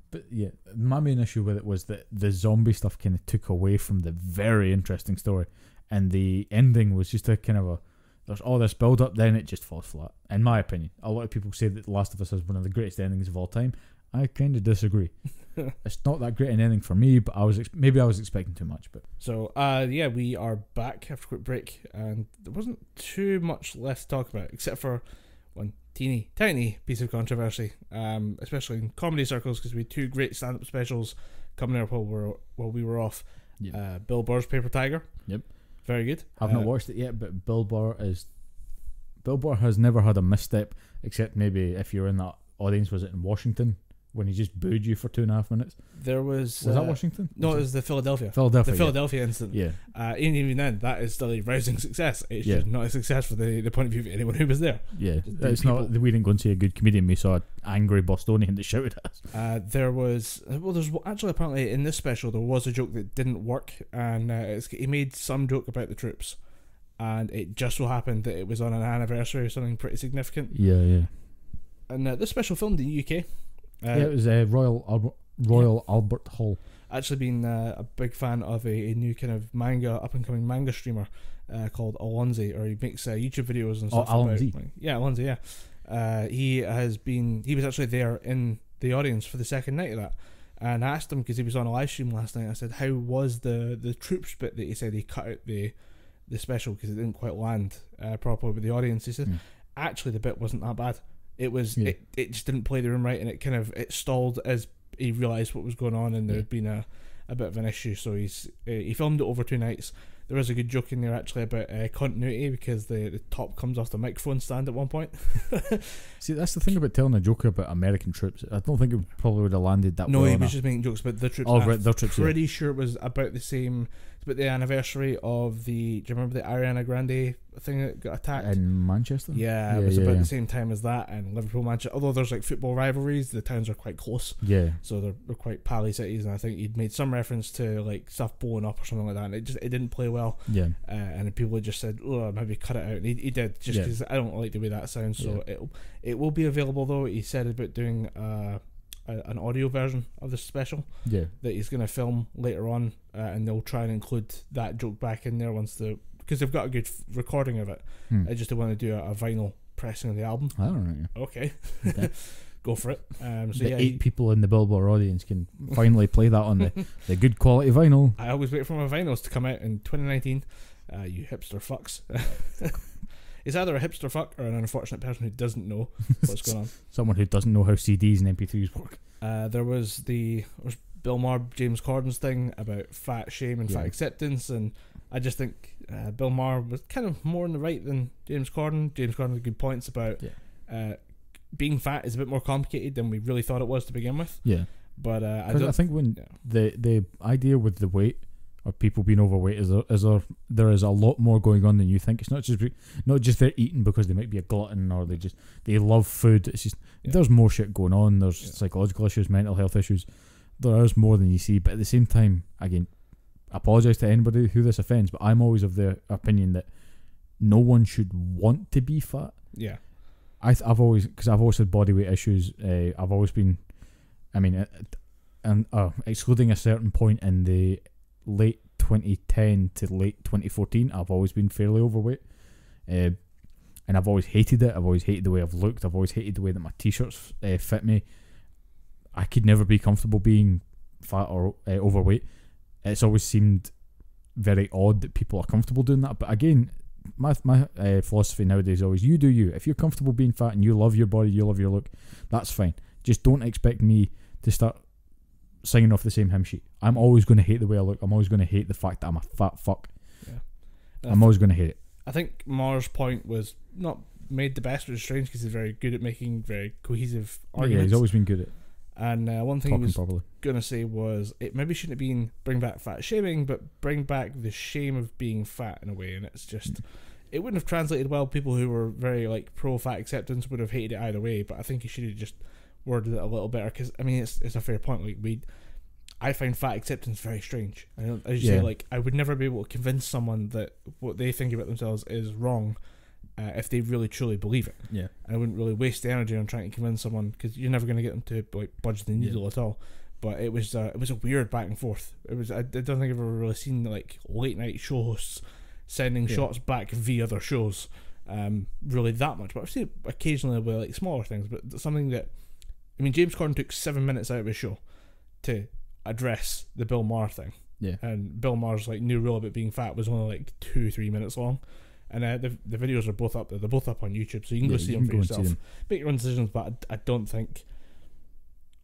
But yeah, my main issue with it was that the zombie stuff kind of took away from the very interesting story, and the ending was just a kind of there's all this build up, then it just falls flat. In my opinion, a lot of people say that The Last of Us is one of the greatest endings of all time. I kind of disagree. It's not that great an ending for me, but I was expecting too much. But so we are back after a quick break, and there wasn't too much left to talk about except for one teeny tiny piece of controversy, especially in comedy circles, because we had two great stand-up specials coming out while we were off. Yep. Bill Burr's Paper Tiger. Yep. Very good. I've not watched it yet, but Bill Burr has never had a misstep, except maybe if you're in that audience. Was it in Washington when he just booed you for 2.5 minutes? There was that Washington? No, it was the Philadelphia incident. Yeah. Even then, that is still a rousing success. It's just not a success for the point of view of anyone who was there. Yeah, it's not. We didn't go and see a good comedian. We saw an angry Bostonian that shouted at us. There's actually apparently in this special there was a joke that didn't work, and he made some joke about the troops, and it just so happened that it was on an anniversary or something pretty significant. Yeah. And this special filmed in the UK. It was Royal Albert Hall. Actually been a big fan of a new kind of up and coming manga streamer called Alonzi, or he makes YouTube videos and stuff. Alonzi. Alonzi. He was actually there in the audience for the second night of that, and I asked him, because he was on a live stream last night, I said, how was the troops bit that he said he cut out the special because it didn't quite land properly with the audience. He said actually the bit wasn't that bad. It was Yeah. it just didn't play the room right, and it stalled as he realised what was going on, and there had been a bit of an issue. So he filmed it over 2 nights. There was a good joke in there actually about continuity, because the top comes off the microphone stand at one point. See, that's the thing about telling a joke about American troops. I don't think it probably would have landed that No, well. he was just making jokes about the troops. Oh, I'm right, their troops. pretty sure it was about the same. It's about the anniversary of the. Do you remember the Ariana Grande thing that got attacked In Manchester? Yeah, it was about the same time as that, and Liverpool, Manchester. Although there's like football rivalries, the towns are quite close, Yeah. so they're quite pally cities. And I think he'd made some reference to like stuff blowing up or something like that, and it didn't play well. Yeah. And people had just said, "Oh, maybe cut it out." And he did, just because I don't like the way that sounds. So it will be available though. He said about doing an audio version of the special that he's going to film later on, and they'll try and include that joke back in there because they've got a good recording of it. I just want to do a vinyl pressing of the album. I don't know. Okay. Go for it. So the 8 people in the Billboard audience can finally play that on the good quality vinyl. I always wait for my vinyls to come out in 2019. You hipster fucks. It's either a hipster fuck or an unfortunate person who doesn't know what's going on. Someone who doesn't know how CDs and MP3s work. There was Bill Maher, James Corden's thing about fat shame and fat acceptance, and I just think Bill Maher was kind of more in the right than James Corden. James Corden had good points about being fat is a bit more complicated than we really thought it was to begin with. Yeah, but I think when the idea with the weight or people being overweight is there is a lot more going on than you think. It's not just they're eating because they might be a glutton or they love food. It's just there's more shit going on. There's psychological issues, mental health issues. There is more than you see, but at the same time, again, I apologise to anybody who this offends, but I'm always of the opinion that no one should want to be fat. Yeah, I've always had body weight issues. I've always been, excluding a certain point in the late 2010 to late 2014, I've always been fairly overweight, and I've always hated it. I've always hated the way I've looked. I've always hated the way that my t-shirts fit me. I could never be comfortable being fat or overweight. It's always seemed very odd that people are comfortable doing that. But again, my philosophy nowadays is always, you do you. If you're comfortable being fat and you love your body, you love your look, that's fine. Just don't expect me to start singing off the same hymn sheet. I'm always going to hate the way I look. I'm always going to hate the fact that I'm a fat fuck. Yeah. I'm always going to hate it. I think Maher's point was not made the best, which is strange because he's very good at making very cohesive arguments. Yeah, he's always been good at And one thing he was properly. going to say was it maybe shouldn't have been bring back fat shaming, but bring back the shame of being fat in a way. And it's just, it wouldn't have translated well. People who were very like pro fat acceptance would have hated it either way, but I think he should have just worded it a little better, because I mean it's a fair point. Like I find fat acceptance very strange. As you say, like I would never be able to convince someone that what they think about themselves is wrong. If they really truly believe it, I wouldn't really waste the energy on trying to convince someone, because you're never going to get them to like budge the needle at all. But it was a weird back and forth. I don't think I've ever really seen like late night show hosts sending shots back via other shows, really that much. But I've seen it occasionally with like smaller things. But something that, I mean, James Corden took 7 minutes out of his show to address the Bill Maher thing, and Bill Maher's like new rule about being fat was only like 2-3 minutes long. And the videos are both up there. They're both up on YouTube, so you can go see them for yourself. Make your own decisions, but I don't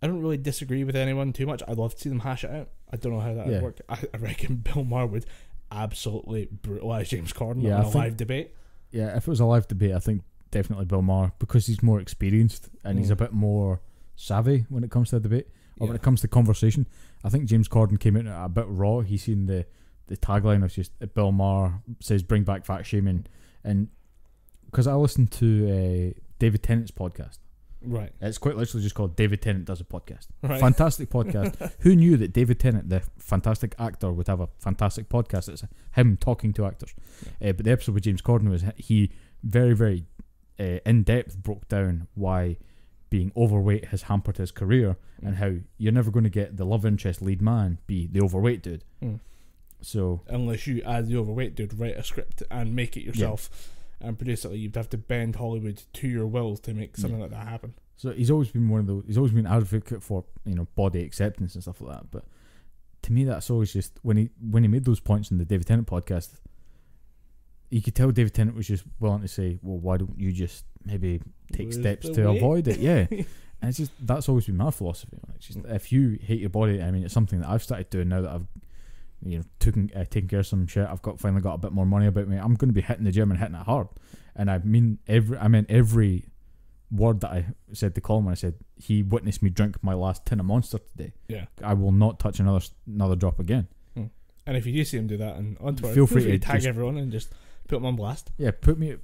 really disagree with anyone too much. I'd love to see them hash it out. I don't know how that would work. I reckon Bill Maher would absolutely brutalise James Corden in a live debate. Yeah, if it was a live debate, I think definitely Bill Maher, because he's more experienced and he's a bit more savvy when it comes to a debate, or when it comes to conversation. I think James Corden came in a bit raw. He's seen the tagline was just Bill Maher says bring back fat shaming, and because I listened to David Tennant's podcast, right? It's quite literally just called David Tennant Does a Podcast. Right. Fantastic podcast. Who knew that David Tennant, the fantastic actor, would have a fantastic podcast? It's him talking to actors. But the episode with James Corden was he very, very in depth broke down why being overweight has hampered his career, and how you're never going to get the love interest lead man be the overweight dude. So unless you, as the overweight dude, write a script and make it yourself and produce it, you'd have to bend Hollywood to your will to make something like that happen. So he's always been he's always been an advocate for, body acceptance and stuff like that. But to me, that's always just when he made those points in the David Tennant podcast, you could tell David Tennant was just willing to say, well, why don't you just maybe take Lose steps the to weight. avoid it? Yeah. And it's just, that's always been my philosophy. It's just, if you hate your body, I mean, it's something that I've started doing now that I've, taken care of some shit. I've finally got a bit more money about me. I'm going to be hitting the gym and hitting it hard. And I meant every word that I said to Colin when I said he witnessed me drink my last tin of Monster today. Yeah. I will not touch another drop again. And if you do see him do that on Twitter, feel free to tag just, everyone and just put him on blast. Yeah, put me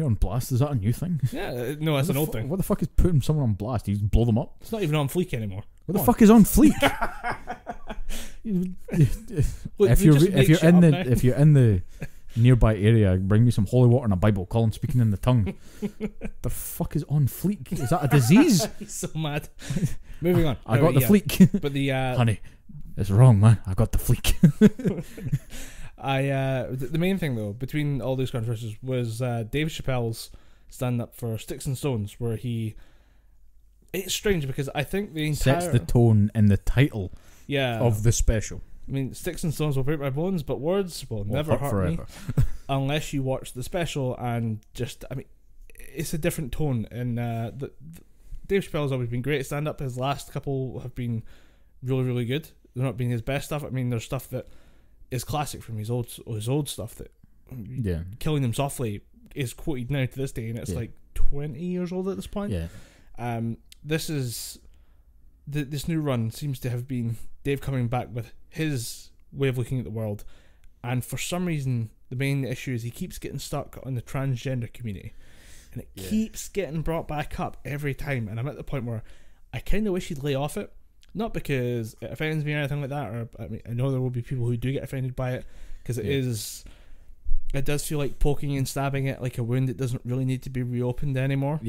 on blast. Is that a new thing? Yeah, no, that's an old thing. What the fuck is putting someone on blast? You just blow them up. It's not even on fleek anymore. What the fuck is on fleek? Look, if you're in the nearby area, bring me some holy water and a Bible. Colin speaking in the tongue. The fuck is on fleek? Is that a disease? He's so mad. Moving on. I got the fleek. But the honey, it's wrong, man. I got the fleek. The main thing though between all these controversies was Dave Chappelle's stand up for Sticks and Stones, where it's strange because I think the entire sets the tone in the title of the special. I mean, Sticks and Stones will break my bones, but words will never hurt me unless you watch the special. And just, I mean, it's a different tone. And Dave Chappelle's always been great at stand up. His last couple have been really, really good. They're not being his best stuff. I mean, there's stuff that is classic from his old stuff that Killing Them Softly is quoted now to this day, and it's like 20 years old at this point. This new run seems to have been Dave coming back with his way of looking at the world, and for some reason the main issue is he keeps getting stuck on the transgender community, and it keeps getting brought back up every time, and I'm at the point where I kind of wish he'd lay off it. Not because it offends me or anything like that, or I mean, I know there will be people who do get offended by it, because it does feel like poking and stabbing at like a wound that doesn't really need to be reopened anymore.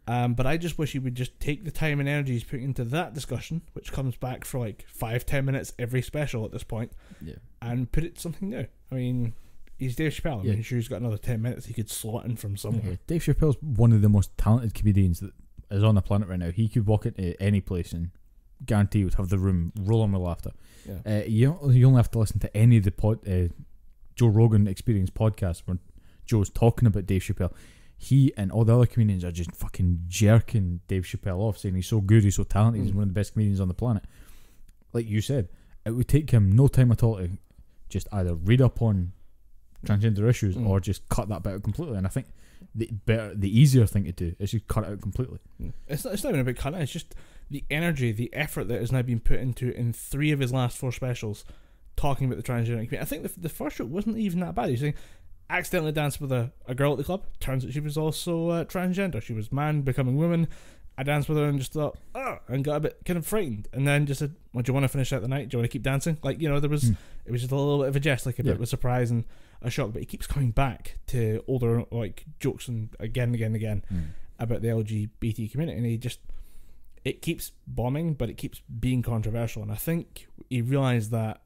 But I just wish he would just take the time and energy he's putting into that discussion, which comes back for like 5-10 minutes every special at this point, and put it something new. I mean, he's Dave Chappelle. I'm sure he's got another 10 minutes he could slot in from somewhere. Dave Chappelle's one of the most talented comedians that is on the planet right now. He could walk into any place and guarantee he would have the room rolling with laughter. You only have to listen to any of the Joe Rogan Experience podcast where Joe's talking about Dave Chappelle. He and all the other comedians are just fucking jerking Dave Chappelle off, saying he's so good, he's so talented, he's one of the best comedians on the planet. Like you said, it would take him no time at all to just either read up on transgender issues or just cut that bit out completely. And I think the easier thing to do is just cut it out completely. It's not even about cutting it, it's just the energy, the effort that has now been put into in 3 of his last 4 specials talking about the transgender community. I think the first joke wasn't even that bad. He's saying, accidentally danced with a girl at the club. Turns out she was also transgender. She was man becoming woman. I danced with her and just thought, and got a bit kind of frightened. And then just said, well, do you want to finish out the night? Do you want to keep dancing? Like, there was, it was just a little bit of a jest, like a bit of a surprise and a shock. But he keeps coming back to older like jokes and again about the LGBT community, and it keeps bombing, but it keeps being controversial. And I think he realised that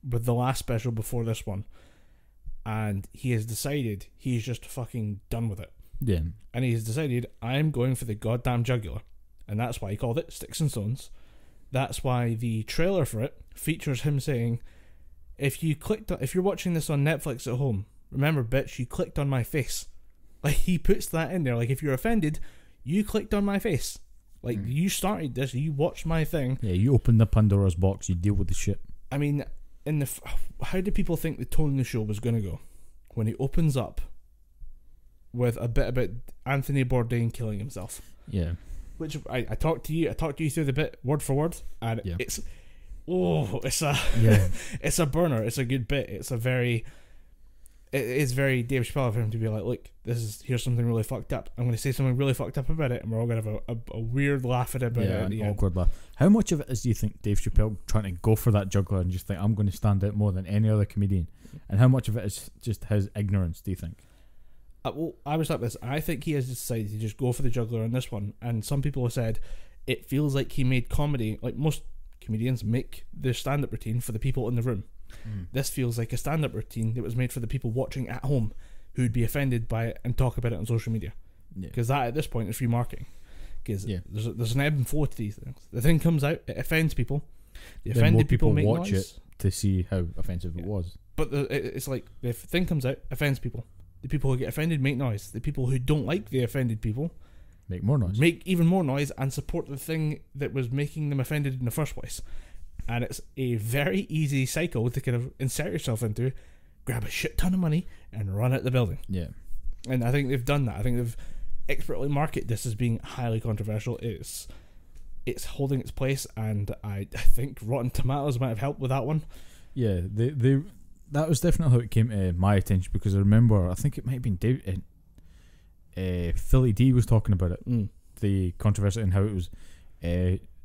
with the last special before this one, and he has decided he's just fucking done with it. Yeah. And he's decided, I'm going for the goddamn jugular. And that's why he called it Sticks and Stones. That's why the trailer for it features him saying, if you're watching this on Netflix at home, remember, bitch, you clicked on my face. Like, he puts that in there. Like, if you're offended, you clicked on my face. Like, you started this, you watched my thing. Yeah, you opened the Pandora's box, you deal with the shit. I mean, how did people think the tone of the show was going to go when he opens up with a bit about Anthony Bourdain killing himself? Yeah. Which I talked to you through the bit word for word, and it's a burner. It's a good bit. It is very Dave Chappelle for him to be like, look, here's something really fucked up. I'm going to say something really fucked up about it, and we're all going to have a weird laugh at it. An awkward laugh. How much of it is, do you think, Dave Chappelle trying to go for that juggler and just think, I'm going to stand out more than any other comedian? And how much of it is just his ignorance, do you think? Well, I was like this. I think he has decided to just go for the juggler on this one. And some people have said it feels like he made comedy, like most comedians make their stand-up routine for the people in the room. This feels like a stand-up routine that was made for the people watching at home who'd be offended by it and talk about it on social media. Because that, at this point, is free marketing. Because there's an ebb and flow to these things. The thing comes out, it offends people. The offended people make watch noise. it to see how offensive it was. But it's like, the thing comes out, offends people. The people who get offended make noise. The people who don't like the offended people Make more noise. make even more noise and support the thing that was making them offended in the first place. And it's a very easy cycle to kind of insert yourself into, grab a shit ton of money and run out the building. Yeah. And I think they've done that. I think they've expertly marketed this as being highly controversial. It's holding its place, and I think Rotten Tomatoes might have helped with that one. Yeah, they that was definitely how it came to my attention, because I remember, I think it might have been Philly D was talking about it, the controversy, and how it was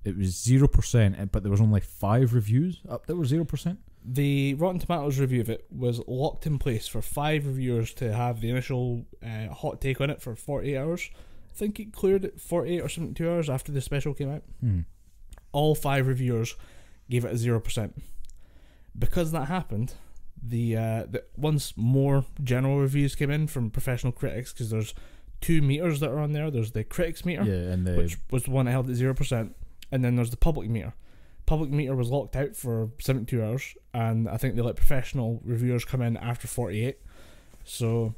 0%, but there was only 5 reviews up that were 0%. The Rotten Tomatoes review of it was locked in place for 5 reviewers to have the initial hot take on it for 48 hours. I think it cleared at 48 or 72 hours after the special came out. All 5 reviewers gave it a 0%. Because that happened, the once more general reviews came in from professional critics, because there's 2 meters that are on there. There's the critics meter, which was the one that held at 0%, and then there's the public meter. Public meter was locked out for 72 hours, and I think they let professional reviewers come in after 48. So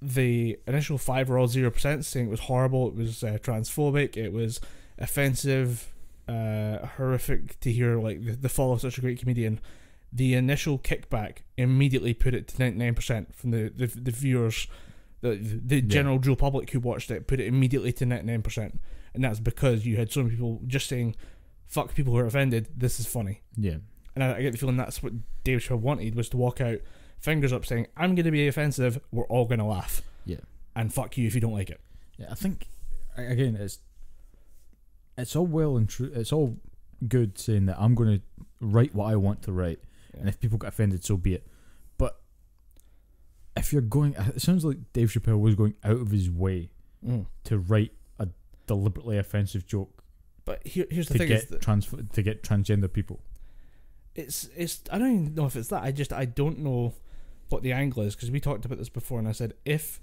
the initial 5 were all 0%, saying it was horrible, it was transphobic, it was offensive, horrific to hear like the fall of such a great comedian. The initial kickback immediately put it to 99% from the viewers. The general Joe public who watched it put it immediately to 99%, and that's because you had so many people just saying, fuck people who are offended, this is funny. Yeah. And I get the feeling that's what Dave Chappelle wanted, was to walk out, fingers up, saying, I'm going to be offensive, we're all going to laugh. Yeah. And fuck you if you don't like it. Yeah, I think, again, it's all well and true, it's all good saying that I'm going to write what I want to write, and if people get offended, so be it. But if you're going, it sounds like Dave Chappelle was going out of his way to write a deliberately offensive joke. But here's the thing: to get transgender people. It's I don't even know if it's that. I don't know what the angle is, because we talked about this before, and I said if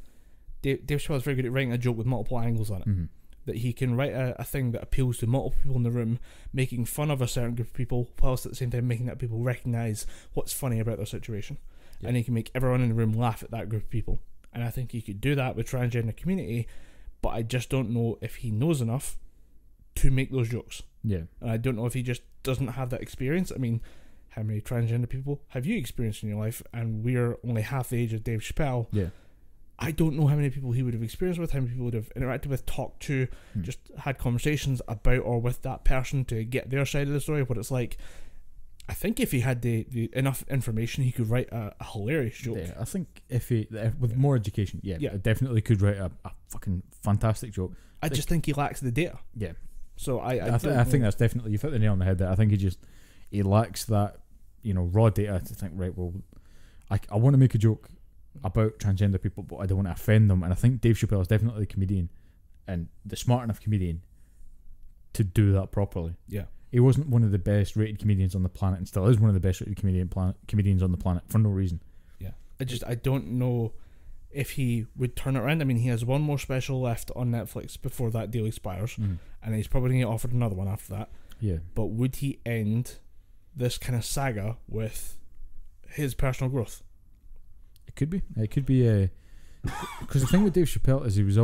Dave Chappelle is very good at writing a joke with multiple angles on it, that he can write a thing that appeals to multiple people in the room, making fun of a certain group of people, whilst at the same time making that people recognise what's funny about their situation, and he can make everyone in the room laugh at that group of people. And I think he could do that with transgender community, but I just don't know if he knows enough to make those jokes. Yeah. And I don't know if he just doesn't have that experience. I mean, how many transgender people have you experienced in your life? And we're only half the age of Dave Chappelle. Yeah. I don't know how many people he would have experienced with, how many people would have interacted with, talked to, just had conversations about or with that person to get their side of the story, what it's like. I think if he had the enough information, he could write a hilarious joke. Yeah, I think if with more education, definitely could write a fucking fantastic joke. I just think he lacks the data. Yeah. So I think that's definitely, you hit the nail on the head there. I think he lacks that, raw data to think, right, well, I want to make a joke about transgender people, but I don't want to offend them. And I think Dave Chappelle is definitely a comedian, and the smart enough comedian to do that properly. Yeah. He wasn't one of the best rated comedians on the planet, and still is one of the best rated comedians on the planet for no reason. Yeah. I don't know if he would turn it around. I mean, he has one more special left on Netflix before that deal expires, and he's probably going to get offered another one after that. Yeah. But would he end this kind of saga with his personal growth? It could be. It could be because the thing with Dave Chappelle is he was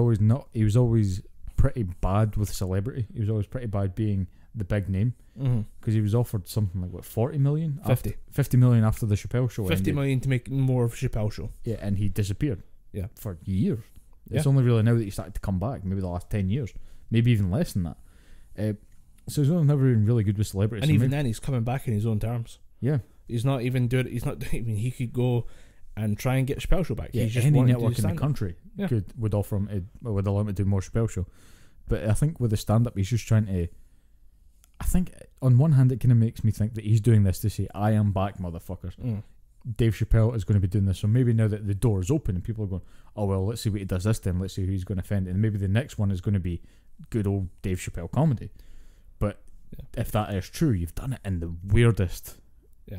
always pretty bad with celebrity. He was always pretty bad being the big name, because he was offered something like 40 million, 50 million after the Chappelle show. 50 million to make more of a Chappelle show. Yeah, and he disappeared. Yeah, for years. It's only really now that he started to come back. Maybe the last 10 years, maybe even less than that. So he's never been really good with celebrities. And even then, he's coming back in his own terms. Yeah, he's not even doing it. He's not. I mean, he could go and try and get a Chappelle show back. Yeah, he's just any network in the country would offer him, would allow him to do more Chappelle show. But I think with the stand-up, he's just trying to. I think on one hand, it kind of makes me think that he's doing this to say, "I am back, motherfuckers." Dave Chappelle is going to be doing this, so maybe now that the door is open and people are going, "Oh well, let's see what he does this time. Let's see who he's going to offend," and maybe the next one is going to be good old Dave Chappelle comedy. But if that is true, you've done it in the weirdest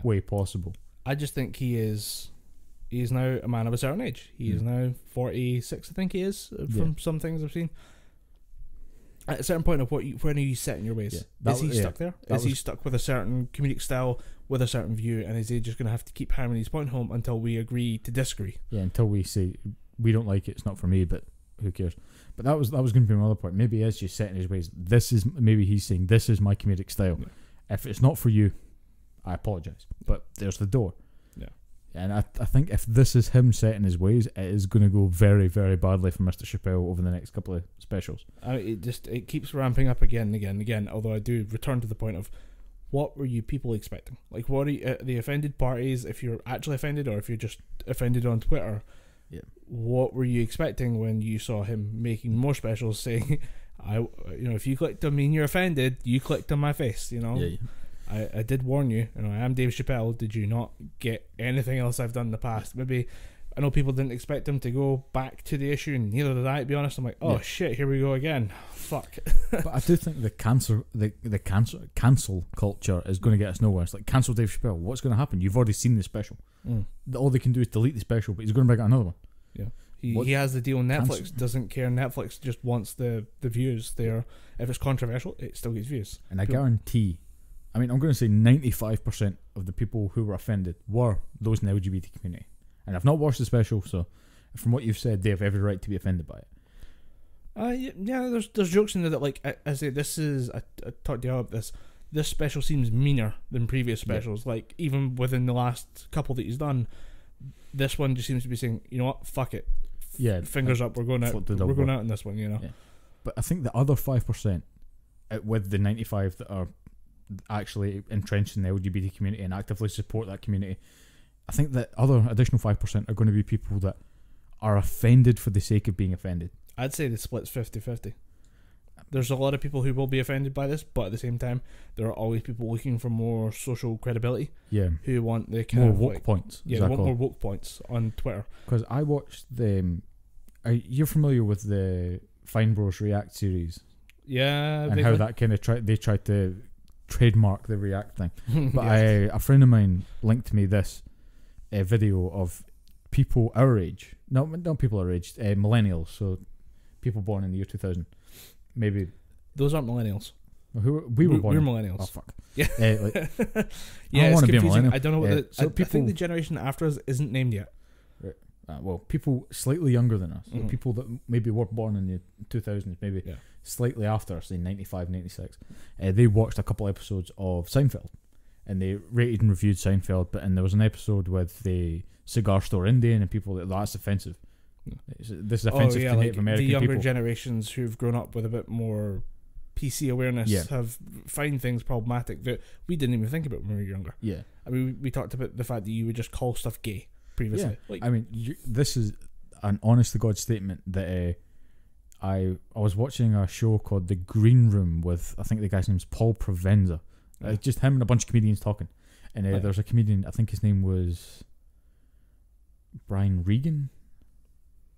way possible. I just think he's now a man of a certain age. He is now 46, I think he is, from some things I've seen. At a certain point of when are you set in your ways? Is he stuck there? Is he stuck with a certain comedic style with a certain view, and is he just going to have to keep hammering his point home until we agree to disagree? Yeah, until we say we don't like it, it's not for me, but who cares? But that was going to be my other point. Maybe he is just set in his ways. Maybe he's saying this is my comedic style. Yeah. If it's not for you, I apologise. But there's the door. Yeah. And I think if this is him set in his ways, it is going to go very, very badly for Mr. Chappelle over the next couple of specials. It keeps ramping up again and again and again. Although I do return to the point of, what were you people expecting? Like, what are the offended parties? If you're actually offended, or if you're just offended on Twitter, yeah. What were you expecting when you saw him making more specials saying, if you clicked on me and you're offended, you clicked on my face. Yeah. I did warn you. I am Dave Chappelle. Did you not get anything else I've done in the past? Maybe I know people didn't expect him to go back to the issue, and neither did I. To be honest, I'm like, shit, here we go again. Fuck. But I do think the cancel culture is going to get us nowhere. It's like, cancel Dave Chappelle. What's going to happen? You've already seen the special. All they can do is delete the special, but he's going to bring out another one. Yeah. He has the deal on Netflix. Doesn't care. Netflix just wants the views there. If it's controversial, it still gets views. And I guarantee, I'm going to say 95% of the people who were offended were those in the LGBT community. And I've not watched the special, so from what you've said, they have every right to be offended by it. Yeah. There's jokes in there that, like, I say, this is. I talked to you about this. This special seems meaner than previous specials. Yeah. Like, even within the last couple that he's done, this one just seems to be saying, you know what, fuck it. Yeah, fingers up. We're going out. We're going out in this one. Yeah. But I think the other 5%, with the 95 that are actually entrenched in the LGBT community and actively support that community, I think that other additional 5% are going to be people that are offended for the sake of being offended. I'd say the split's 50-50. There's a lot of people who will be offended by this, but at the same time, there are always people looking for more social credibility. Yeah. Who want the kind more of woke points. Yeah, want more woke points on Twitter. Because I watched you're familiar with the Fine Bros React series? Yeah. And how that kind of they tried to trademark the React thing. But a friend of mine linked me this video of people our age, not people our age, millennials, so people born in the year 2000. Maybe those aren't millennials. We were born. We're millennials. Oh fuck. Yeah. Yeah. I want to be a millennial. I don't know what I think the generation after us isn't named yet. Right. Well, people slightly younger than us, so people that maybe were born in the 2000s, maybe slightly after, say 95, 96, they watched a couple episodes of Seinfeld, and they rated and reviewed Seinfeld. And there was an episode with the cigar store Indian, and people that's offensive. This is offensive to Native American people. The younger generations who've grown up with a bit more PC awareness find things problematic that we didn't even think about when we were younger. Yeah, I mean, we talked about the fact that you would just call stuff gay previously. Yeah. I mean, this is an honest to God statement that I was watching a show called The Green Room with, I think the guy's name's Paul Provenza. Just him and a bunch of comedians talking, and there's a comedian, I think his name was Brian Regan.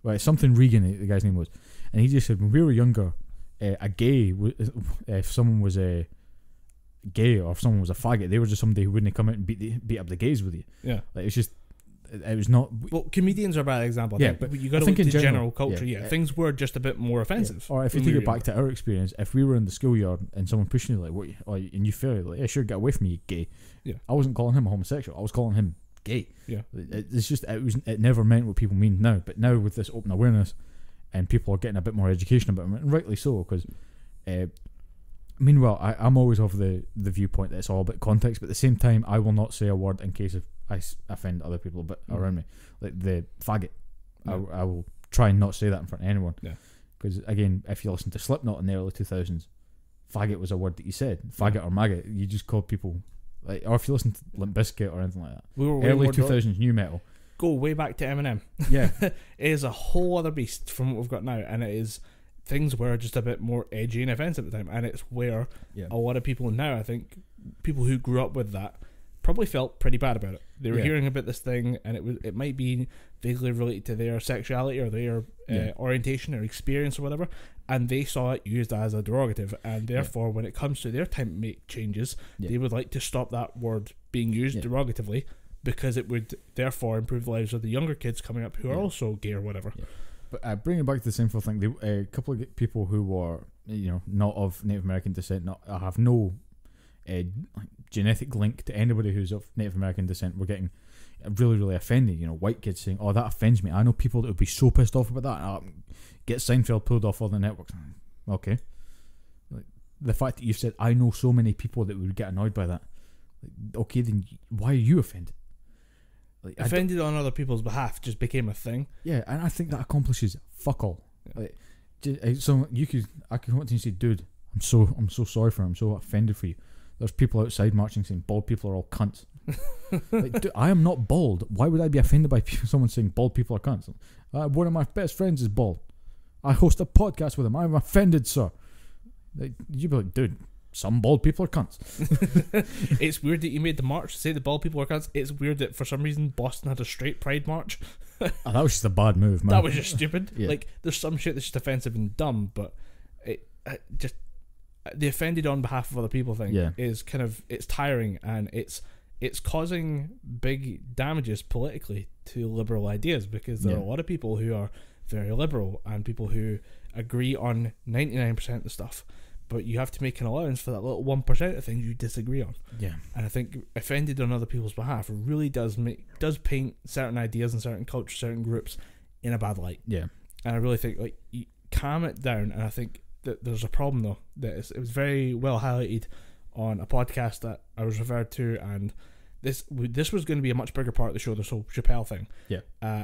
Right, something Regan, the guy's name was, and he just said when we were younger, a gay, if someone was a gay or if someone was a faggot, they were just somebody who wouldn't come out and beat up the gays with you. Yeah, like it's just, it was not. Well, comedians are a bad example. But you got to look at general culture. Yeah, things were just a bit more offensive. Yeah. Or if you take it back to our experience, if we were in the schoolyard and someone pushing you like, and you feel like, yeah, sure, get away from me, you gay. Yeah, I wasn't calling him a homosexual. I was calling him gay. Yeah, it's just it never meant what people mean now. But now with this open awareness, and people are getting a bit more education about it, and rightly so, because meanwhile I'm always of the viewpoint that it's all about context, but at the same time I will not say a word in case I offend other people around me, like the faggot. I will try and not say that in front of anyone, because again, if you listen to Slipknot in the early 2000s, faggot was a word that you said. Faggot or maggot, you just called people. Like, or if you listen to Limp Bizkit or anything like that, early 2000s new metal, go way back to Eminem. Yeah, it is a whole other beast from what we've got now, and it is things were just a bit more edgy and offensive at the time, and it's where a lot of people now, I think, people who grew up with that probably felt pretty bad about it. They were hearing about this thing, and it might be vaguely related to their sexuality or their orientation or experience or whatever, and they saw it used as a derogative, and therefore when it comes to their time to make changes, they would like to stop that word being used derogatively, because it would therefore improve the lives of the younger kids coming up who are also gay or whatever. But bringing it back to the Seinfeld thing, a couple of people who were not of Native American descent, have no like, genetic link to anybody who's of Native American descent were getting really, really offended. You know, white kids saying, "Oh, that offends me." I know people that would be so pissed off about that. Get Seinfeld pulled off all the networks. Okay, like, the fact that you said, "I know so many people that would get annoyed by that." Like, okay, then why are you offended? Like, offended on other people's behalf just became a thing. Yeah, and I think that accomplishes fuck all. Yeah. Like, so I could want to say, dude, I'm so sorry for him. I'm so offended for you. There's people outside marching saying bald people are all cunts. Like, dude, I am not bald. Why would I be offended by someone saying bald people are cunts? One of my best friends is bald. I host a podcast with him. I'm offended, sir. Like, you'd be like, dude, some bald people are cunts. It's weird that you made the march say the bald people are cunts. It's weird that for some reason Boston had a straight pride march. That was just a bad move, man. That was just stupid. Yeah. Like, there's some shit that's just offensive and dumb, but it just the offended on behalf of other people thing is kind of, it's tiring, and it's causing big damages politically to liberal ideas, because there are a lot of people who are very liberal and people who agree on 99% of the stuff, but you have to make an allowance for that little 1% of things you disagree on. Yeah. And I think offended on other people's behalf really does paint certain ideas and certain cultures, certain groups in a bad light. Yeah. And I really think, like, you calm it down, and I think that there's a problem though, that it was very well highlighted on a podcast that I was referred to, and this was going to be a much bigger part of the show, this whole Chappelle thing. Yeah.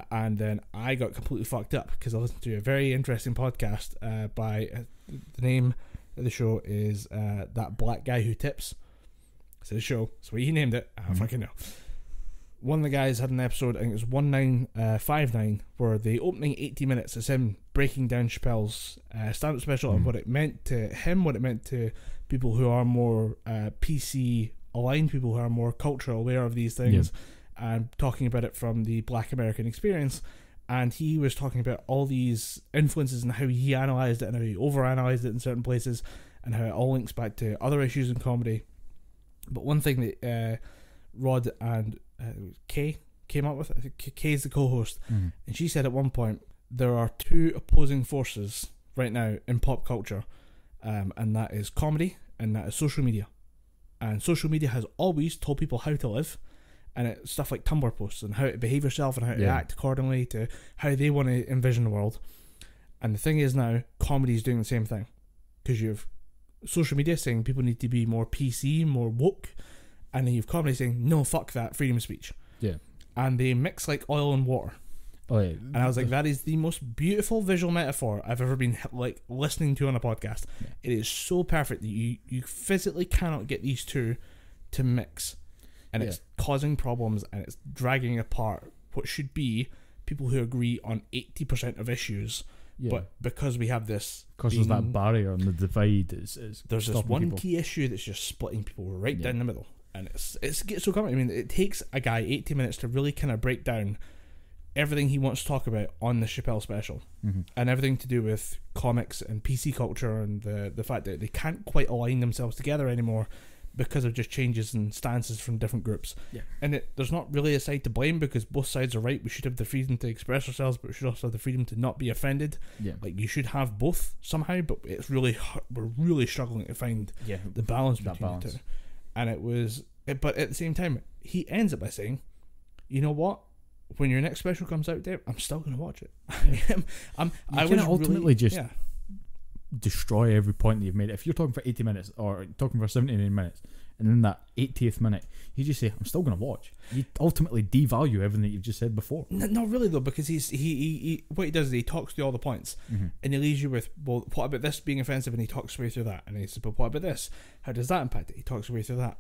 And then I got completely fucked up because I listened to a very interesting podcast by the name of the show is That Black Guy Who Tips. It's the show. That's what he named it. I don't fucking know. One of the guys had an episode, I think it was 1959, where the opening 80 minutes is him breaking down Chappelle's stand-up special and what it meant to him, what it meant to people who are more PC aligned, people who are more culturally aware of these things, and talking about it from the Black American experience. And he was talking about all these influences and how he analysed it and how he overanalyzed it in certain places, and how it all links back to other issues in comedy. But one thing that Rod and Kay came up with, I think Kay's the co-host, and she said at one point, there are two opposing forces right now in pop culture, and that is comedy and that is social media. And social media has always told people how to live, and it's stuff like Tumblr posts and how to behave yourself and how to act accordingly to how they want to envision the world. And the thing is now, comedy is doing the same thing, because you have social media saying people need to be more PC, more woke, and then you have comedy saying, no, fuck that, freedom of speech. Yeah. And they mix like oil and water. Oh yeah. And I was like, that is the most beautiful visual metaphor I've ever been like listening to on a podcast. Yeah. It is so perfect that you physically cannot get these two to mix, and it's causing problems, and it's dragging apart what should be people who agree on 80% of issues. Yeah. But because we have this, because there's that barrier and the divide, there's this one key issue that's just splitting people right down the middle, and it gets so common. I mean, it takes a guy 80 minutes to really kind of break down everything he wants to talk about on the Chappelle special, and everything to do with comics and PC culture, and the fact that they can't quite align themselves together anymore because of just changes in stances from different groups. Yeah. And there's not really a side to blame, because both sides are right. We should have the freedom to express ourselves, but we should also have the freedom to not be offended. Yeah. Like, you should have both somehow, but it's really, we're really struggling to find the balance between the two. And but at the same time, he ends it by saying, you know what? When your next special comes out, Dave, I'm still going to watch it. I would ultimately destroy every point that you've made. If you're talking for 80 minutes or talking for 79 minutes, and in that 80th minute you just say, I'm still going to watch, you ultimately devalue everything that you've just said before. Not really though, because he what he does is he talks through all the points, and he leaves you with, well, what about this being offensive, and he talks his way through that, and he says, but what about this, how does that impact it? He talks his way through that.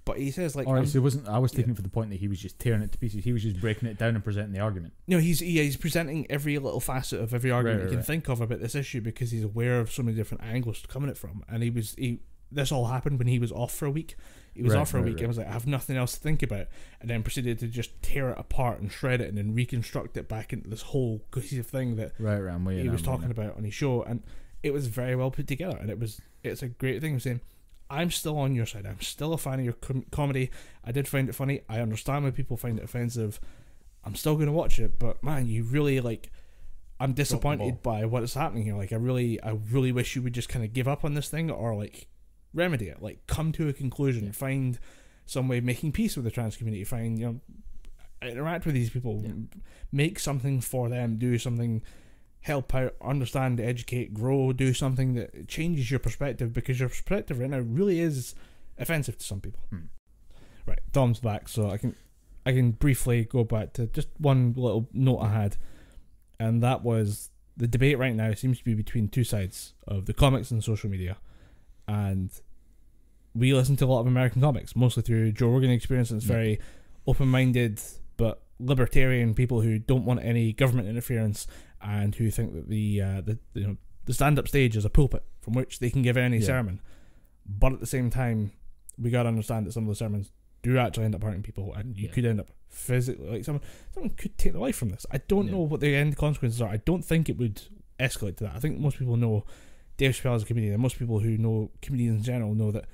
But he says, like, so it wasn't, I was taking it for the point that he was just tearing it to pieces. He was just breaking it down and presenting the argument. No, he's presenting every little facet of every argument he can think of about this issue, because he's aware of so many different angles coming at it from. And this all happened when he was off for a week. He was off for a week and was like, I have nothing else to think about, and then proceeded to just tear it apart and shred it and then reconstruct it back into this whole cohesive thing that he was talking about on his show. And it was very well put together, and it's a great thing. Saying, I'm still on your side. I'm still a fan of your comedy. I did find it funny. I understand why people find it offensive. I'm still going to watch it, but man, you really, like, I'm disappointed by what is happening here. Like, I really wish you would just kind of give up on this thing, or like remedy it. Like, come to a conclusion, find some way of making peace with the trans community, interact with these people, make something for them, do something, help out, understand, educate, grow, do something that changes your perspective, because your perspective right now really is offensive to some people. Right, Dom's back, so I can briefly go back to just one little note I had, and that was the debate right now seems to be between two sides of the comics and social media, and we listen to a lot of American comics, mostly through Joe Rogan experience, and it's very open-minded but libertarian people who don't want any government interference and who think that the stand-up stage is a pulpit from which they can give any sermon. But at the same time, we gotta understand that some of the sermons do actually end up hurting people, and you could end up physically, like someone could take their life from this. I don't know what the end consequences are. I don't think it would escalate to that. I think most people know Dave Chappelle is a comedian, and most people who know comedians in general know that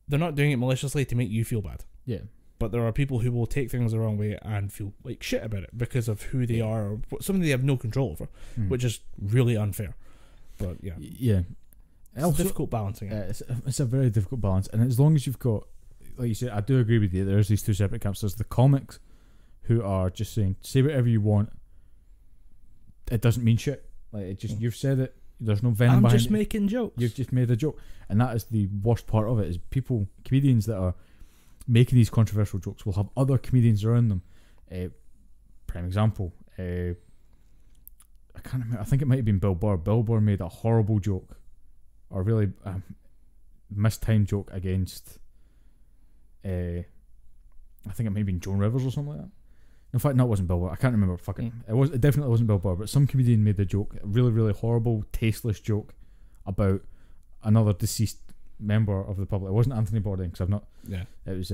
they're not doing it maliciously to make you feel bad. Yeah. But there are people who will take things the wrong way and feel like shit about it because of who they are or something they have no control over, which is really unfair. But it's also difficult balancing it. It's a very difficult balance, and as long as you've got, like you said, I do agree with you. There's these two separate camps. There's the comics who are just saying, say whatever you want. It doesn't mean shit. Like, it just you've said it. There's no venom behind it. I'm just making jokes. You've just made a joke, and that is the worst part of it. Is comedians that are making these controversial jokes will have other comedians around them. Prime example. I can't remember. I think it might have been Bill Burr. Bill Burr made a horrible joke, or really mistimed joke against. I think it might have been Joan Rivers or something like that. In fact, no, it wasn't Bill Burr. I can't remember. It definitely wasn't Bill Burr. But some comedian made the joke, a really, really horrible, tasteless joke about another deceased member of the public. It wasn't Anthony Bourdain, because I've not. Yeah. It was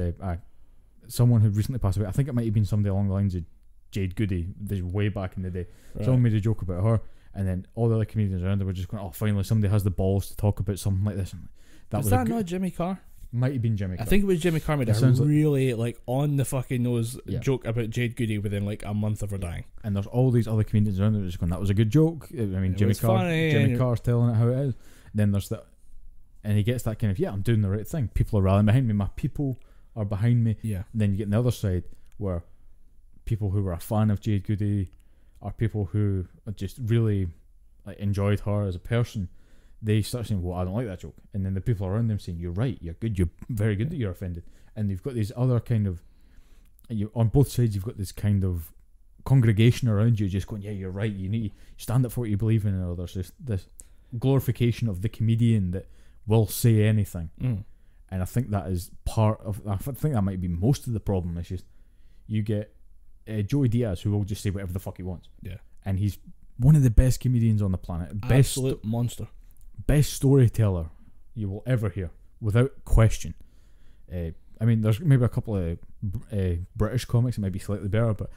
someone who recently passed away. I think it might have been somebody along the lines of Jade Goody, way back in the day. Right. Someone made a joke about her, and then all the other comedians around there were just going, "Oh, finally somebody has the balls to talk about something like this." Was that not Jimmy Carr? Might have been Jimmy Carr. I think it was Jimmy Carr made a really on the fucking nose joke about Jade Goody within like a month of her dying. And there's all these other comedians around there just going, "That was a good joke." I mean, Jimmy Carr's telling it how it is. Then there's that, and he gets that kind of, I'm doing the right thing. People are rallying behind me. My people are behind me. Yeah. And then you get on the other side where people who were a fan of Jade Goody are people who just really enjoyed her as a person. They start saying, "Well, I don't like that joke," and then the people around them saying, "You're right, you're good, you're very good that you're offended." And you've got these other kind of, on both sides, you've got this kind of congregation around you just going, "Yeah, you're right. You need to stand up for what you believe in." Or there's this glorification of the comedian that will say anything, and I think that is part of. I think that might be most of the problem. It's just you get Joey Diaz, who will just say whatever the fuck he wants. Yeah, and he's one of the best comedians on the planet. Absolute monster. Best storyteller you will ever hear, without question. I mean, there's maybe a couple of British comics that might be slightly better, but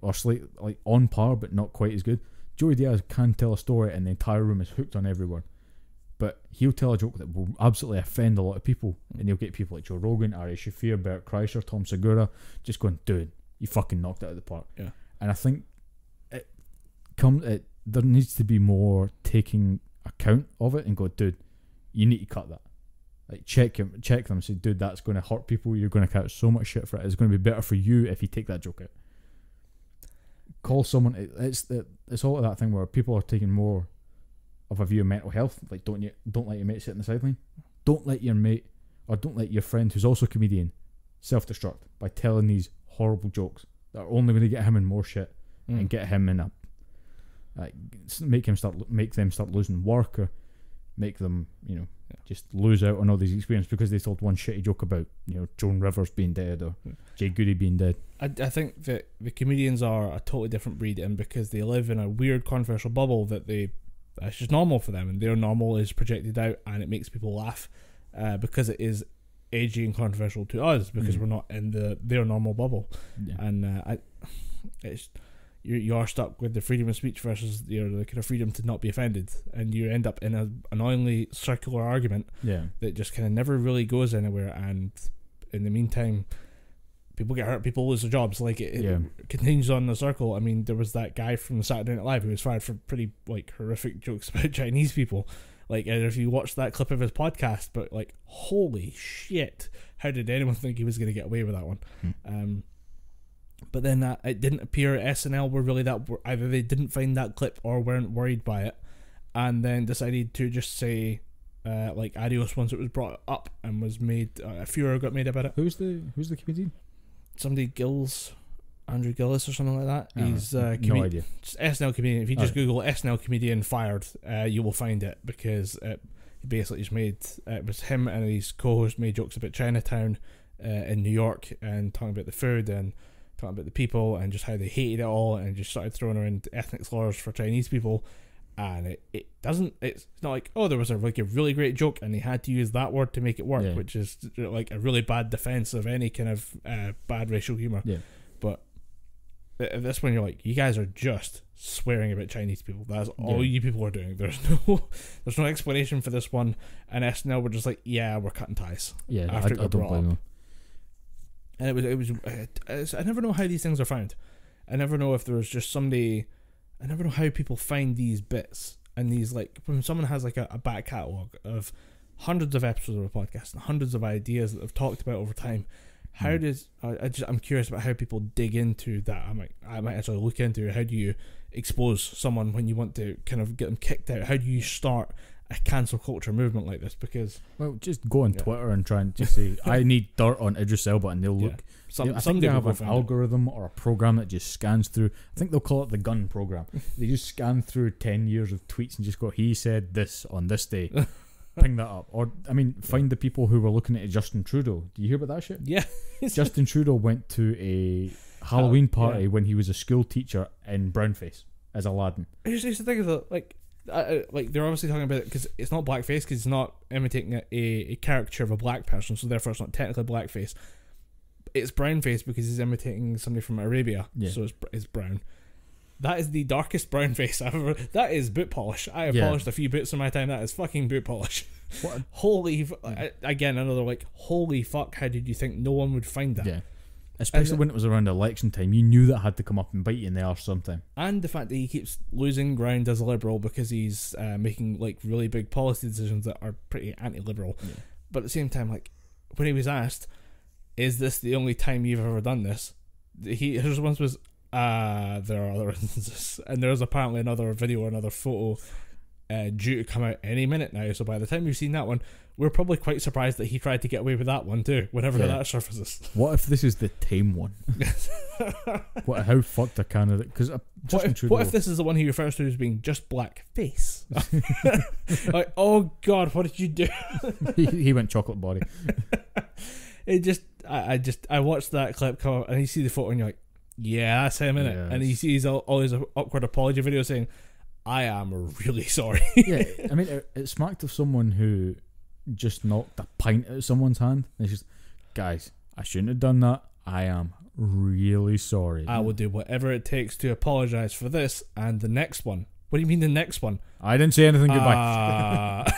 or slightly on par, but not quite as good. Joey Diaz can tell a story, and the entire room is hooked on every word. But he'll tell a joke that will absolutely offend a lot of people, and he'll get people like Joe Rogan, Ari Shaffir, Bert Kreischer, Tom Segura, just going, "Dude, you fucking knocked it out of the park." Yeah. And I think there needs to be more taking account of it and go, "Dude, you need to cut that." Like, check them, say, "Dude, that's going to hurt people. You're going to catch so much shit for it. It's going to be better for you if you take that joke out." Call someone. It's all of that thing where people are taking more of a view of mental health. Like, don't let your mate sit in the sideline. Don't let your mate, or don't let your friend who's also a comedian, self-destruct by telling these horrible jokes that are only going to get him in more shit and get him in a. Make them start losing work, or make them just lose out on all these experiences because they told one shitty joke about Joan Rivers being dead or Jade Goody being dead. I think that the comedians are a totally different breed, and because they live in a weird controversial bubble that it's just normal for them, and their normal is projected out, and it makes people laugh because it is edgy and controversial to us because we're not in their normal bubble. And it's. You are stuck with the freedom of speech versus the kind of freedom to not be offended, and you end up in an annoyingly circular argument that just kind of never really goes anywhere. And in the meantime, people get hurt, people lose their jobs. Like it continues on the circle. I mean, there was that guy from Saturday Night Live who was fired for pretty like horrific jokes about Chinese people. Like, and if you watch that clip of his podcast, but like, holy shit, how did anyone think he was going to get away with that one? But then it didn't appear SNL were really that, either they didn't find that clip or weren't worried by it, and then decided to just say like adios once it was brought up and was made. A furor got made about it. Who's the comedian? Somebody Andrew Gillis or something like that. He's no idea. Just SNL comedian. If you just Google SNL comedian fired, you will find it, because he basically just made it was him and his co-host made jokes about Chinatown in New York, and talking about the food and talking about the people and just how they hated it all, and just started throwing around ethnic slurs for Chinese people. And it's not like, oh, there was a really great joke and they had to use that word to make it work, which is like a really bad defense of any kind of bad racial humor. But at this one, you're like, you guys are just swearing about Chinese people. That's all you people are doing. There's no explanation for this one. And SNL were just like, yeah, we're cutting ties. Yeah, after I don't blame them. And it was. I never know how these things are found. I never know if there was just somebody. I never know how people find these bits and these, like, when someone has like a back catalogue of hundreds of episodes of a podcast and hundreds of ideas that they've talked about over time. How does I'm curious about how people dig into that. I might actually look into how do you expose someone when you want to kind of get them kicked out. How do you start a cancel culture movement like this? Because, well, just go on Twitter and try and just say I need dirt on Idris Elba, and they'll look. I think they have an algorithm or a program that just scans through. I think they'll call it the gun program. They just scan through 10 years of tweets and just go, he said this on this day. Ping that up. Or, I mean, find the people who were looking at Justin Trudeau. Do you hear about that shit? Yeah. Justin Trudeau went to a Halloween party when he was a school teacher in brownface as Aladdin. I just used to think of it, like they're obviously talking about it because it's not blackface, because it's not imitating a caricature of a black person, so therefore it's not technically blackface. It's brownface because he's imitating somebody from Arabia, so it's brown. That is the darkest brown face I've ever. That is boot polish. I have polished a few boots in my time. That is fucking boot polish. Again, another like, holy fuck, how did you think no one would find that? Yeah. Especially when it was around election time. You knew that had to come up and bite you in the arse sometime. And the fact that he keeps losing ground as a liberal because he's making like really big policy decisions that are pretty anti-liberal. Yeah. But at the same time, like, when he was asked, is this the only time you've ever done this? His response was, there are other instances, and there's apparently another video or another photo due to come out any minute now, so by the time you've seen that one, we're probably quite surprised that he tried to get away with that one too, whenever that surfaces. What if this is the tame one? How fucked a candidate? Because what if this is the one he refers to as being just black face? Like, oh god, what did you do? he went chocolate body. It just I watched that clip come up and you see the photo and you're like, yeah, that's him, innit? And he sees all his awkward apology videos saying, I am really sorry. Yeah, I mean, it smacked of someone who just knocked a pint out of someone's hand. And it's just, guys, I shouldn't have done that. I am really sorry. I will do whatever it takes to apologise for this and the next one. What do you mean the next one? I didn't say anything. Goodbye.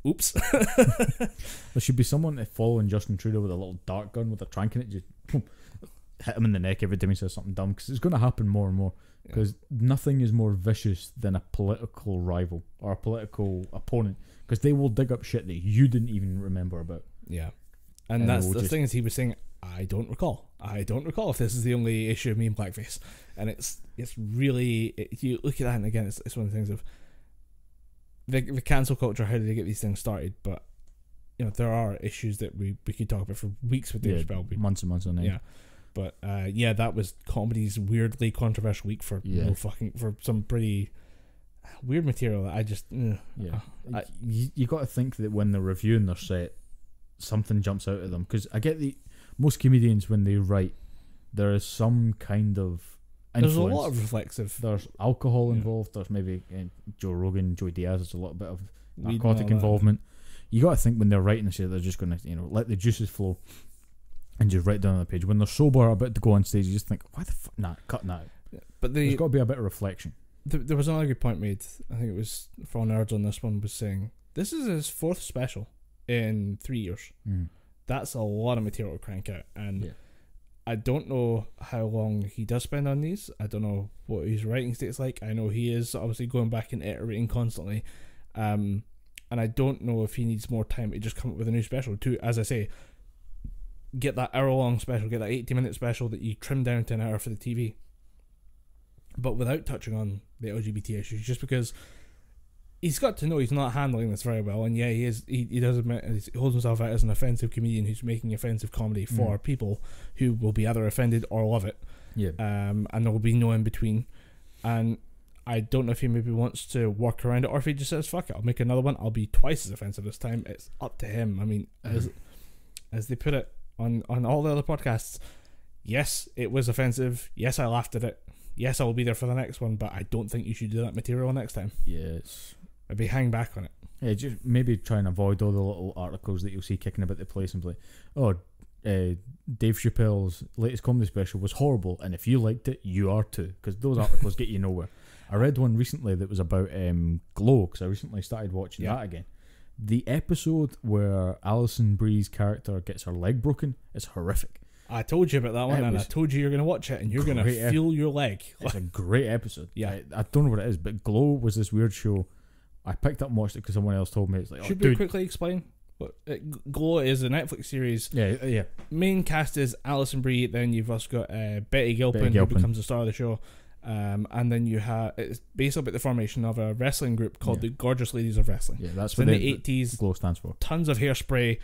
Oops. There should be someone following Justin Trudeau with a little dart gun with a trank in it, just hit him in the neck every time he says something dumb, because it's going to happen more and more. Because nothing is more vicious than a political rival or a political opponent, because they will dig up shit that you didn't even remember about. Yeah. And that's the thing, is he was saying, I don't recall if this is the only issue of me in blackface. And it's really, you look at that, and again, it's one of the things of the cancel culture. How did they get these things started? But you know, there are issues that we could talk about for weeks with Dave Chappelle. Months and months on end. Yeah. But that was comedy's weirdly controversial week for for some pretty weird material that I just you got to think that when they're reviewing their set, something jumps out at them, because I get most comedians, when they write, there is some kind of influence. There's a lot of reflexive. There's alcohol involved. There's maybe Joe Rogan, Joey Diaz. There's a little bit of narcotic involvement. You got to think when they're writing this, they're just going to let the juices flow and just write down on the page. When they're sober, about to go on stage, you just think, why the fuck? Nah, cut that out. Yeah, but there's got to be a bit of reflection. There was another good point made. I think it was for all nerds on this one, was saying this is his 4th special in 3 years. That's a lot of material to crank out, and I don't know how long he does spend on these. I don't know what his writing state's like. I know he is obviously going back and iterating constantly. And I don't know if he needs more time to just come up with a new special to, as I say, get that hour-long special, get that 80-minute special that you trim down to an hour for the TV. But without touching on the LGBT issues, just because he's got to know he's not handling this very well. And yeah, he is. He does admit, he holds himself out as an offensive comedian who's making offensive comedy for people who will be either offended or love it. Yeah. And there will be no in between. And I don't know if he maybe wants to work around it, or if he just says, fuck it, I'll make another one. I'll be twice as offensive this time. It's up to him. I mean, as they put it on all the other podcasts, yes, it was offensive. Yes, I laughed at it. Yes, I will be there for the next one, but I don't think you should do that material next time. Yes. Maybe hang back on it. Yeah, just maybe try and avoid all the little articles that you'll see kicking about the place and be like, oh, Dave Chappelle's latest comedy special was horrible, and if you liked it, you are too, because those articles get you nowhere. I read one recently that was about Glow, because I recently started watching that again. The episode where Alison Brie's character gets her leg broken is horrific. I told you about that one, and I told you you're going to watch it, and you're going to feel your leg. It's a great episode. Yeah. I don't know what it is, but Glow was this weird show. I picked up and watched it because someone else told me. It's like, should we quickly explain? Glow is a Netflix series. Yeah. Main cast is Alison Brie. Then you've also got Betty Gilpin, who becomes the star of the show. And then you have, it's based about the formation of a wrestling group called the Gorgeous Ladies of Wrestling. Yeah, that's so what in the 80s. Glow stands for. Tons of hairspray,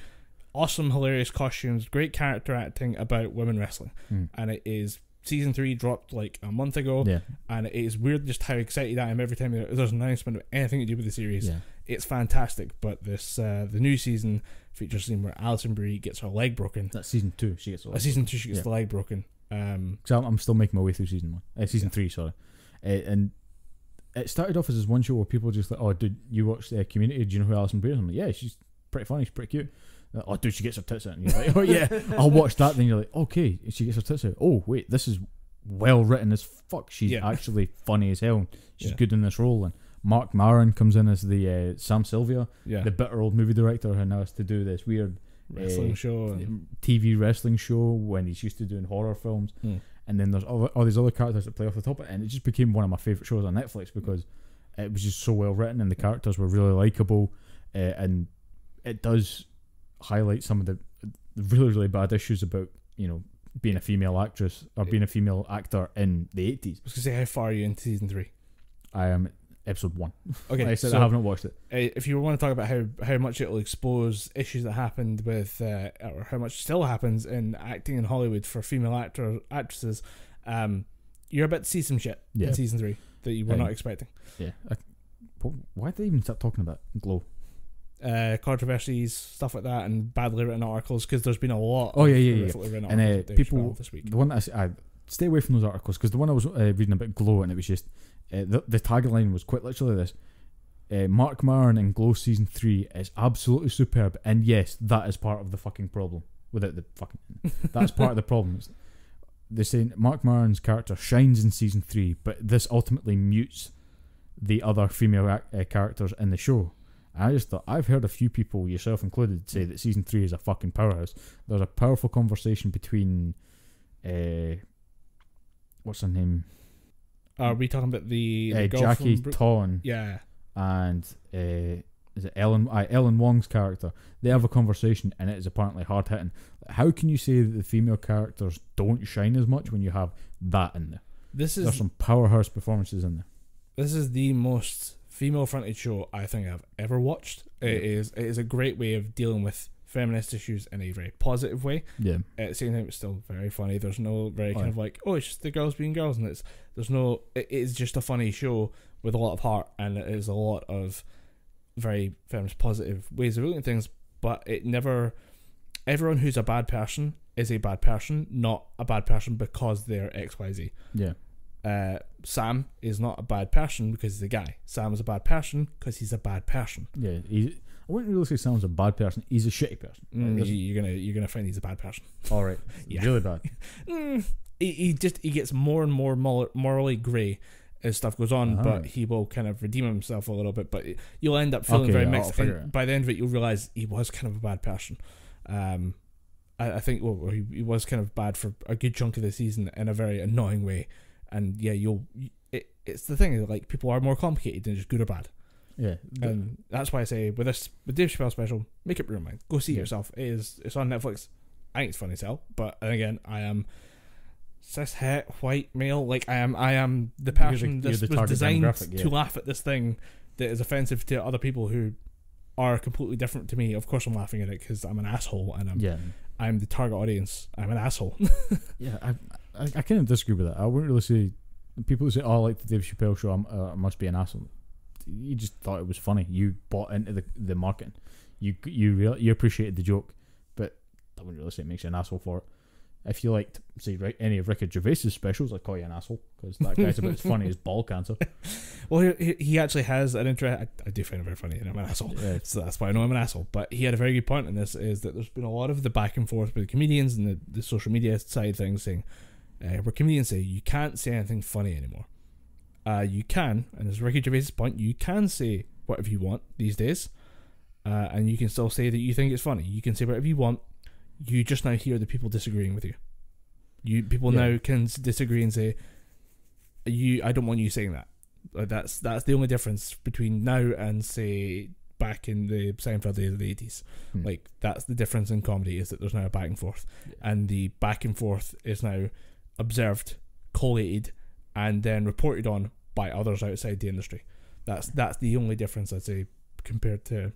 awesome, hilarious costumes, great character acting about women wrestling. And it is, season 3 dropped like a month ago. Yeah. And it is weird just how excited I am every time there's an announcement of anything to do with the series. Yeah. It's fantastic. But this the new season features a scene where Alison Brie gets her leg broken. That's season 2. She gets season 2 she gets the leg broken. So I'm still making my way through season 3, sorry. And it started off as this one show where people were just like, oh, dude, you watch Community? Do you know who Alison Brie is? I'm like, yeah, she's pretty funny, she's pretty cute. Oh, dude, she gets her tits out. And you're like, oh yeah, I'll watch that. Then you're like, okay, she gets her tits out. Oh wait, this is well written as fuck. She's actually funny as hell. She's good in this role. And Mark Maron comes in as the Sam Sylvia, the bitter old movie director who now has to do this weird wrestling show, TV wrestling show when he's used to doing horror films. And then there's all these other characters that play off the top of it, and it just became one of my favourite shows on Netflix because it was just so well written and the characters were really likeable, and it does highlight some of the really, really bad issues about, you know, being a female actress or being a female actor in the 80s. I was going to say, how far are you into season 3? I am episode 1. Okay, like I said, I haven't watched it. If you want to talk about how much it'll expose issues that happened with, or how much still happens in acting in Hollywood for female actresses, you're about to see some shit in season 3 that you were not expecting. Yeah. Why did they even start talking about Glow? Controversies, stuff like that, and badly written articles, because there's been a lot. And people this week. The one that I stay away from those articles, because the one I was reading about Glow, and it was just the tagline was quite literally this: Mark Maron in Glow season 3 is absolutely superb, and yes, that is part of the fucking problem. Without the fucking, that's part of the problem. They're saying Mark Maron's character shines in season 3, but this ultimately mutes the other female characters in the show. I just thought, I've heard a few people, yourself included, say that season 3 is a fucking powerhouse. There's a powerful conversation between what's her name? Are we talking about the girl Jackie from Ton? Yeah. And is it Ellen Wong's character? They have a conversation, and it is apparently hard hitting. How can you say that the female characters don't shine as much when you have that in there? There's some powerhouse performances in there. This is the most female-fronted show I think I've ever watched. It is a great way of dealing with feminist issues in a very positive way. Yeah. At the same time, it's still very funny. There's no very kind of like, oh, it's just the girls being girls, and it is just a funny show with a lot of heart, and it is a lot of very feminist positive ways of looking at things. But it never, everyone who's a bad person is a bad person, not a bad person because they're XYZ. Yeah. Sam is not a bad person because he's a guy. Sam is a bad person because he's a bad person. Yeah, I wouldn't really say Sam's a bad person. He's a shitty person. You're gonna find he's a bad person. All right, yeah. Really bad. He gets more and more morally grey as stuff goes on, but he will kind of redeem himself a little bit. But you'll end up feeling very mixed. And by the end of it, you'll realize he was kind of a bad person. And I think he was kind of bad for a good chunk of the season in a very annoying way, and yeah, it's the thing, like, people are more complicated than just good or bad. Yeah, and that's why I say with Dave Chappelle special, make up your mind, go see it yourself. It's on Netflix. I think it's funny as hell, but again, I am cis het white male. Like, I am the person that was designed to laugh at this thing that is offensive to other people who are completely different to me. Of course, I'm laughing at it because I'm an asshole, and I'm the target audience. I'm an asshole. Yeah, I kind of disagree with that. I wouldn't really say people who say, "Oh, I like the Dave Chappelle show, I must be an asshole." You just thought it was funny. You bought into the marketing. You appreciated the joke, but I wouldn't really say it makes you an asshole for it. If you liked, say, any of Ricky Gervais's specials, I'd call you an asshole because that guy's about as funny as ball cancer. Well, he actually has an interest. I do find him very funny, and I'm an asshole, so that's why I know I'm an asshole. But he had a very good point in this: is that there's been a lot of the back and forth with the comedians and the social media side things, saying where comedians say you can't say anything funny anymore. You can, and as Ricky Gervais's point, you can say whatever you want these days, and you can still say that you think it's funny. You can say whatever you want. You just now hear the people disagreeing with you. People now can disagree and say, I don't want you saying that. That's the only difference between now and, say, back in the Seinfeld days of the 80s. Like, that's the difference in comedy, is that there's now a back and forth. And the back and forth is now observed, collated, and then reported on by others outside the industry. That's the only difference, I'd say, compared to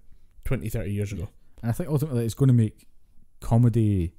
20, 30 years ago. And I think ultimately it's going to make comedy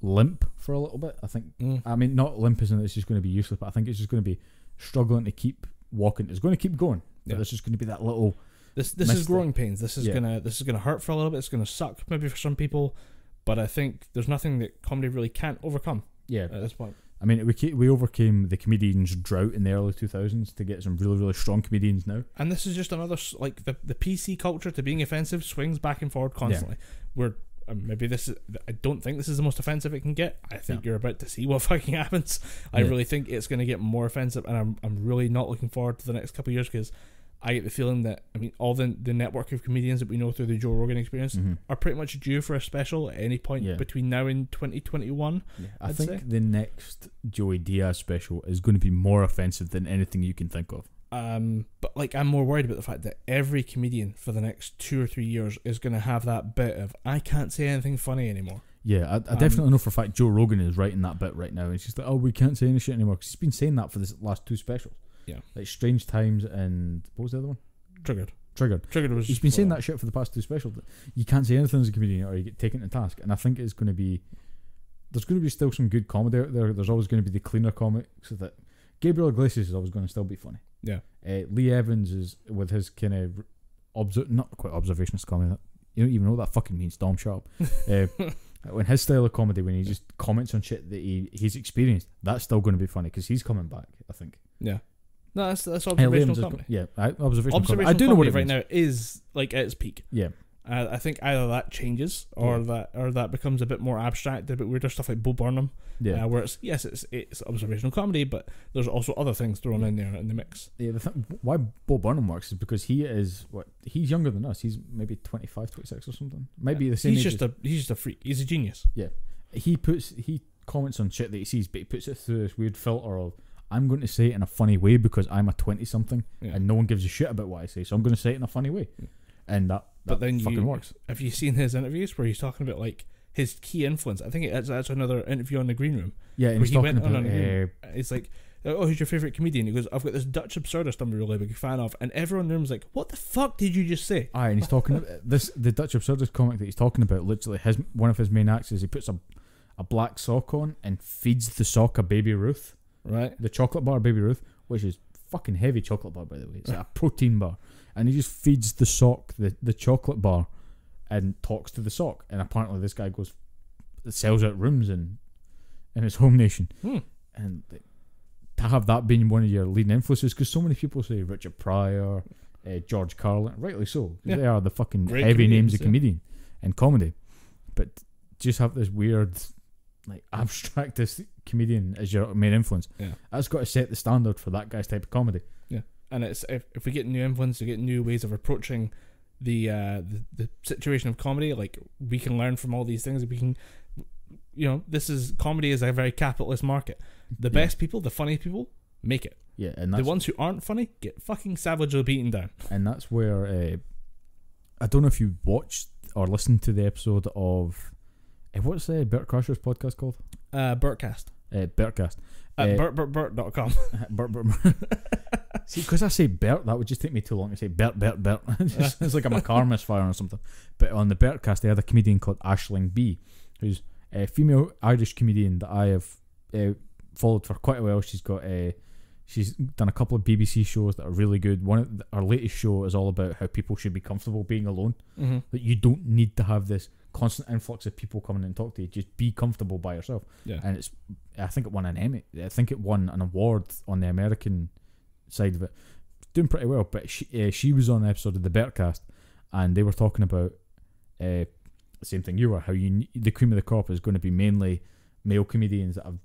limp for a little bit. I think I mean, not limp as in it's just going to be useless, but I think it's just going to be struggling to keep walking. It's going to keep going, but there's just going to be that little this is growing pains. This is gonna hurt for a little bit. It's gonna suck maybe for some people, but I think there's nothing that comedy really can't overcome at this point. I mean, we overcame the comedians drought in the early 2000s to get some really, really strong comedians now. And this is just another, like, the PC culture to being offensive swings back and forward constantly. We're maybe this is, I don't think this is the most offensive it can get. I think you're about to see what fucking happens. I really think it's going to get more offensive, and I'm really not looking forward to the next couple of years, because I get the feeling that, I mean, all the network of comedians that we know through the Joe Rogan experience are pretty much due for a special at any point between now and 2021. I think the next Joey Diaz special is going to be more offensive than anything you can think of. But, like, I'm more worried about the fact that every comedian for the next 2 or 3 years is going to have that bit of, I can't say anything funny anymore. Yeah, I definitely know for a fact Joe Rogan is writing that bit right now, and she's like, oh, we can't say any shit anymore, because he's been saying that for the last 2 specials. Yeah, like Strange Times and what was the other one? Triggered was. He's been saying that shit for the past 2 specials. You can't say anything as a comedian, or you get taken to task. And I think it's going to be, there's going to be still some good comedy out there. There's always going to be the cleaner comics. That Gabriel Iglesias is always going to still be funny. Yeah. Lee Evans is with his kind of not quite observationist comedy. You don't even know what that fucking means. Dom Sharp. When his style of comedy, when he just comments on shit that he's experienced, that's still going to be funny because he's coming back, I think. Yeah. No, that's observational comedy. Observational comedy. I do know what it right now is, like, at its peak. Yeah. I think either that changes or that becomes a bit more abstract, a bit weirder stuff like Bo Burnham. Yeah. Where it's observational comedy, but there's also other things thrown in there in the mix. Yeah. Why Bo Burnham works is because he's younger than us. He's maybe 25, 26 or something. Maybe the same. He's just a freak. He's a genius. Yeah. He comments on shit that he sees, but he puts it through this weird filter of, I'm going to say it in a funny way because I'm a 20-something and no one gives a shit about what I say, so I'm going to say it in a funny way. And that then fucking works. Have you seen his interviews where he's talking about, like, his key influence? I think that's another interview on the Green Room. Yeah, and he's talking about it's like, oh, who's your favourite comedian? He goes, I've got this Dutch absurdist I'm a really big fan of, and everyone in the room's like, what the fuck did you just say? And he's talking about the Dutch absurdist comic that he's talking about. Literally, one of his main acts is he puts a black sock on and feeds the sock a Baby Ruth. Right. The chocolate bar Baby Ruth, which is fucking heavy chocolate bar, by the way. It's like a protein bar. And he just feeds the sock the chocolate bar and talks to the sock. And apparently this guy sells out rooms in his home nation. And to have that being one of your leading influences, because so many people say Richard Pryor, George Carlin, rightly so. Yeah. They are the fucking great heavy names of comedian and comedy. But just have this weird, like, abstractist comedian as your main influence. Yeah. That's got to set the standard for that guy's type of comedy. Yeah. And it's if we get new influence, we get new ways of approaching the situation of comedy. Like, we can learn from all these things. We can, comedy is a very capitalist market. The best people, the funny people, make it. Yeah, and that's, the ones who aren't funny get fucking savagely beaten down. And that's where I don't know if you watched or listened to the episode of what's Bert Crusher's podcast called? Bertcast. Bertcast. At bert.com. Bert. See, because I say Bert, that would just take me too long to say Bert. It's like I'm a car misfire or something. But on the Bertcast, they had a comedian called Aisling B, who's a female Irish comedian that I have followed for quite a while. She's done a couple of BBC shows that are really good. Our latest show is all about how people should be comfortable being alone. Mm-hmm. That you don't need to have this constant influx of people coming in and talk to you. Just be comfortable by yourself. Yeah. And I think it won an Emmy. I think it won an award on the American side of it. Doing pretty well. But she was on an episode of the Bertcast, and they were talking about the same thing you were. How the cream of the crop is going to be mainly male comedians that have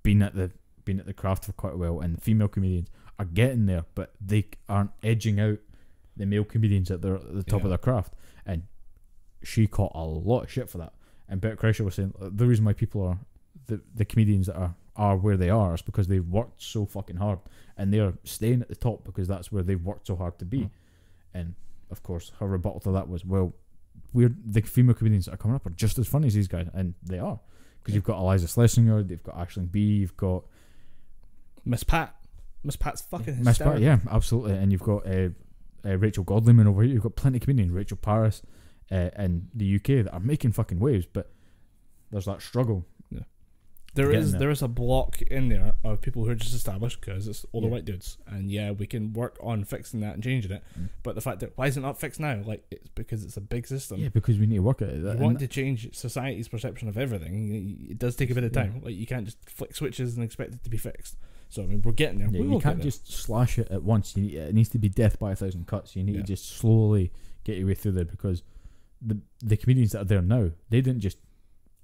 been at the craft for quite a while, and female comedians are getting there, but they aren't edging out the male comedians at the top of their craft. And she caught a lot of shit for that. And Bert Kreischer was saying the reason why people are the comedians that are where they are is because they've worked so fucking hard, and they're staying at the top because that's where they've worked so hard to be. And of course her rebuttal to that was, well, the female comedians that are coming up are just as funny as these guys, and they are, because you've got Eliza Schlesinger, they've got Aisling B, you've got Miss Pat's fucking hysterical. Miss Pat, yeah, absolutely. And you've got Rachel Godliman over here. You've got plenty of comedians, Rachel Paris in the UK, that are making fucking waves, but there's that struggle. Yeah. There is a block in there of people who are just established because it's older white dudes, and we can work on fixing that and changing it. But the fact that why is it not fixed now? Like, it's because it's a big system. Yeah, because we need to work at it. You want to change society's perception of everything. It does take a bit of time. Like, you can't just flick switches and expect it to be fixed. So I mean, we're getting there. Yeah, you can't just slash it at once. It needs to be death by 1,000 cuts. You need to just slowly get your way through there, because the comedians that are there now, they didn't just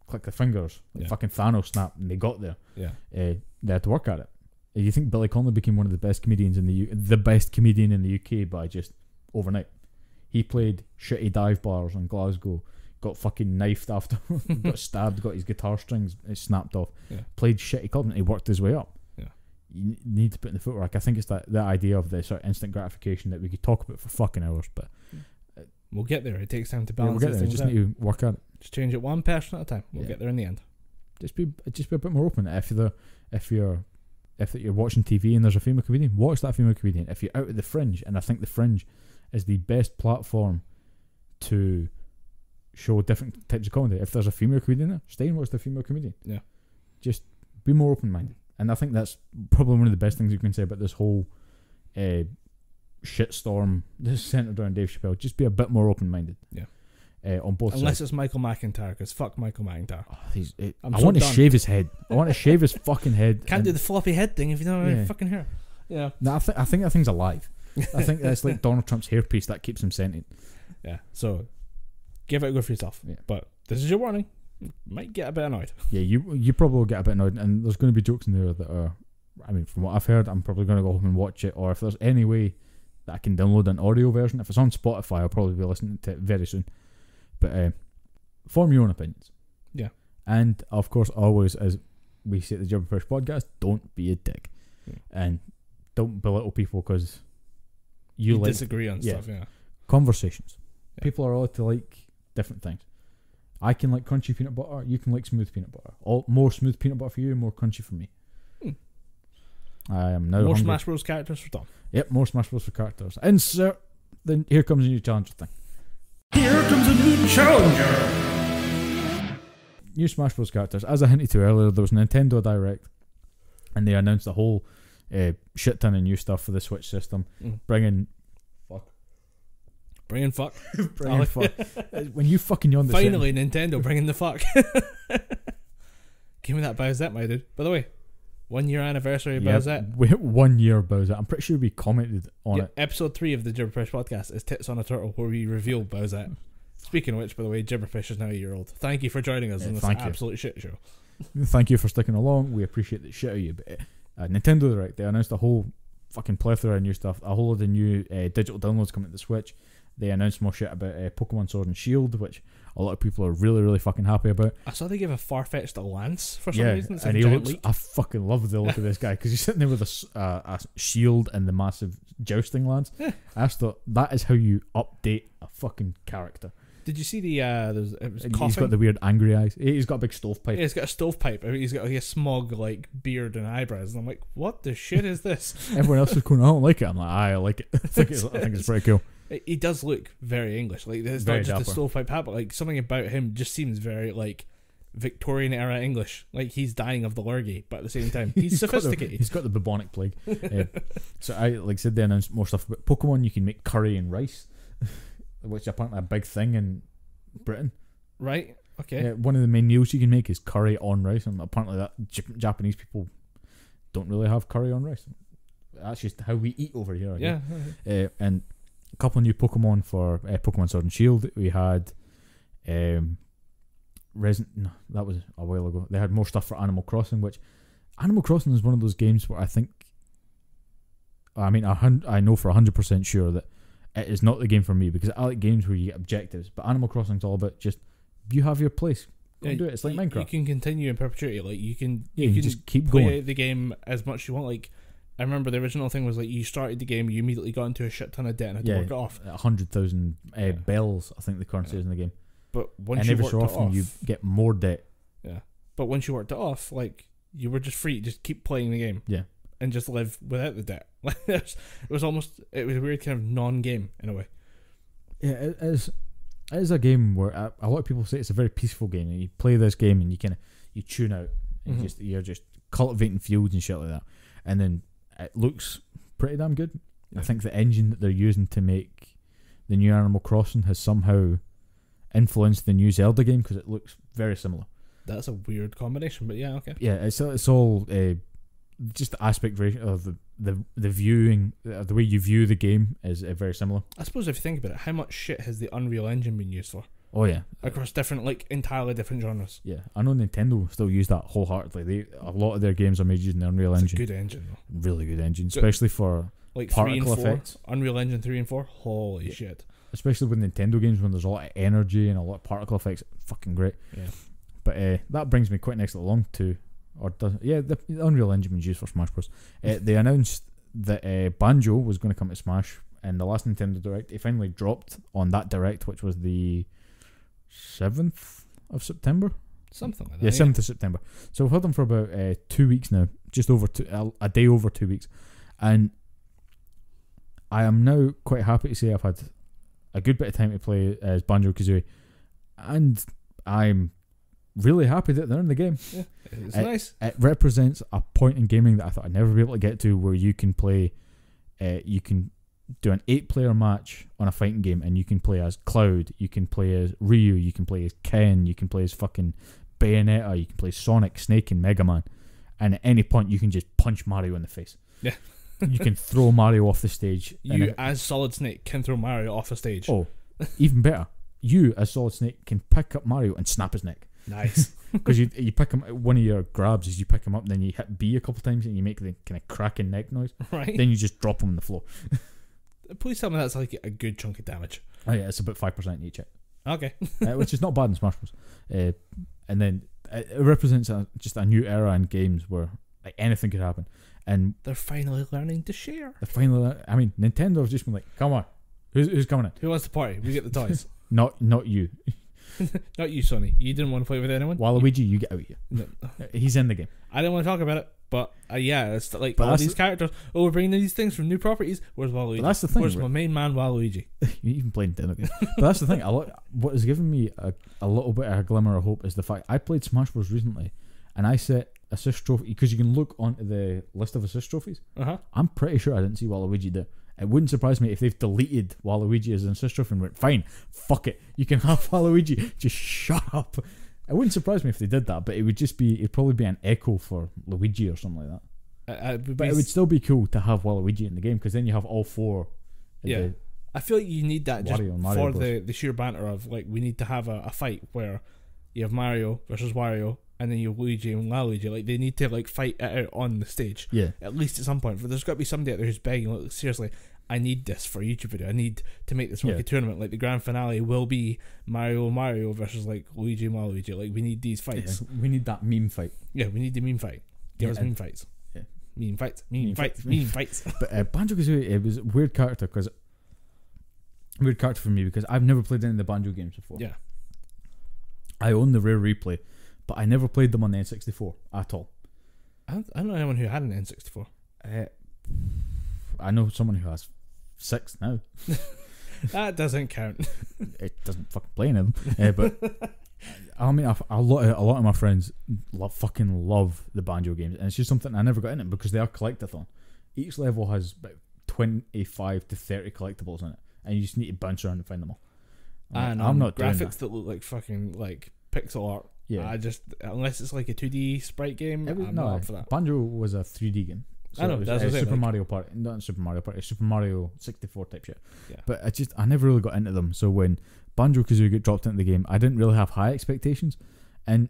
click their fingers, fucking Thanos snap, and they got there. Yeah, they had to work at it. You think Billy Connolly became one of the best comedians in the best comedian in the UK by just overnight? He played shitty dive bars in Glasgow, got fucking knifed after, got stabbed, got his guitar strings snapped off. Yeah. Played shitty club, and he worked his way up. You need to put in the footwork. I think it's that idea of the sort of instant gratification that we could talk about for fucking hours, but we'll get there. It takes time to balance. We'll get there. Just need to work at it. Just change it one person at a time. We'll get there in the end. Just be a bit more open. If you're watching TV and there's a female comedian, watch that female comedian. If you're out at the Fringe, and I think the Fringe is the best platform to show different types of comedy. If there's a female comedian there, stay and watch the female comedian. Yeah, just be more open minded. And I think that's probably one of the best things you can say about this whole shitstorm this is centered around Dave Chappelle. Just be a bit more open-minded. Yeah. On both Unless sides. it's Michael McIntyre, because fuck Michael McIntyre. Oh, I want to shave his head. I want to shave his fucking head. Can't do the floppy head thing if you don't have any fucking hair. Yeah. No, I think that thing's alive. I think that's like Donald Trump's hairpiece that keeps him sentient. Yeah. So give it a go for yourself. Yeah. But this is your warning. Might get a bit annoyed. Yeah, you probably will get a bit annoyed, and there's going to be jokes in there that are, I mean, from what I've heard, I'm probably going to go home and watch it, or if there's any way that I can download an audio version, if it's on Spotify, I'll probably be listening to it very soon. But form your own opinions. Yeah. And of course, always, as we say at the Gibberpish podcast, don't be a dick. Yeah. And don't belittle people because you like, disagree on stuff. Yeah. Conversations. Yeah. People are allowed to like different things. I can like crunchy peanut butter. You can like smooth peanut butter. More smooth peanut butter for you, more crunchy for me. I am now more hungry. Smash Bros characters for Tom. Yep, more Smash Bros for characters. Insert. Then here comes a new challenger thing. Here comes a new challenger. New Smash Bros characters. As I hinted to earlier, there was a Nintendo Direct, and they announced a whole shit ton of new stuff for the Switch system, bringing fuck. Bringing fuck. Bringing fuck. When you fucking yawn the finally Nintendo bringing the fuck. Give me that Bowsette, my dude. By the way, 1 year anniversary of Bowsette. 1 year Bowsette. I'm pretty sure we commented on it. Episode 3 of the Gibberpish podcast is Tits on a Turtle, where we reveal Bowsette. Speaking of which, by the way, Gibberpish is now a year old. Thank you for joining us in this absolute shit show. Thank you for sticking along. We appreciate the shit out of you. But Nintendo Direct, they announced a whole fucking plethora of new stuff. A whole lot of new digital downloads coming to the Switch. They announced more shit about Pokemon Sword and Shield, which a lot of people are really, really fucking happy about. I saw they gave a Farfetch'd a lance for some reason. It's and a he giant looks. leak. I fucking love the look of this guy because he's sitting there with a shield and the massive jousting lance. Yeah. I just thought that is how you update a fucking character. Did you see the it was He's coughing? got the weird angry eyes. He's got a big stovepipe. Yeah, he's got a stovepipe. I mean, he's got like a smog like beard and eyebrows, and I'm like, what the shit is this? Everyone else is going, I don't like it. I'm like, I like it. I think it's pretty cool. He does look very English. Like it's Very not just dapper. a stovepipe hat, but like something about him just seems very like Victorian era English. Like he's dying of the lurgy, but at the same time he's sophisticated. He's got the bubonic plague. So I like said they announced more stuff about Pokemon. You can make curry and rice, which is apparently a big thing in Britain. Right? Okay. One of the main meals you can make is curry on rice, and apparently that Japanese people don't really have curry on rice. That's just how we eat over here. Yeah. And a couple of new Pokemon for Pokemon Sword and Shield. We had that was a while ago. They had more stuff for Animal Crossing, which Animal Crossing is one of those games where I know for 100% sure that it is not the game for me, because I like games where you get objectives, but Animal Crossing is all about just you have your place. Go and do it. It's like Minecraft. You can continue in perpetuity. Like you can just keep play going. the game as much as you want. Like I remember the original thing was like you started the game, you immediately got into a shit ton of debt and had to work it off. 100,000 bells, I think the currency is in the game. But once and you every worked so it often off, you get more debt. Yeah. But once you worked it off, like you were just free, just keep playing the game. Yeah. And just live without the debt. Like it was a weird kind of non-game in a way. Yeah, it is a game where a lot of people say it's a very peaceful game, and you play this game and you tune out and you're just cultivating fields and shit like that, and then it looks pretty damn good. I think the engine that they're using to make the new Animal Crossing has somehow influenced the new Zelda game, because it looks very similar. That's a weird combination, but yeah, okay. Yeah, it's all just the aspect ratio of the viewing, the way you view the game is very similar. I suppose if you think about it, how much shit has the Unreal Engine been used for? Oh yeah, Across different, like entirely different genres. Yeah, I know Nintendo still use that wholeheartedly. A lot of their games are made using the Unreal Engine. It's a good engine though. Really good engine, especially for like particle 3 and 4, effects. Unreal Engine 3 and 4. Holy shit! Especially with Nintendo games when there's a lot of energy and a lot of particle effects, fucking great. Yeah. But that brings me quite nicely along to, the Unreal Engine was used for Smash Bros. They announced that Banjo was going to come to Smash in the last Nintendo Direct. It finally dropped on that Direct, which was the 7th of September. Something like that. Yeah, 7th of September. So we've had them for about 2 weeks now, just over a day over 2 weeks, and I am now quite happy to say I've had a good bit of time to play as Banjo-Kazooie, and I'm really happy that they're in the game. Yeah, it's nice. It represents a point in gaming that I thought I'd never be able to get to, where you can play, you can do an 8-player match on a fighting game, and you can play as Cloud, you can play as Ryu, you can play as Ken, you can play as fucking Bayonetta, you can play Sonic, Snake, and Mega Man, and at any point you can just punch Mario in the face. Yeah. You can throw Mario off the stage. You as Solid Snake can throw Mario off a stage. Oh, even better. You as Solid Snake can pick up Mario and snap his neck. Nice. Because you pick him, one of your grabs is you pick him up, then you hit B a couple times and you make the kind of cracking neck noise. Right. Then you just drop him on the floor. Please tell me that's like a good chunk of damage. Oh yeah, it's about 5% each hit. Okay. Which is not bad in Smash Bros. And then it represents just a new era in games where like anything could happen. And they're finally learning to share. Nintendo have just been like, come on, who's coming in? Who wants to party? We get the toys. Not you. Not you, Sonny. You didn't want to play with anyone? Waluigi, you get out of here. No. He's in the game. I didn't want to talk about it, but it's like but all these characters. Oh, we're bringing these things from new properties. Where's Waluigi? But that's the thing. Where's my main man, Waluigi? You even played Nintendo games. But that's the thing. What has given me a little bit of a glimmer of hope is the fact I played Smash Bros. Recently, and I set assist trophy, because you can look onto the list of assist trophies. I'm pretty sure I didn't see Waluigi there. It wouldn't surprise me if they've deleted Waluigi as an assist trophy and went, fine, fuck it, you can have Waluigi, just shut up. It wouldn't surprise me if they did that, but it'd probably be an echo for Luigi or something like that. But it would still be cool to have Waluigi in the game, because then you have all four. Yeah, I feel like you need that just for Bros. the sheer banter of like, we need to have a fight where you have Mario versus Wario and then you Luigi and Waluigi, like they need to like fight it out on the stage. Yeah. At least at some point. For there's got to be somebody out there who's begging, like, seriously, I need this for a YouTube video. I need to make this like a tournament. Like the grand finale will be Mario versus like Luigi and Waluigi. Like we need these fights. Yeah, we need that meme fight. Yeah, we need the meme fight. Give us meme fights. Yeah. Meme fights. But Banjo-Kazooie, it was a weird character for me because I've never played any of the Banjo games before. Yeah. I own the Rare Replay, but I never played them on the N64 at all. I don't know anyone who had an N64. I know someone who has 6 now. That doesn't count. It doesn't fucking play any of them. But I mean, a lot of my friends fucking love the Banjo games, and it's just something I never got in it because they are collectathon. Each level has about 25 to 30 collectibles in it, and you just need to bounce around and find them all. And I'm not doing graphics that look like fucking like pixel art. Yeah, I just, unless it's like a 2D sprite game, I'm not up for that. Banjo was a 3D game. So I know, it was, that's Super like, Mario Party, not Super Mario Party, Super Mario 64 type shit. Yeah. But I never really got into them. So when Banjo-Kazooie got dropped into the game, I didn't really have high expectations, and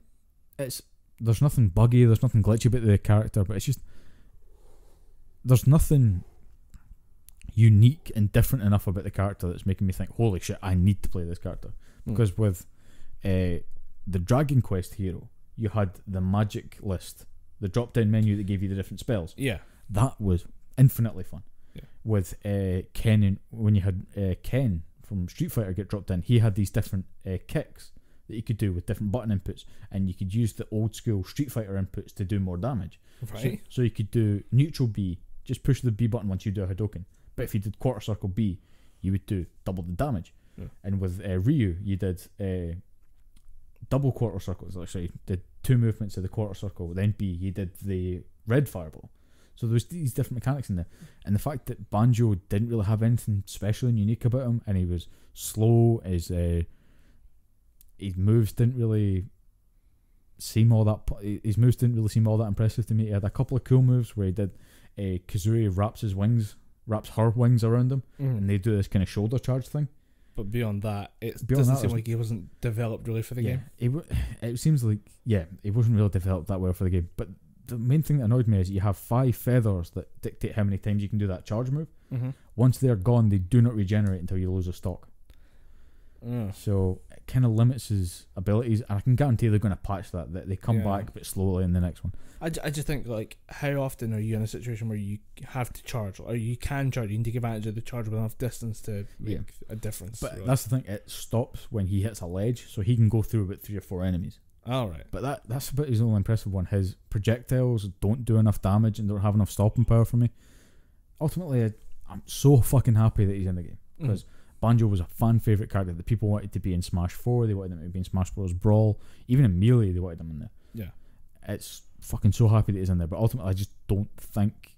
there's nothing buggy, there's nothing glitchy about the character, but it's just there's nothing unique and different enough about the character that's making me think, holy shit, I need to play this character. Because with the Dragon Quest hero, you had the magic list, the drop down menu that gave you the different spells. Yeah. That was infinitely fun. Yeah. With Ken, when you had Ken from Street Fighter get dropped in, he had these different kicks that you could do with different button inputs, and you could use the old school Street Fighter inputs to do more damage. Right. So you could do neutral B, just push the B button once you do a Hadouken. But if you did quarter circle B, you would do double the damage. Yeah. And with Ryu, you did double quarter circles. Actually, did 2 movements of the quarter circle. Then B, you did the red fireball. So there was these different mechanics in there, and the fact that Banjo didn't really have anything special and unique about him, and he was slow. His moves didn't really seem all that. His moves didn't really seem all that impressive to me. He had a couple of cool moves where he did Kazooie wraps her wings around him, and they do this kind of shoulder charge thing. But beyond that, it doesn't seem like he wasn't developed really for the game. It seems like he wasn't really developed that well for the game. But the main thing that annoyed me is you have 5 feathers that dictate how many times you can do that charge move. Once they're gone, they do not regenerate until you lose a stock. So it kind of limits his abilities, and I can guarantee they're going to patch that they come back but slowly in the next one. I just think, like, how often are you in a situation where you have to charge, or you can charge, you can take advantage of the charge with enough distance to make a difference? But really, that's the thing, it stops when he hits a ledge, so he can go through about 3 or 4 enemies. Alright. But that's about his only impressive one. His projectiles don't do enough damage and don't have enough stopping power for me. Ultimately, I'm so fucking happy that he's in the game, because Banjo was a fan favourite character that people wanted to be in Smash 4, they wanted him to be in Smash Bros. Brawl, even in Melee they wanted him in there. Yeah. It's fucking so happy that he's in there, but ultimately I just don't think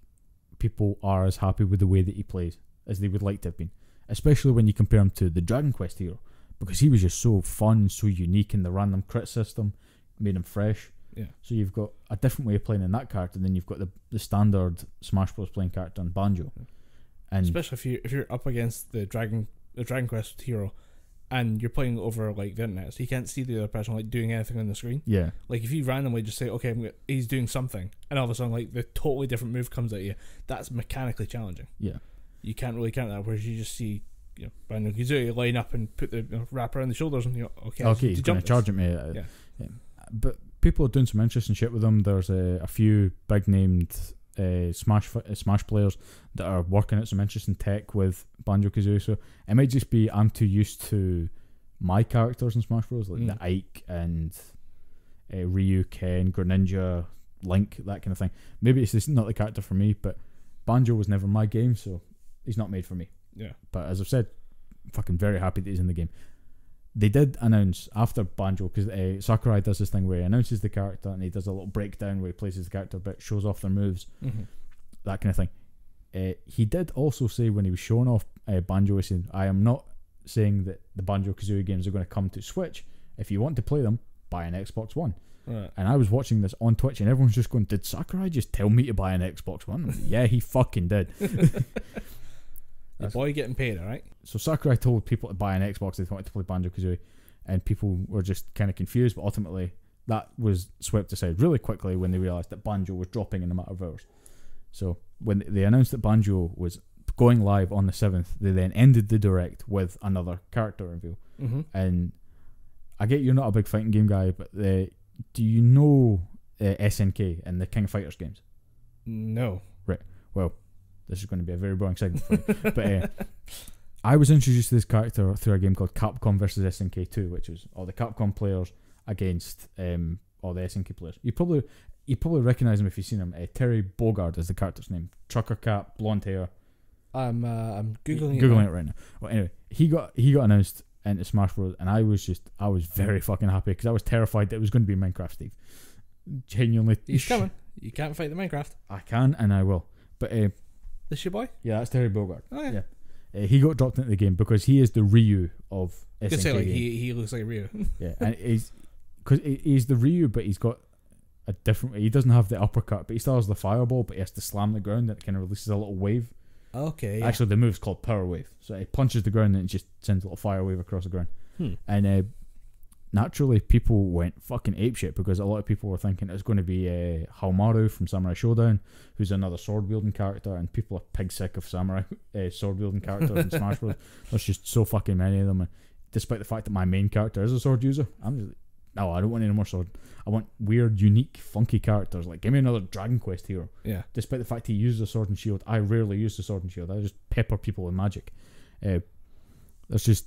people are as happy with the way that he plays as they would like to have been. Especially when you compare him to the Dragon Quest hero, because he was just so fun, so unique, and the random crit system made him fresh. Yeah. So you've got a different way of playing in that character, then you've got the standard Smash Bros. Playing character in Banjo. And especially if you're up against the Dragon Quest hero, and you're playing over like the internet, so you can't see the other person like doing anything on the screen. Yeah. Like if you randomly just say, okay, he's doing something, and all of a sudden like the totally different move comes at you, that's mechanically challenging. Yeah. You can't really count that, whereas you just see, Banjo-Kazooie line up and put the wrap around the shoulders, and you're okay, he's going to charge at me. Yeah. But people are doing some interesting shit with them. There's a few big named Smash players that are working at some interesting tech with Banjo-Kazooie, so it might just be I'm too used to my characters in Smash Bros, like the Ike and Ryu, Ken, Greninja, Link, that kind of thing. Maybe it's just not the character for me, but Banjo was never my game, so he's not made for me. Yeah. But as I've said, I'm fucking very happy that he's in the game. They did announce after Banjo, because Sakurai does this thing where he announces the character and he does a little breakdown where he places the character but shows off their moves, that kind of thing. He did also say when he was showing off Banjo, he said, I am not saying that the Banjo-Kazooie games are going to come to Switch. If you want to play them, buy an Xbox One. Right. And I was watching this on Twitch and everyone's just going, did Sakurai just tell me to buy an Xbox One? Yeah, he fucking did. The boy getting paid, alright? So Sakurai told people to buy an Xbox if they wanted to play Banjo-Kazooie, and people were just kind of confused, but ultimately that was swept aside really quickly when they realised that Banjo was dropping in a matter of hours. So when they announced that Banjo was going live on the 7th, they then ended the direct with another character reveal. Mm-hmm. And I get you're not a big fighting game guy, but do you know SNK and the King of Fighters games? No. Right. Well, this is going to be a very boring segment for you. But I was introduced to this character through a game called Capcom vs SNK 2, which was all the Capcom players against all the SNK players. You probably recognise him if you've seen him. Terry Bogard is the character's name. Trucker cap, blonde hair. I'm googling it right now. Well, anyway, he got announced into Smash Bros. And I was very fucking happy because I was terrified that it was going to be Minecraft Steve. Genuinely, he's coming. You can't fight the Minecraft. I can and I will. But this your boy? Yeah, that's Terry Bogard. Oh yeah. He got dropped into the game because he is the Ryu of SNK. Say, like, he looks like Ryu. Yeah, and he's the Ryu, but he's got a different. He doesn't have the uppercut, but he still has the fireball. But he has to slam the ground, and it kind of releases a little wave. Okay. Yeah. Actually, the move's called Power Wave. So he punches the ground and it just sends a little fire wave across the ground. And naturally, people went fucking apeshit because a lot of people were thinking it was going to be Haomaru from Samurai Showdown, who's another sword wielding character, and people are pig sick of samurai sword wielding characters in Smash Bros. There's just so fucking many of them, and despite the fact that my main character is a sword user, I'm just no, I don't want any more sword. I want weird, unique, funky characters. Like, give me another Dragon Quest hero. Yeah. Despite the fact he uses a sword and shield, I rarely use the sword and shield. I just pepper people with magic. That's just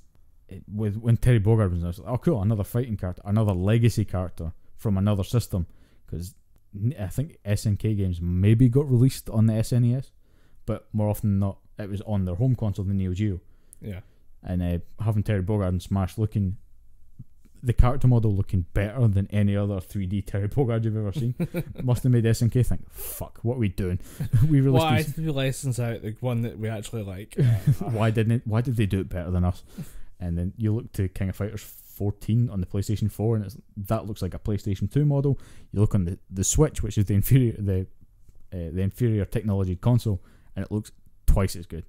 when Terry Bogard was, I was like, oh cool, another fighting character, another legacy character from another system. Because I think SNK games maybe got released on the SNES, but more often than not, it was on their home console, the Neo Geo. Yeah. And having Terry Bogard and Smash looking, the character model looking better than any other 3D Terry Bogard you've ever seen, must have made SNK think, fuck, what are we doing? We released why did we license out the one that we actually like? Why did they do it better than us? And then you look to King of Fighters 14 on the PlayStation 4, and that looks like a PlayStation 2 model. You look on the Switch, which is the inferior technology console, and it looks twice as good.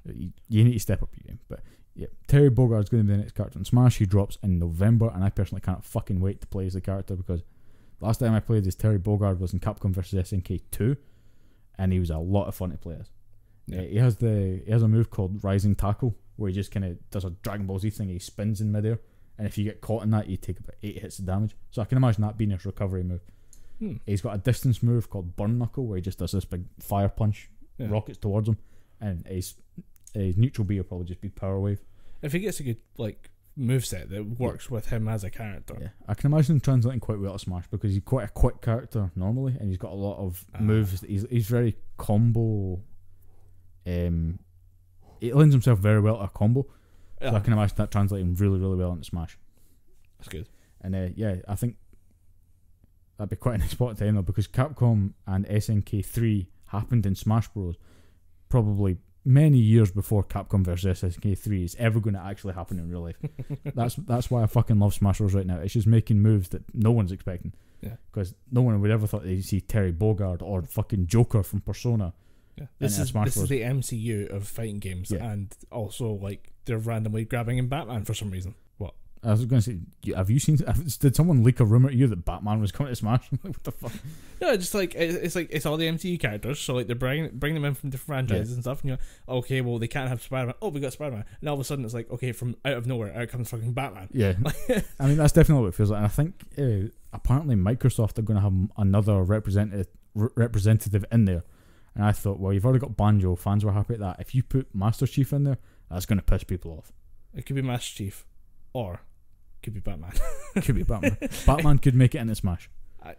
You need to step up your game. But yeah, Terry Bogard's going to be the next character in Smash. He drops in November, and I personally can't fucking wait to play as the character, because last time I played as Terry Bogard was in Capcom vs SNK 2, and he was a lot of fun to play as. Yeah. He has a move called Rising Tackle, where he just kind of does a Dragon Ball Z thing. He spins in midair, and if you get caught in that, you take about 8 hits of damage. So I can imagine that being his recovery move. He's got a distance move called Burn Knuckle, where he just does this big fire punch, rockets towards him, and his neutral B will probably just be Power Wave. If he gets a good moveset that works with him as a character. Yeah, I can imagine him translating quite well to Smash, because he's quite a quick character normally, and he's got a lot of moves. He's very combo. He lends himself very well to a combo, so I can imagine that translating really, really well into Smash. That's good. And I think that'd be quite a nice spot to end though, because Capcom and SNK 3 happened in Smash Bros. Probably many years before Capcom vs SNK 3 is ever going to actually happen in real life. That's why I fucking love Smash Bros. Right now. It's just making moves that no one's expecting. Yeah. Because no one would ever thought they'd see Terry Bogard or fucking Joker from Persona. Yeah. This is the MCU of fighting games, and also they're randomly grabbing in Batman for some reason. What? I was going to say, have you seen? Did someone leak a rumor to you that Batman was coming to Smash? What the fuck? No, just it's all the MCU characters, so they're bringing them in from different franchises and stuff. And you're like, okay, well they can't have Spider-Man. Oh, we got Spider-Man, and all of a sudden it's like, okay, from out of nowhere, out comes fucking Batman. Yeah, I mean that's definitely what it feels like. And I think apparently Microsoft are going to have another representative in there. And I thought, well, you've already got Banjo. Fans were happy at that. If you put Master Chief in there, that's going to piss people off. It could be Master Chief, or it could be Batman. Could be Batman. Batman could make it into Smash. I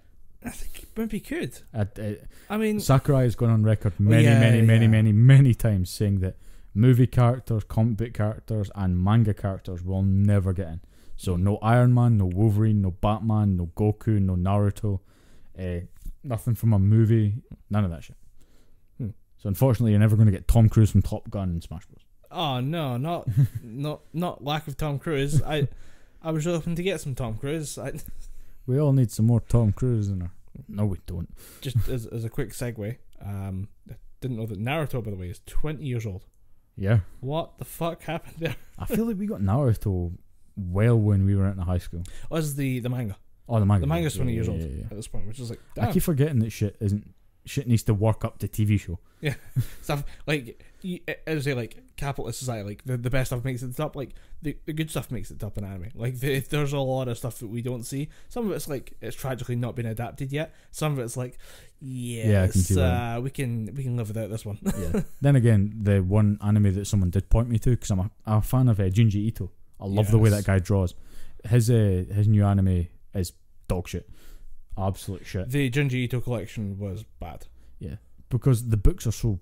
think it maybe could. I mean, Sakurai has gone on record many times saying that movie characters, comic book characters, and manga characters will never get in. So no Iron Man, no Wolverine, no Batman, no Goku, no Naruto, nothing from a movie, none of that shit. So unfortunately, you're never going to get Tom Cruise from Top Gun in Smash Bros. Oh no, not lack of Tom Cruise. I was hoping to get some Tom Cruise. We all need some more Tom Cruise in our. No, we don't. Just as a quick segue, I didn't know that Naruto, by the way, is 20 years old. Yeah. What the fuck happened there? I feel like we got Naruto well when we were in high school. Oh, this is the manga. Oh, the manga. The manga's 20 years old Yeah. at this point, which is like, damn. I keep forgetting that shit needs to work up to TV show. Yeah, stuff like as I say, like capitalist society, like the best stuff makes it to the top. Like the good stuff makes it to the top in anime. Like there's a lot of stuff that we don't see. Some of it's like it's tragically not been adapted yet. Some of it's like, yes, I can see that. we can live without this one. Yeah. Then again, the one anime that someone did point me to, because I'm a fan of Junji Ito. I love the way that guy draws. His new anime is dog shit, absolute shit. The Junji Ito collection was bad. Yeah, because the books are so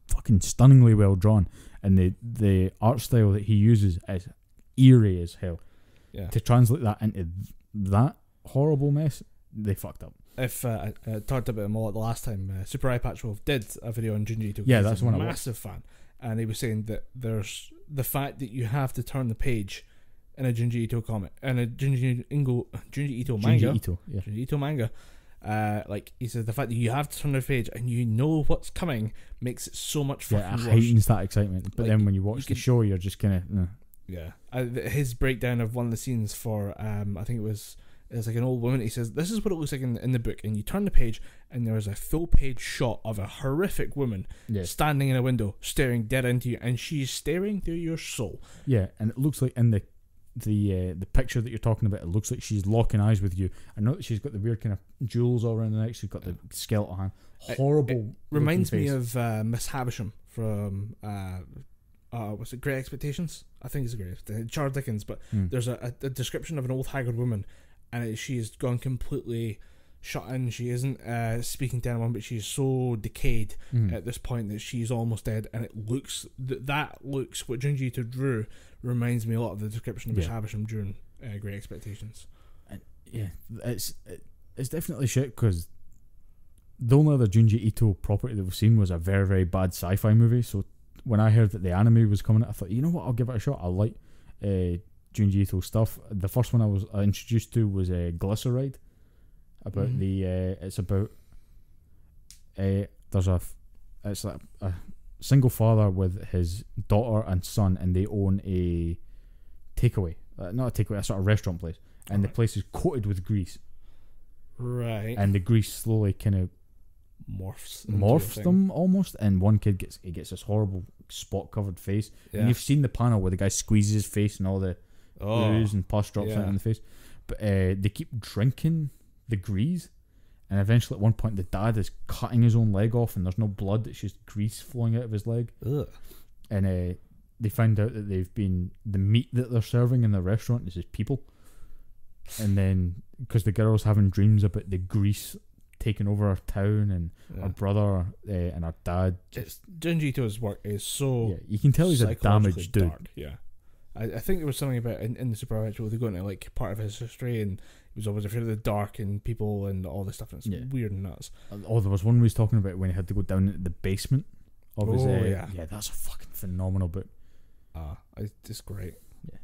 fucking stunningly well drawn, and the art style that he uses is eerie as hell. Yeah. To translate that into that horrible mess, they fucked up. If I talked about him a lot the last time, Super Eye Patch Wolf did a video on Junji Ito. Yeah, He's that's a one I watched. massive fan, and he was saying that there's the fact that you have to turn the page in a Junji Ito comic and a Junji Ito manga. Junji Ito manga. Like he said, the fact that you have to turn the page and you know what's coming makes it so much fucking it worse. heightens that excitement. But Like, then when you watch the show, you're just kind of Yeah, his breakdown of one of the scenes for I think it's like an old woman. He says this is what it looks like in the book, and you turn the page and there's a full page shot of a horrific woman standing in a window staring dead into you, and she's staring through your soul. Yeah, and it looks like in the picture that you're talking about, it looks like she's locking eyes with you. I know that she's got the weird kind of jewels all around the neck. She's got the skeletal hand. Horrible. It reminds me of Miss Havisham from what's it? Great Expectations. I think it's Charles Dickens. But there's a description of an old haggard woman, and she has gone completely shut in. She isn't speaking to anyone, but she's so decayed at this point that she's almost dead. And it looks that looks what Junji Ito drew reminds me a lot of the description of Miss Havisham during Great Expectations. And it's definitely shit, because the only other Junji Ito property that we've seen was a very, very bad sci-fi movie. So when I heard that the anime was coming out, I thought, you know what, I'll give it a shot. I like Junji Ito stuff. The first one I was introduced to was Glyceride. About it's about it's like a single father with his daughter and son, and they own a takeaway, not a takeaway, a sort of restaurant place, and the place is coated with grease. Right. And the grease slowly kind of morphs them almost, and one kid gets this horrible spot covered face. And you've seen the panel where the guy squeezes his face and all the ooze and pus drops out in the face. But they keep drinking the grease, and eventually at one point the dad is cutting his own leg off, and there's no blood, it's just grease flowing out of his leg. And they find out that the meat that they're serving in the restaurant is just people. And then because the girl's having dreams about the grease taking over our town, and our brother and our dad. Junji Ito's work is so you can tell he's a damaged dude. Dark. I think there was something about in the Supernatural, they go into like part of his history, and he was always afraid of the dark and people and all this stuff, and it's weird and nuts. Oh, there was one we was talking about when he had to go down into the basement of his that's a fucking phenomenal book. It's great.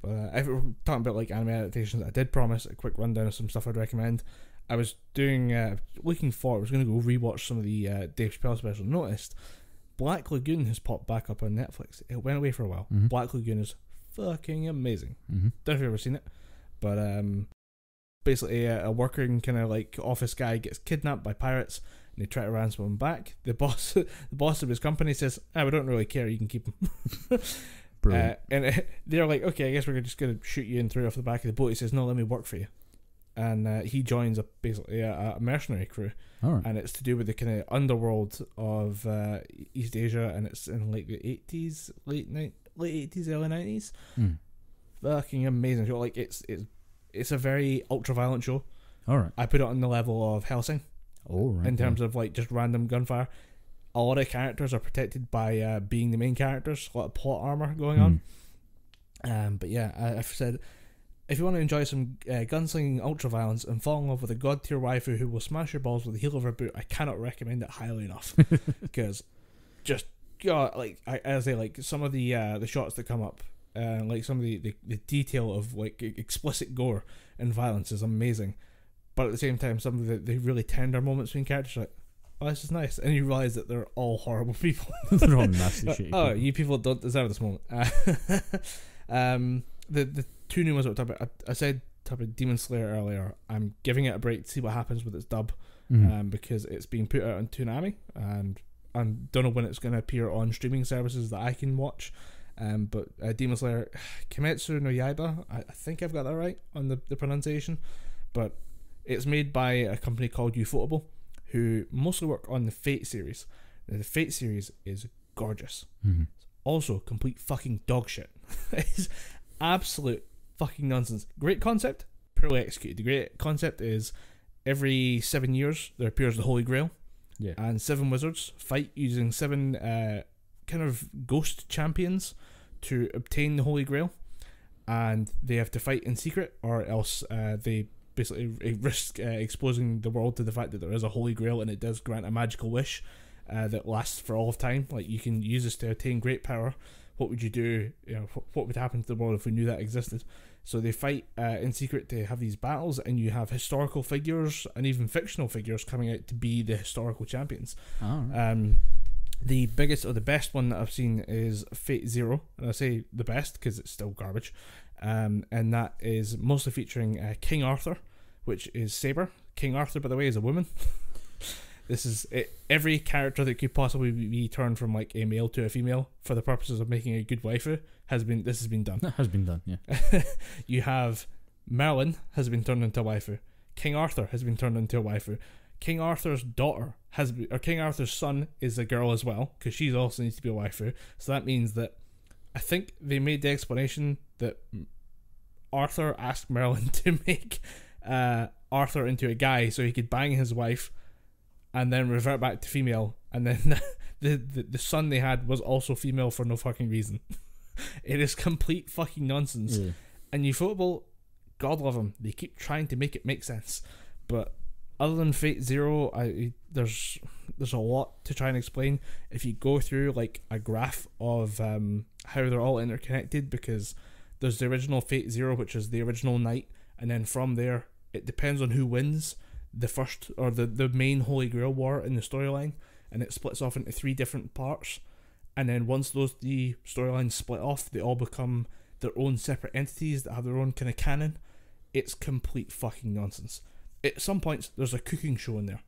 But if we're talking about like anime adaptations, I did promise a quick rundown of some stuff I'd recommend. I was doing looking forward, I was going to go rewatch some of the Dave Chappelle special. Noticed Black Lagoon has popped back up on Netflix. It went away for a while. Black Lagoon is fucking amazing. Don't know if you've ever seen it, but basically a working kind of like office guy gets kidnapped by pirates, and they try to ransom him back. The boss of his company says, we don't really care, you can keep him. And they're like, okay, I guess we're just going to shoot you and throw you off the back of the boat. He says, no, let me work for you. And he joins basically a mercenary crew. And it's to do with the kind of underworld of East Asia, and it's in like the 80s, late 80s, early 90s. Fucking amazing show. Like it's a very ultra violent show. I put it on the level of Hellsing. In terms of like just random gunfire. A lot of characters are protected by being the main characters. A lot of plot armor going on. But yeah, I've said, if you want to enjoy some gunslinging ultra violence and fall in love with a god tier waifu who will smash your balls with the heel of her boot, I cannot recommend it highly enough. Because just like I say, like some of the shots that come up, like some of the detail of like explicit gore and violence is amazing. But at the same time, some of the really tender moments between characters are like, oh, this is nice, and you realise that they're all horrible people. They're all nasty shit. Oh, you people don't deserve this moment. The two new ones I talked about, I said talked about Demon Slayer earlier. I'm giving it a break to see what happens with its dub, because it's being put out on Toonami, and I don't know when it's going to appear on streaming services that I can watch. But Demon Slayer, Kimetsu no Yaiba, I think I've got that right on the pronunciation, but it's made by a company called Ufotable, who mostly work on the Fate series. Now, the Fate series is gorgeous. It's also complete fucking dog shit. It's absolute fucking nonsense. Great concept, poorly executed. The great concept is every 7 years there appears the Holy Grail, and 7 wizards fight using 7 kind of ghost champions to obtain the Holy Grail, and they have to fight in secret, or else they basically risk exposing the world to the fact that there is a Holy Grail, and it does grant a magical wish that lasts for all of time. Like, you can use this to attain great power. What would you do? What would happen to the world if we knew that existed? So they fight in secret to have these battles, and you have historical figures and even fictional figures coming out to be the historical champions. The biggest or the best one that I've seen is Fate Zero, and I say the best because it's still garbage, and that is mostly featuring King Arthur, which is Saber. King Arthur, by the way, is a woman. This is it. Every character that could possibly be turned from like a male to a female for the purposes of making a good waifu has been done. That has been done, yeah. You have Merlin has been turned into a waifu. King Arthur has been turned into a waifu. King Arthur's daughter King Arthur's son is a girl as well, because she's also needs to be a waifu. So that means that I think they made the explanation that Arthur asked Merlin to make Arthur into a guy so he could bang his wife and then revert back to female, and then the son they had was also female for no fucking reason. It is complete fucking nonsense. And Ufotable, God love them, they keep trying to make it make sense, but other than Fate Zero, there's a lot to try and explain. If you go through like a graph of how they're all interconnected, because there's the original Fate Zero, which is the original night, and then from there it depends on who wins the first or the main Holy Grail war in the storyline, and it splits off into 3 different parts. And then once those 3 storylines split off, they all become their own separate entities that have their own kind of canon. It's complete fucking nonsense. At some points, there's a cooking show in there,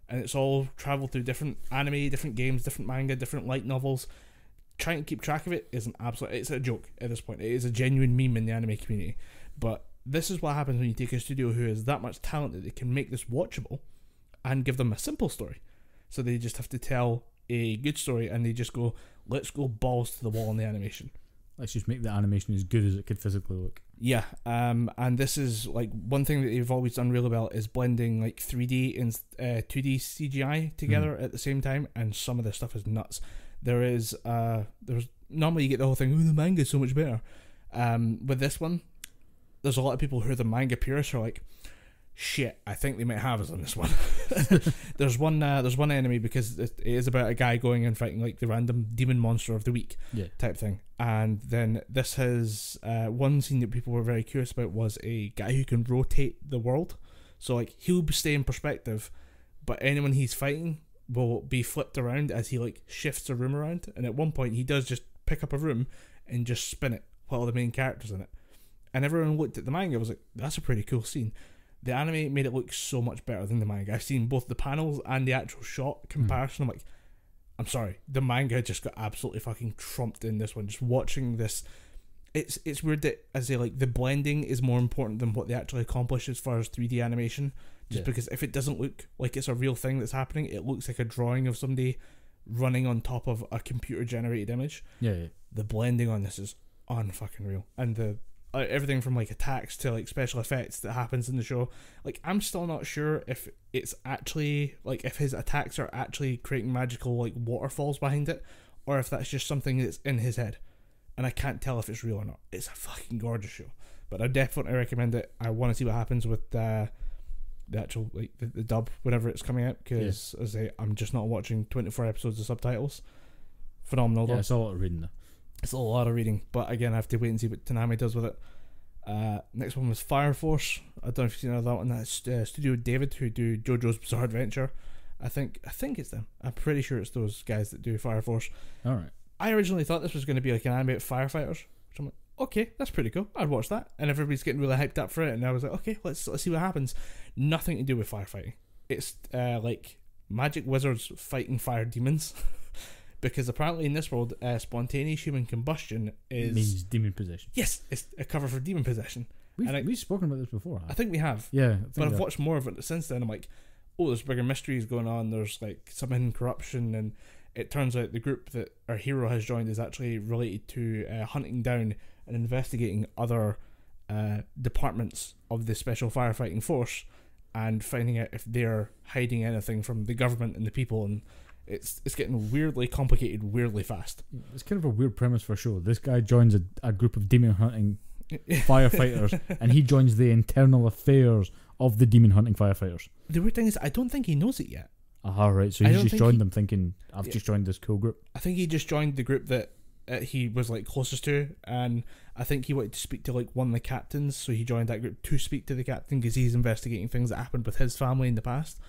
and it's all traveled through different anime, different games, different manga, different light novels. Trying to keep track of it is it's a joke at this point. It is a genuine meme in the anime community. But this is what happens when you take a studio who has that much talent that they can make this watchable and give them a simple story. So they just have to tell a good story, and they just go, let's go balls to the wall in the animation. Let's just make the animation as good as it could physically look. Yeah, and this is like one thing that they've always done really well is blending like 3D and 2D CGI together at the same time, and some of this stuff is nuts. There's normally you get the whole thing, oh, the manga is so much better. With this one, there's a lot of people who are the manga purists who are like, shit, I think they might have us on this one. There's one enemy, because it is about a guy going and fighting like the random demon monster of the week type thing. And then this has one scene that people were very curious about was a guy who can rotate the world. So like he'll stay in perspective, but anyone he's fighting will be flipped around as he like shifts a room around. And at one point he does just pick up a room and just spin it while the main character's in it. And everyone looked at the manga and was like, that's a pretty cool scene. The anime made it look so much better than the manga. I've seen both the panels and the actual shot comparison. I'm like, I'm sorry, the manga just got absolutely fucking trumped in this one. Just watching this, it's weird that, as they like, the blending is more important than what they actually accomplish as far as 3D animation. Just because if it doesn't look like it's a real thing that's happening, it looks like a drawing of somebody running on top of a computer generated image. The blending on this is unfucking real, and the everything from like attacks to like special effects that happens in the show, like I'm still not sure if it's actually like if his attacks are actually creating magical like waterfalls behind it, or if that's just something that's in his head, and I can't tell if it's real or not. It's a fucking gorgeous show, but I definitely recommend it. I want to see what happens with the actual like the dub whenever it's coming out, because as I say, I'm just not watching 24 episodes of subtitles. Phenomenal though. It's a lot of reading though. It's a lot of reading, but again, I have to wait and see what Toonami does with it. Next one was Fire Force. I don't know if you've seen that one. That's Studio David, who do JoJo's Bizarre Adventure. I think it's them. I'm pretty sure it's those guys that do Fire Force. Alright. I originally thought this was going to be like an anime of firefighters. So I'm like, okay, that's pretty cool. I'd watch that. And everybody's getting really hyped up for it, and I was like, okay, let's see what happens. Nothing to do with firefighting. It's like magic wizards fighting fire demons. Because apparently in this world, spontaneous human combustion means demon possession. Yes, it's a cover for demon possession. We've spoken about this before. I think we have. Yeah. But I've watched more of it since then. I'm like, oh, there's bigger mysteries going on. There's like some hidden corruption, and it turns out the group that our hero has joined is actually related to hunting down and investigating other departments of the special firefighting force and finding out if they're hiding anything from the government and the people. And it's getting weirdly complicated, weirdly fast. It's kind of a weird premise for a show. This guy joins a group of demon hunting firefighters, and he joins the internal affairs of the demon hunting firefighters. The weird thing is, I don't think he knows it yet. Right. So he just joined them thinking, I've just joined this cool group. I think he just joined the group that he was like closest to, and I think he wanted to speak to like one of the captains, so he joined that group to speak to the captain because he's investigating things that happened with his family in the past.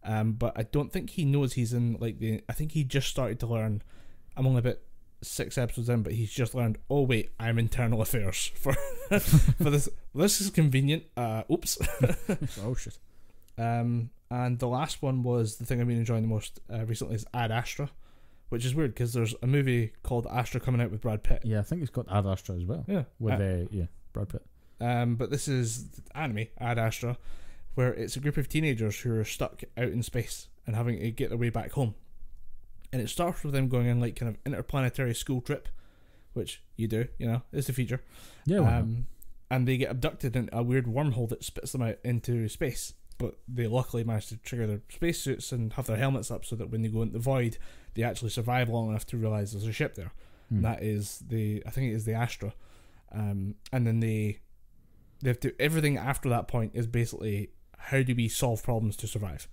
But I don't think he knows he's in like I think he just started to learn. I'm only about 6 episodes in, but he's just learned, oh wait, I'm internal affairs for for this. This is convenient. Oops. Oh shit. And the last one was the thing I've been enjoying the most recently is Ad Astra, which is weird because there's a movie called Astra coming out with Brad Pitt. Yeah, I think it's got Ad Astra as well. Yeah, with Brad Pitt. But this is anime Ad Astra, where it's a group of teenagers who are stuck out in space and having to get their way back home. And it starts with them going on like kind of interplanetary school trip, which you do, it's a feature. Yeah. And they get abducted in a weird wormhole that spits them out into space. But they luckily manage to trigger their spacesuits and have their helmets up so that when they go into the void, they actually survive long enough to realise there's a ship there. And that is I think it is the Astra. And then they have to, everything after that point is basically how do we solve problems to survive.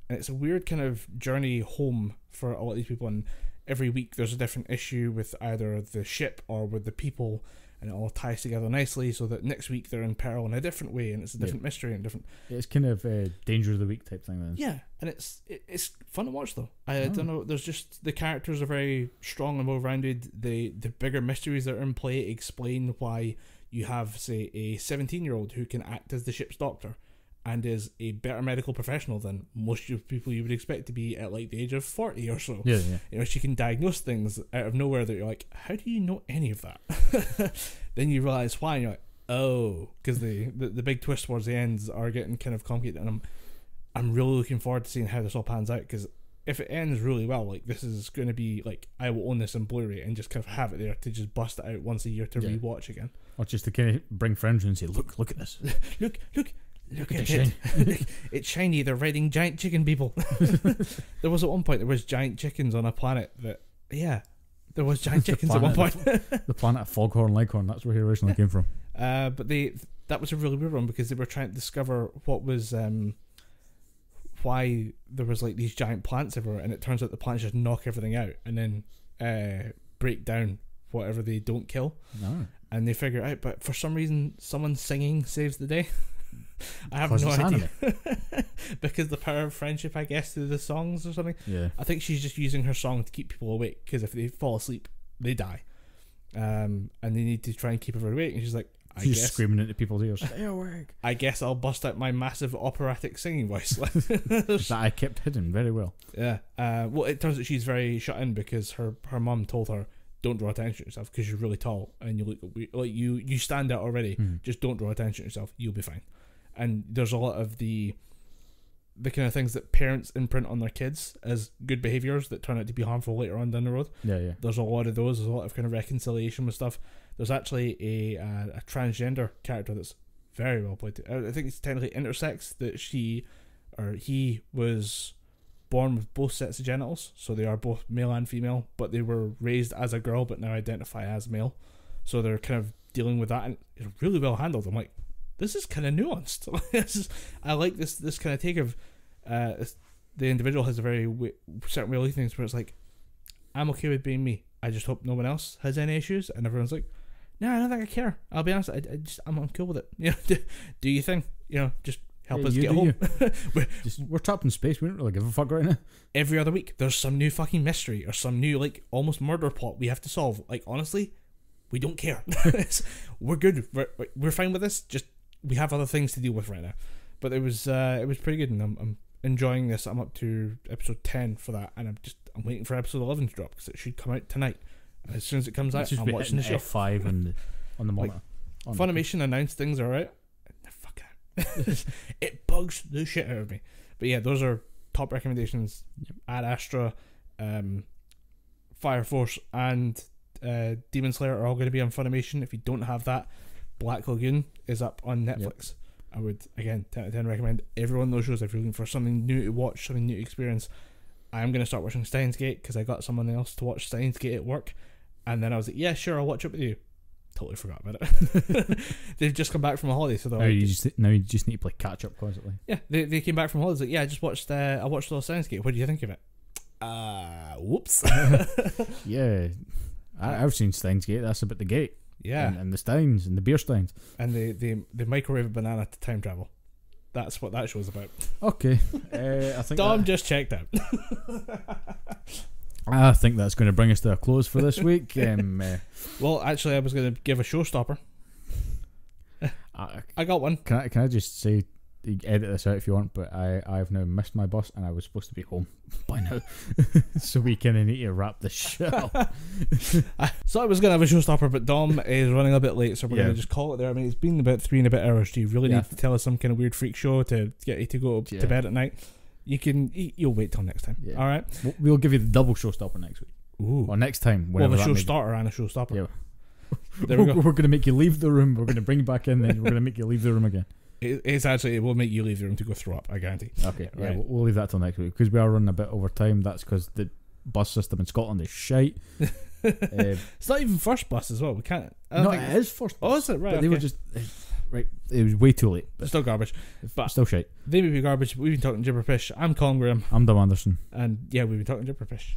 And it's a weird kind of journey home for a lot of these people, and every week there's a different issue with either the ship or with the people, and it all ties together nicely so that next week they're in peril in a different way, and it's a different mystery and different. It's kind of a danger of the week type thing then. Yeah, and it's fun to watch though. I don't know. There's just the characters are very strong and well rounded. The bigger mysteries that are in play explain why you have, say, a 17-year-old who can act as the ship's doctor and is a better medical professional than most of people you would expect to be at like the age of 40 or so. Yeah. She can diagnose things out of nowhere that you're like, how do you know any of that? Then you realise why, and you're like, oh, because the big twist towards the ends are getting kind of complicated, and I'm really looking forward to seeing how this all pans out, because if it ends really well, like this is going to be like, I will own this on Blu-ray and just kind of have it there to just bust it out once a year to rewatch again. Or just to kind of bring friends and say, look at this. Look at it. It's shiny. They're riding giant chicken people. There was at one point, there was giant chickens on a planet that, there was giant chickens at one point. The planet of Foghorn Leghorn, that's where he originally came from. But that was a really weird one because they were trying to discover what was, why there was like these giant plants everywhere, and it turns out the plants just knock everything out and then break down whatever they don't kill. No. And they figure it out, but for some reason someone singing saves the day. I have no idea. Because the power of friendship, I guess, through the songs or something. Yeah. I think she's just using her song to keep people awake, because if they fall asleep they die, and they need to try and keep everyone awake, and she's like, she's screaming into people's ears, stay awake. I guess I'll bust out my massive operatic singing voice. That I kept hidden very well. Yeah. Well, it turns out she's very shut in because her mum told her, don't draw attention to yourself because you're really tall and you look like you stand out already. Just don't draw attention to yourself, you'll be fine. And there's a lot of the kind of things that parents imprint on their kids as good behaviours that turn out to be harmful later on down the road. Yeah. There's a lot of those. There's a lot of kind of reconciliation with stuff. There's actually a transgender character that's very well played. I think it's technically intersex, that he was born with both sets of genitals, so they are both male and female, but they were raised as a girl but now identify as male, so they're kind of dealing with that, and it's really well handled. I'm like, this is kind of nuanced. I like this kind of take of the individual has a very certain way of looking things where it's like, I'm okay with being me, I just hope no one else has any issues, and everyone's like, no, I don't think I care, I'll be honest, I'm cool with it. Do your thing, just help us get home. We're trapped in space. We don't really give a fuck right now. Every other week, there's some new fucking mystery or some new, like, almost murder plot we have to solve. Like, honestly, We don't care. We're good. We're fine with this. Just we have other things to deal with right now. But it was pretty good, and I'm enjoying this. I'm up to episode 10 for that, and I'm waiting for episode 11 to drop because it should come out tonight. And as soon as it comes out, I'm watching the show. F5 on the monitor. Funimation announced things are out. Fuck out. It bugs the shit out of me. But yeah, those are top recommendations. Yep. Ad Astra, Fire Force, and Demon Slayer are all going to be on Funimation. If you don't have that, Black Lagoon is up on Netflix. Yep. I would, again, 10 out of 10 recommend every one of those shows if you're looking for something new to watch, something new to experience. I am going to start watching Steins Gate because I got someone else to watch Steins Gate at work, and then I was like, yeah, sure, I'll watch it with you. Totally forgot about it. They've just come back from a holiday, so now you just need to play catch up constantly. Yeah, they came back from holidays. Like, yeah, I watched all Steins Gate. What do you think of it? Whoops. Yeah, I've seen Steins Gate. That's about the gate. Yeah, and the Steins and the beer Steins, and they microwave a banana to time travel. That's what that show's about. Okay, I think Dom just checked out. I think that's going to bring us to a close for this week. Well, actually, I was going to give a showstopper. I got one. Can I just say, you edit this out if you want, but I've now missed my bus and I was supposed to be home by now, so we kind of need to wrap this shit up. So I was going to have a showstopper, but Dom is running a bit late, so we're going to just call it there. I mean, it's been about 3 and a bit hours. Do you really need to tell us some kind of weird freak show to get you to go to bed at night? You'll wait till next time. Yeah. All right, we'll give you the double showstopper next week. Ooh. Or next time. Well, a show starter and a showstopper. Yeah. There we go. We're going to make you leave the room. We're going to bring you back in, then we're going to make you leave the room again. It will make you leave the room to go throw up, I guarantee. Okay, right. Yeah, we'll leave that till next week because we are running a bit over time. That's because the bus system in Scotland is shite. It's not even first bus as well. We can't. No, it is first bus. Oh, is it? Right. But they were just right. It was way too late. But still garbage. But still shite. They may be garbage. We've been talking Gibberpish. I'm Colin Graham. I'm Dom Anderson. And yeah, we've been talking Gibberpish.